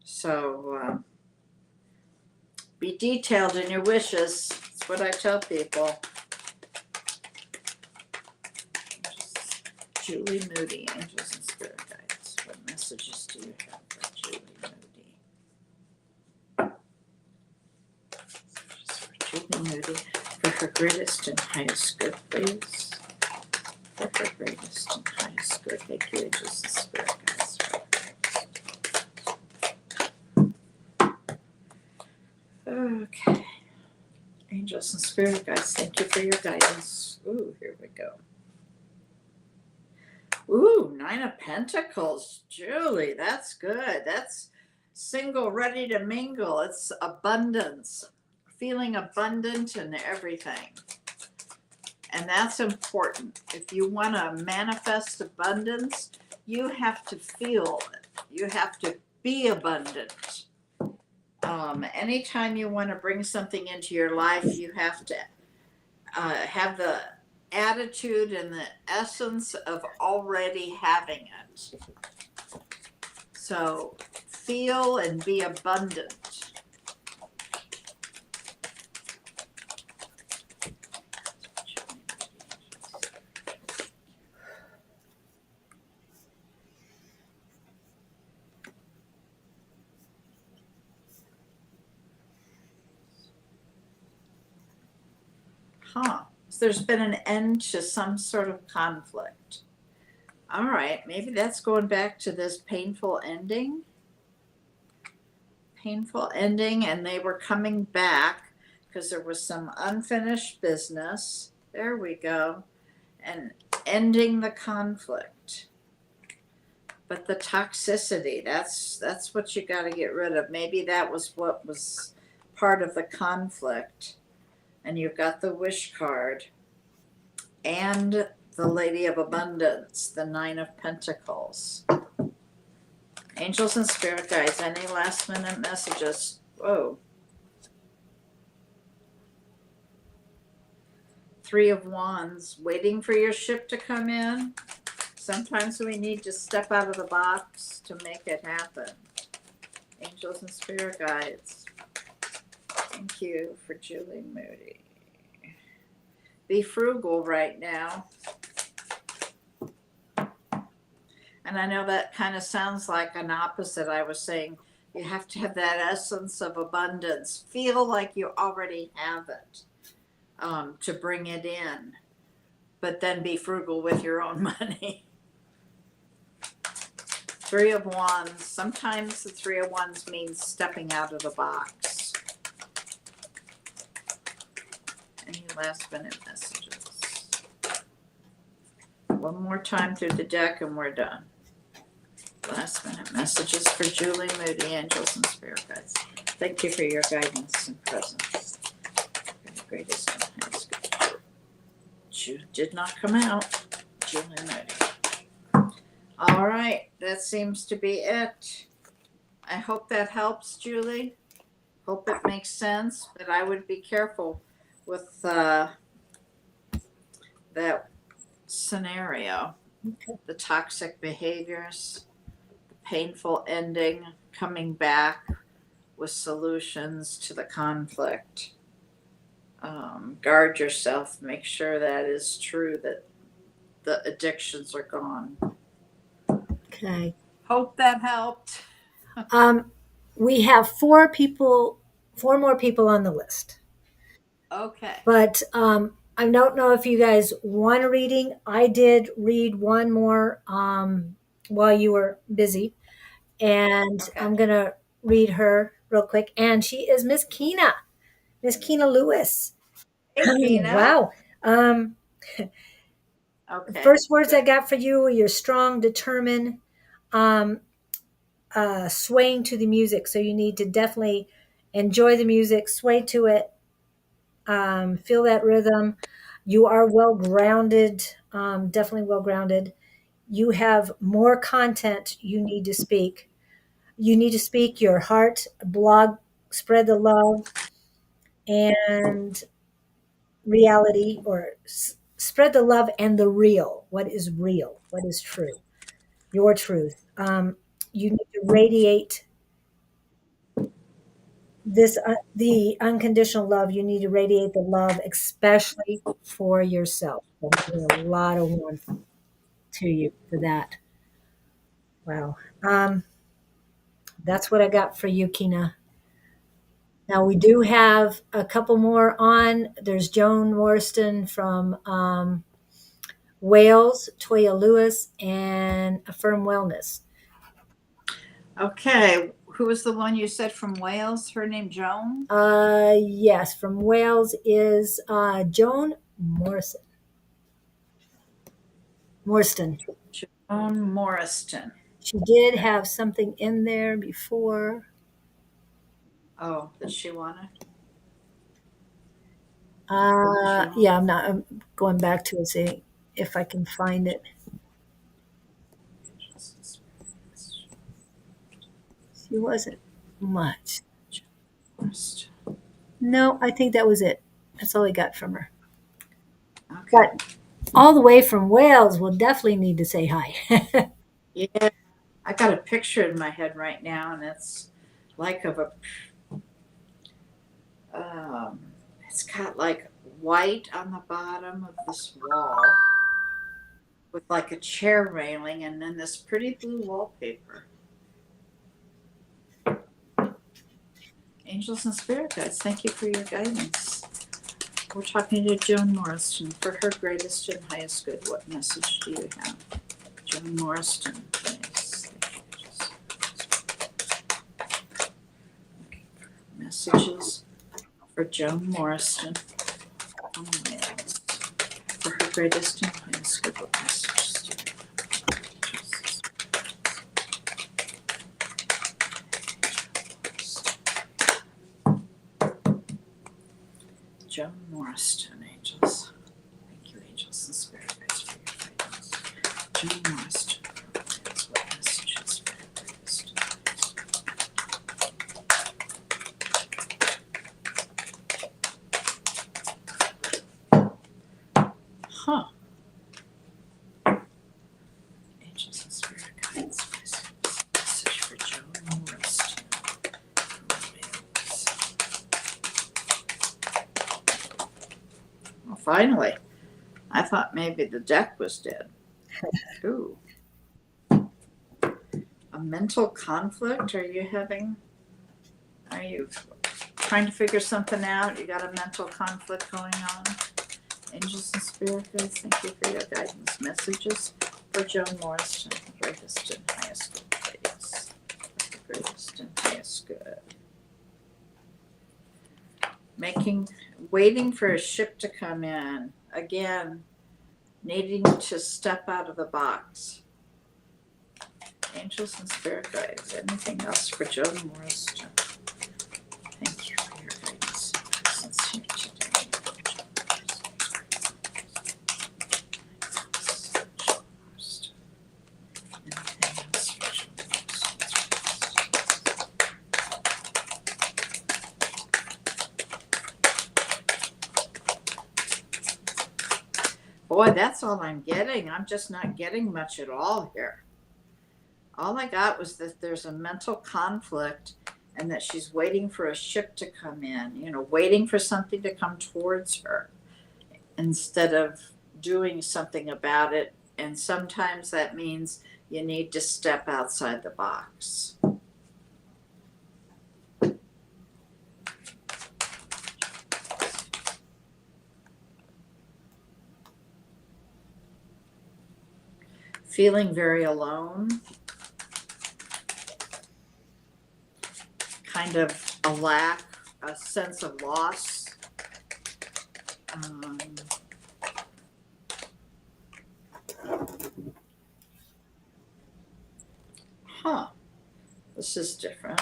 So be detailed in your wishes. That's what I tell people. Julie Moody, Angels and Spirit Guides. What messages do you have for Julie Moody? For Julie Moody, for her greatest and highest good, please. For her greatest and highest good. Thank you, Angels and Spirit Guides. Okay. Angels and Spirit Guides, thank you for your guidance. Ooh, here we go. Ooh, Nine of Pentacles. Julie, that's good. That's single, ready to mingle. It's abundance. Feeling abundant in everything. And that's important. If you want to manifest abundance, you have to feel it. You have to be abundant. Anytime you want to bring something into your life, you have to have the attitude and the essence of already having it. So feel and be abundant. Huh. So there's been an end to some sort of conflict. All right, maybe that's going back to this painful ending. Painful ending, and they were coming back because there was some unfinished business. There we go. And ending the conflict. But the toxicity, that's what you got to get rid of. Maybe that was what was part of the conflict. And you've got the wish card and the Lady of Abundance, the Nine of Pentacles. Angels and Spirit Guides, any last minute messages? Whoa. Three of Wands, waiting for your ship to come in. Sometimes we need to step out of the box to make it happen. Angels and Spirit Guides. Thank you for Julie Moody. Be frugal right now. And I know that kind of sounds like an opposite. I was saying you have to have that essence of abundance. Feel like you already have it to bring it in. But then be frugal with your own money. Three of Wands. Sometimes the Three of Wands means stepping out of the box. Any last minute messages? One more time through the deck and we're done. Last minute messages for Julie Moody, Angels and Spirit Guides. Thank you for your guidance and presence. You're the greatest and highest good. You did not come out, Julie Moody. All right, that seems to be it. I hope that helps, Julie. Hope it makes sense, but I would be careful with that scenario. Okay. The toxic behaviors, the painful ending, coming back with solutions to the conflict. Guard yourself. Make sure that is true, that the addictions are gone. Okay. Hope that helped. We have four more people on the list. Okay. But I don't know if you guys want a reading. I did read one more while you were busy, and Okay. I'm gonna read her real quick. And she is Miss Keena Lewis. Hey, Keena. Wow. Okay. First words Good. I got for you are you're strong, determined, swaying to the music. So you need to definitely enjoy the music, sway to it, feel that rhythm. You are well grounded, definitely well grounded. You have more content you need to speak. You need to speak your heart, blog, spread the love and reality, or spread the love and the real. What is real? What is true? Your truth. You need to radiate the unconditional love. You need to radiate the love, especially for yourself. I'm giving a lot of warmth to you for that. Wow. That's what I got for you, Kina. Now we do have a couple more on. There's Joan Morriston from Wales, Toya Lewis, and Affirm Wellness. Okay, who was the one you said from Wales? Her name Joan? Yes, from Wales is Joan Morrison. Morston. Joan Morriston. She did have something in there before. Oh, did she want it? Yeah, I'm going back to it, see if I can find it. She wasn't much. No, I think that was it. That's all I got from her. Okay. But all the way from Wales, we'll definitely need to say hi. Yeah, I got a picture in my head right now, and it's like of a. It's got like white on the bottom of this wall with like a chair railing, and then this pretty blue wallpaper. Angels and spirit guides, thank you for your guidance. We're talking to Joan Morriston. For her greatest and highest good, what message do you have? Joan Morriston, please. Messages for Joan Morriston from Wales. For her greatest and highest good, what messages do you have? Joan Morriston, angels. Thank you, angels and spirit guides, for your guidance. Joan Morriston, what messages for her greatest and highest good? Huh. Angels and spirit guides, message for Joan Morriston from Wales. Well, finally. I thought maybe the deck was dead. Ooh. A mental conflict? Are you trying to figure something out? You got a mental conflict going on? Angels and spirit guides, thank you for your guidance. Messages for Joan Morriston, the greatest and highest good, please. The greatest and highest good. Waiting for a ship to come in. Again, needing to step out of the box. Angels and spirit guides. Anything else for Joan Morriston? Thank you for your guidance and presence here today. Joan Morriston. Anything else for Joan Morriston? Boy, that's all I'm getting. I'm just not getting much at all here. All I got was that there's a mental conflict and that she's waiting for a ship to come in, waiting for something to come towards her instead of doing something about it. And sometimes that means you need to step outside the box. Feeling very alone. Kind of a lack, a sense of loss. This is different.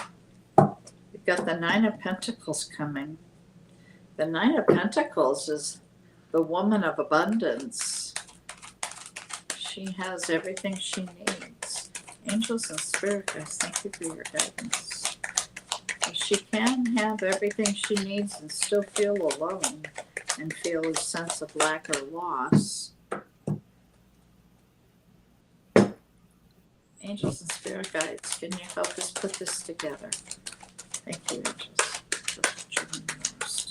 We've got the Nine of Pentacles coming. The Nine of Pentacles is the woman of abundance. She has everything she needs. Angels and spirit guides, thank you for your guidance. She can have everything she needs and still feel alone. and feel a sense of lack or loss. Angels and spirit guides, can you help us put this together? Thank you, angels, for joining us.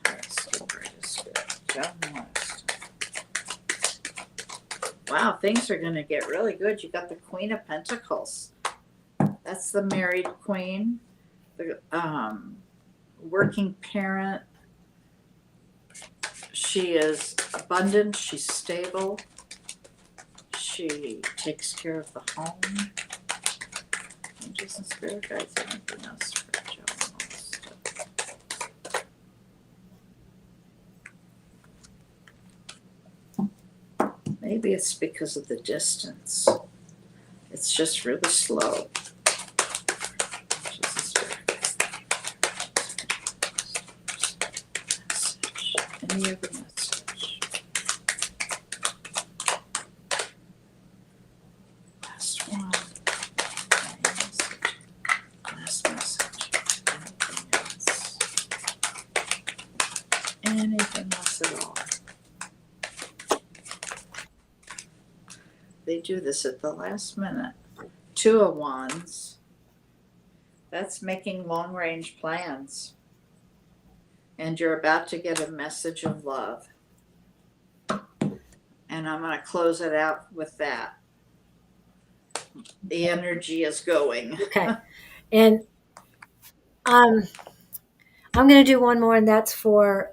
Highest, greatest spirit, John West. Wow, things are going to get really good. You got the Queen of Pentacles. That's the married queen, the working parent. She is abundant. She's stable. She takes care of the home. Angels and spirit guides, anything else for John West? Maybe it's because of the distance. It's just really slow. Angels and spirit guides, any other message? Last one. Last message. Anything else at all? They do this at the last minute. Two of Wands. That's making long range plans. And you're about to get a message of love. And I'm going to close it out with that. The energy is going. Okay. And I'm going to do one more, and that's for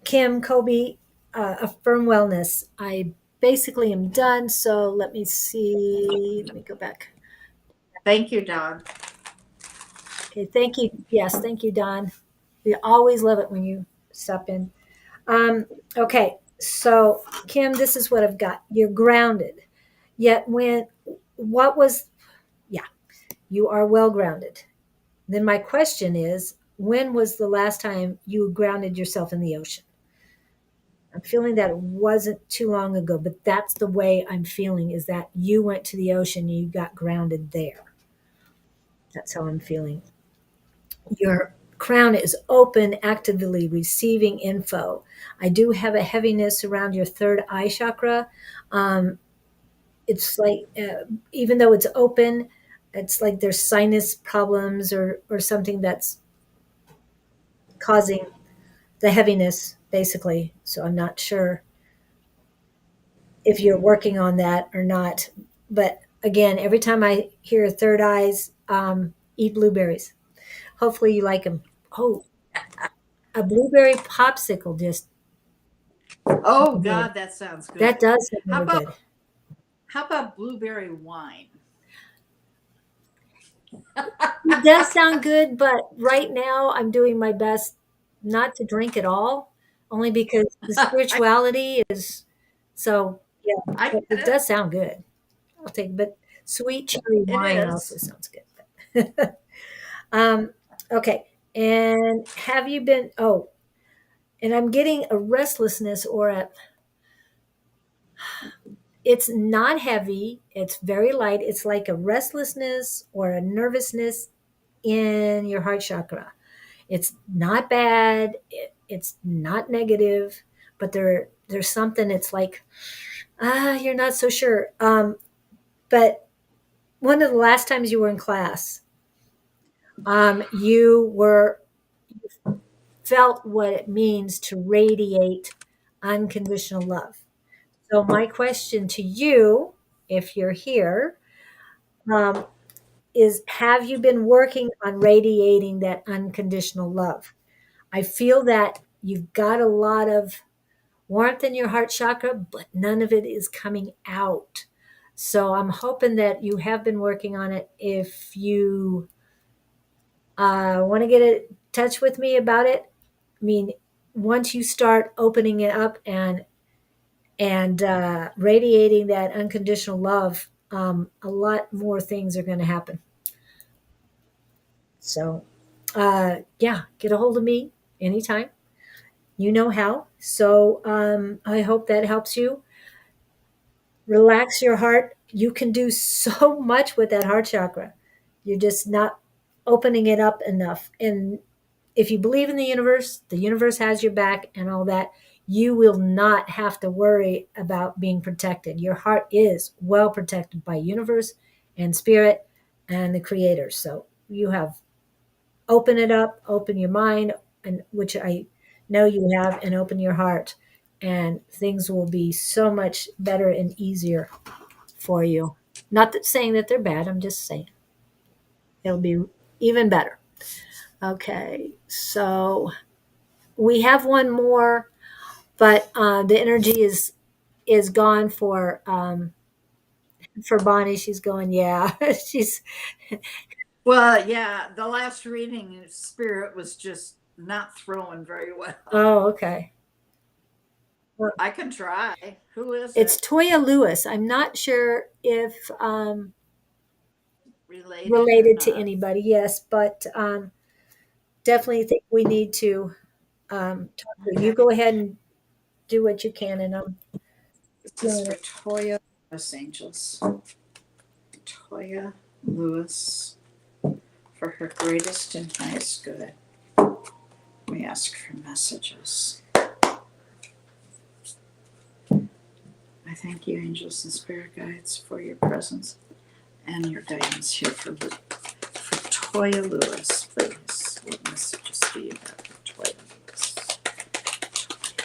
Kim Kobe, Affirm Wellness. I basically am done, so let me see. Let me go back. Thank you, Don. Okay, thank you. Yes, thank you, Don. We always love it when you stop in. Okay, so Kim, this is what I've got. You're grounded. Yet you are well grounded. Then my question is, when was the last time you grounded yourself in the ocean? I'm feeling that it wasn't too long ago, but that's the way I'm feeling, is that you went to the ocean and you got grounded there. That's how I'm feeling. Your crown is open, actively receiving info. I do have a heaviness around your third eye chakra. It's like, even though it's open, it's like there's sinus problems or something that's causing the heaviness, basically. So I'm not sure if you're working on that or not. But again, every time I hear third eyes, eat blueberries. Hopefully you like them. Oh, a blueberry popsicle just Oh good. God, that sounds good. That does sound How really about good. how about blueberry wine? It does sound good, but right now I'm doing my best not to drink at all, only because the spirituality is so. Yeah, I but get it it. does sound good. I'll take, but sweet cherry It wine is. also sounds good. um, okay, and have you been? Oh, and I'm getting a restlessness or a. It's not heavy. It's very light. It's like a restlessness or a nervousness in your heart chakra. It's not bad. It's not negative, but there's something. It's like you're not so sure. But one of the last times you were in class, you felt what it means to radiate unconditional love. So my question to you, if you're here, um, is: have you been working on radiating that unconditional love? I feel that you've got a lot of warmth in your heart chakra, but none of it is coming out. So I'm hoping that you have been working on it. If you want to get in touch with me about it, I mean, once you start opening it up and radiating that unconditional love, a lot more things are going to happen. So, yeah, get a hold of me anytime. You know how. So, I hope that helps you. Relax your heart. You can do so much with that heart chakra. You're just not opening it up enough. And if you believe in the universe has your back and all that, you will not have to worry about being protected. Your heart is well protected by universe and spirit and the creator. So you have open it up, open your mind, and which I know you have, and open your heart, and things will be so much better and easier for you. Not that saying that they're bad, I'm just saying it'll be even better. Okay, so we have one more, but the energy is gone for Bonnie. She's going, yeah. She's Well, yeah, the last reading spirit was just not throwing very well. okay. Well, I can try. Who is it's it? Toya Lewis. I'm not sure if Related or related to not? anybody, yes, but definitely think we need to talk to you. Okay. Go ahead and do what you can, and I'm This is doing for it. Toya Los Angels. Toya Lewis for her greatest and highest good. We ask for messages. I thank you, angels and spirit guides, for your presence and your guidance here for Toya Lewis. Please, what messages do you have for Toya Lewis? Toya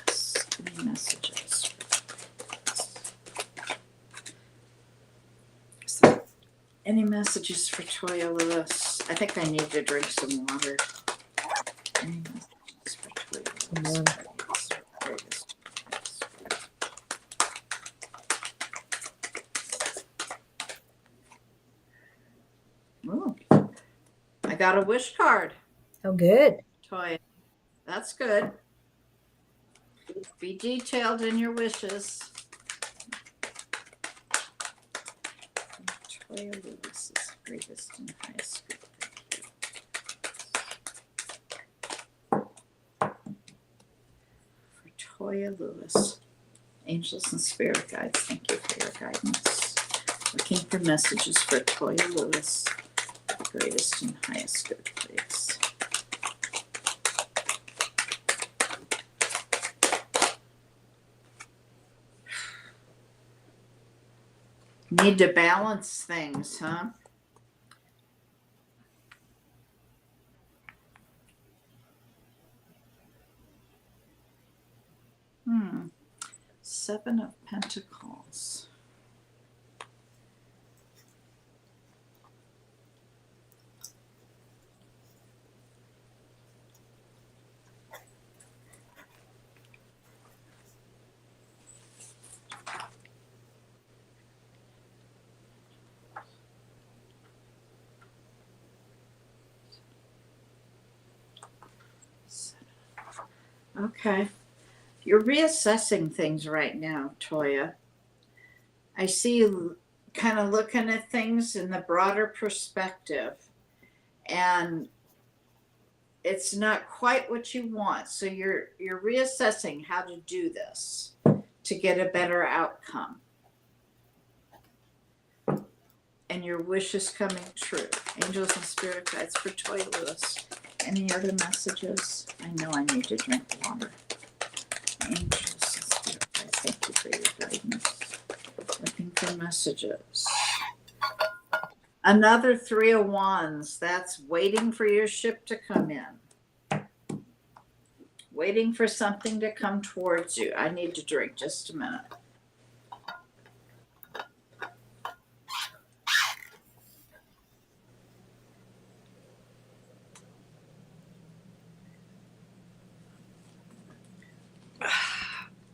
Lewis. Any messages? So, any messages for Toya Lewis? I think I need to drink some water. Any messages for Toya Lewis? Greatest. Ooh, I got a wish card, Oh, good. Toya. That's good. Be detailed in your wishes. Toya Lewis's greatest and highest good. For Toya Lewis, angels and spirit guides, thank you for your guidance. Looking for messages for Toya Lewis, greatest and highest good, please. Need to balance things, huh? Seven of Pentacles. Okay. You're reassessing things right now, Toya. I see you kind of looking at things in the broader perspective, and it's not quite what you want. So you're reassessing how to do this to get a better outcome. And your wish is coming true. Angels and spirit guides for Toya Lewis. Any other messages? I know I need to drink water. Angels and spirit guides, thank you for your guidance. Looking for messages. Another Three of Wands. That's waiting for your ship to come in. Waiting for something to come towards you. I need to drink just a minute.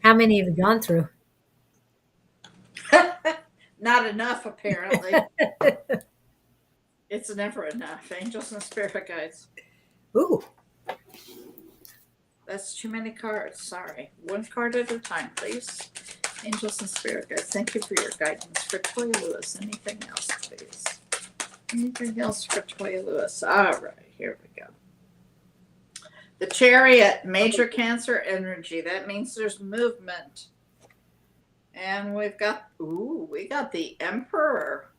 How many have you gone through? Not enough, apparently. It's never enough. Angels and spirit guides. Ooh, That's too many cards. Sorry. One card at a time, please. Angels and spirit guides, thank you for your guidance. For Toya Lewis, anything else, please? Anything else for Toya Lewis? All right, here we go. The Chariot, major Cancer energy. That means there's movement. And we got the Emperor.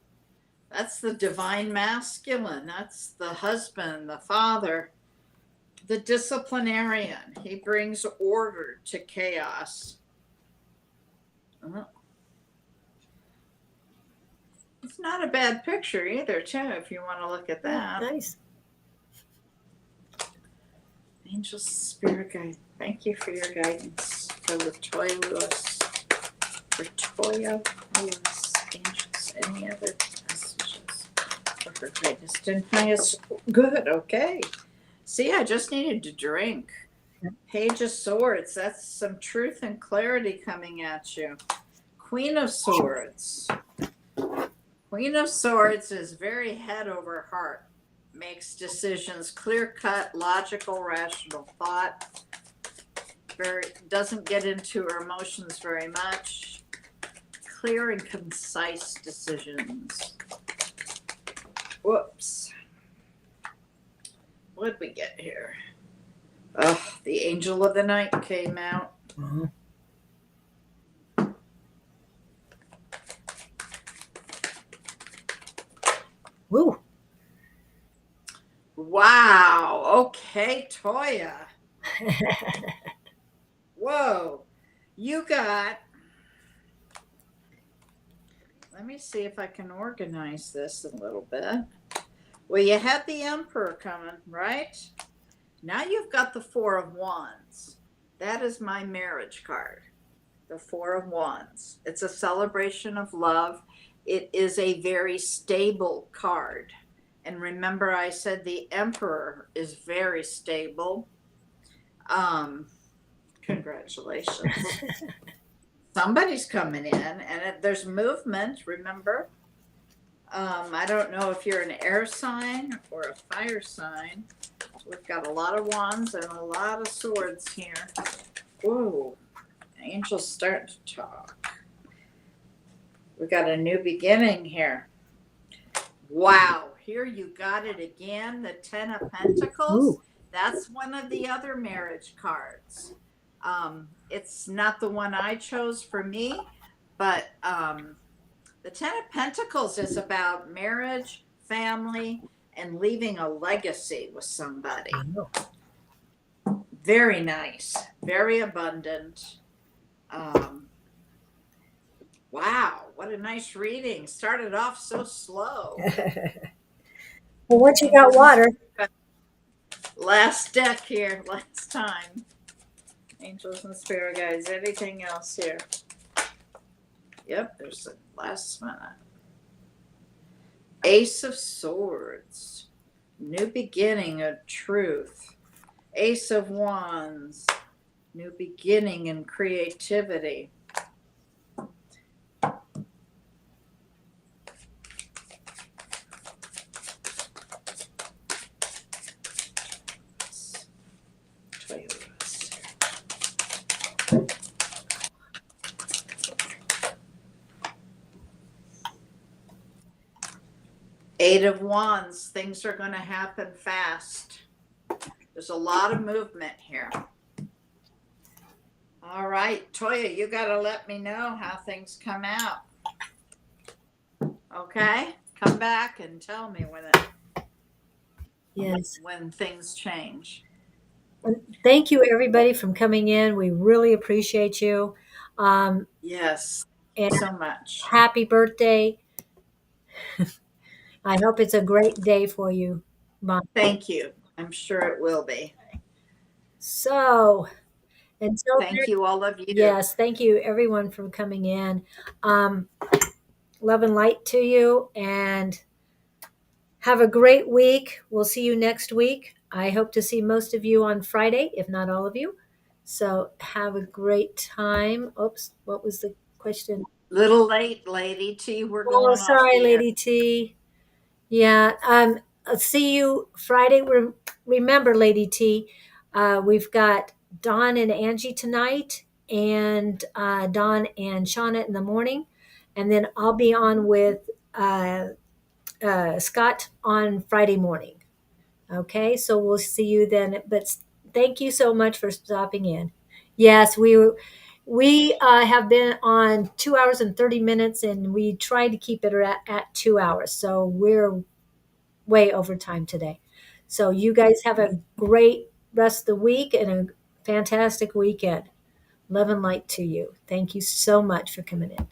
That's the divine masculine. That's the husband, the father. The disciplinarian. He brings order to chaos. Oh, it's not a bad picture either, too, if you want to look at Yeah, that. nice. Angel Spirit Guide. Thank you for your guidance for Latoya Lewis. For Toya Lewis. Angels. Any other messages for her guidance? Didn't find us good. Okay. See, I just needed to drink. Page of Swords. That's some truth and clarity coming at you. Queen of Swords. Queen of Swords is very head over heart. Makes decisions clear cut, logical, rational thought. Very doesn't get into her emotions very much. Clear and concise decisions. Whoops. What did we get here? Oh, the Angel of the Night came out. Mhm. Woo. Wow. Okay, Toya. Whoa. You got. Let me see if I can organize this a little bit. Well, you had the Emperor coming, right? Now you've got the Four of Wands. That is my marriage card. The Four of Wands. It's a celebration of love. It is a very stable card. And remember, I said the Emperor is very stable. Congratulations. Somebody's coming in, and there's movement, remember? I don't know if you're an air sign or a fire sign. We've got a lot of wands and a lot of swords here. Whoa, angels starting to talk. We've got a new beginning here. Wow, here you got it again, the Ten of Pentacles. Ooh. That's one of the other marriage cards. It's not the one I chose for me, but the Ten of Pentacles is about marriage, family, and leaving a legacy with somebody. Very nice, very abundant. Wow, what a nice reading. Started off so slow. Well, once you got water. Last deck here, last time. Angels and Spirit Guides. Anything else here? Yep, there's the last one. Ace of Swords. New beginning of truth. Ace of Wands. New beginning and creativity. Eight of Wands. Things are going to happen fast. There's a lot of movement here. All right, Toya, you got to let me know how things come out. Okay? Come back and tell me Yes. when things change. Thank you, everybody, from coming in. We really appreciate you. Yes, And so much. happy birthday. I hope it's a great day for you, Mom. Thank you. I'm sure it will be. So, until Thank you, all of you. yes, thank you, everyone, for coming in. Love and light to you, and have a great week. We'll see you next week. I hope to see most of you on Friday, if not all of you. So, have a great time. Oops, what was the question? Little late, Lady T. We're Oh, going off sorry, the air. Lady T. Yeah, I'll see you Friday. Remember, Lady T, we've got Dawn and Angie tonight, and Dawn and Shauna in the morning, and then I'll be on with Scott on Friday morning. Okay, so we'll see you then. But thank you so much for stopping in. Yes, we have been on 2 hours and 30 minutes, and we tried to keep it at 2 hours. So we're way over time today. So you guys have a great rest of the week and a fantastic weekend. Love and light to you. Thank you so much for coming in.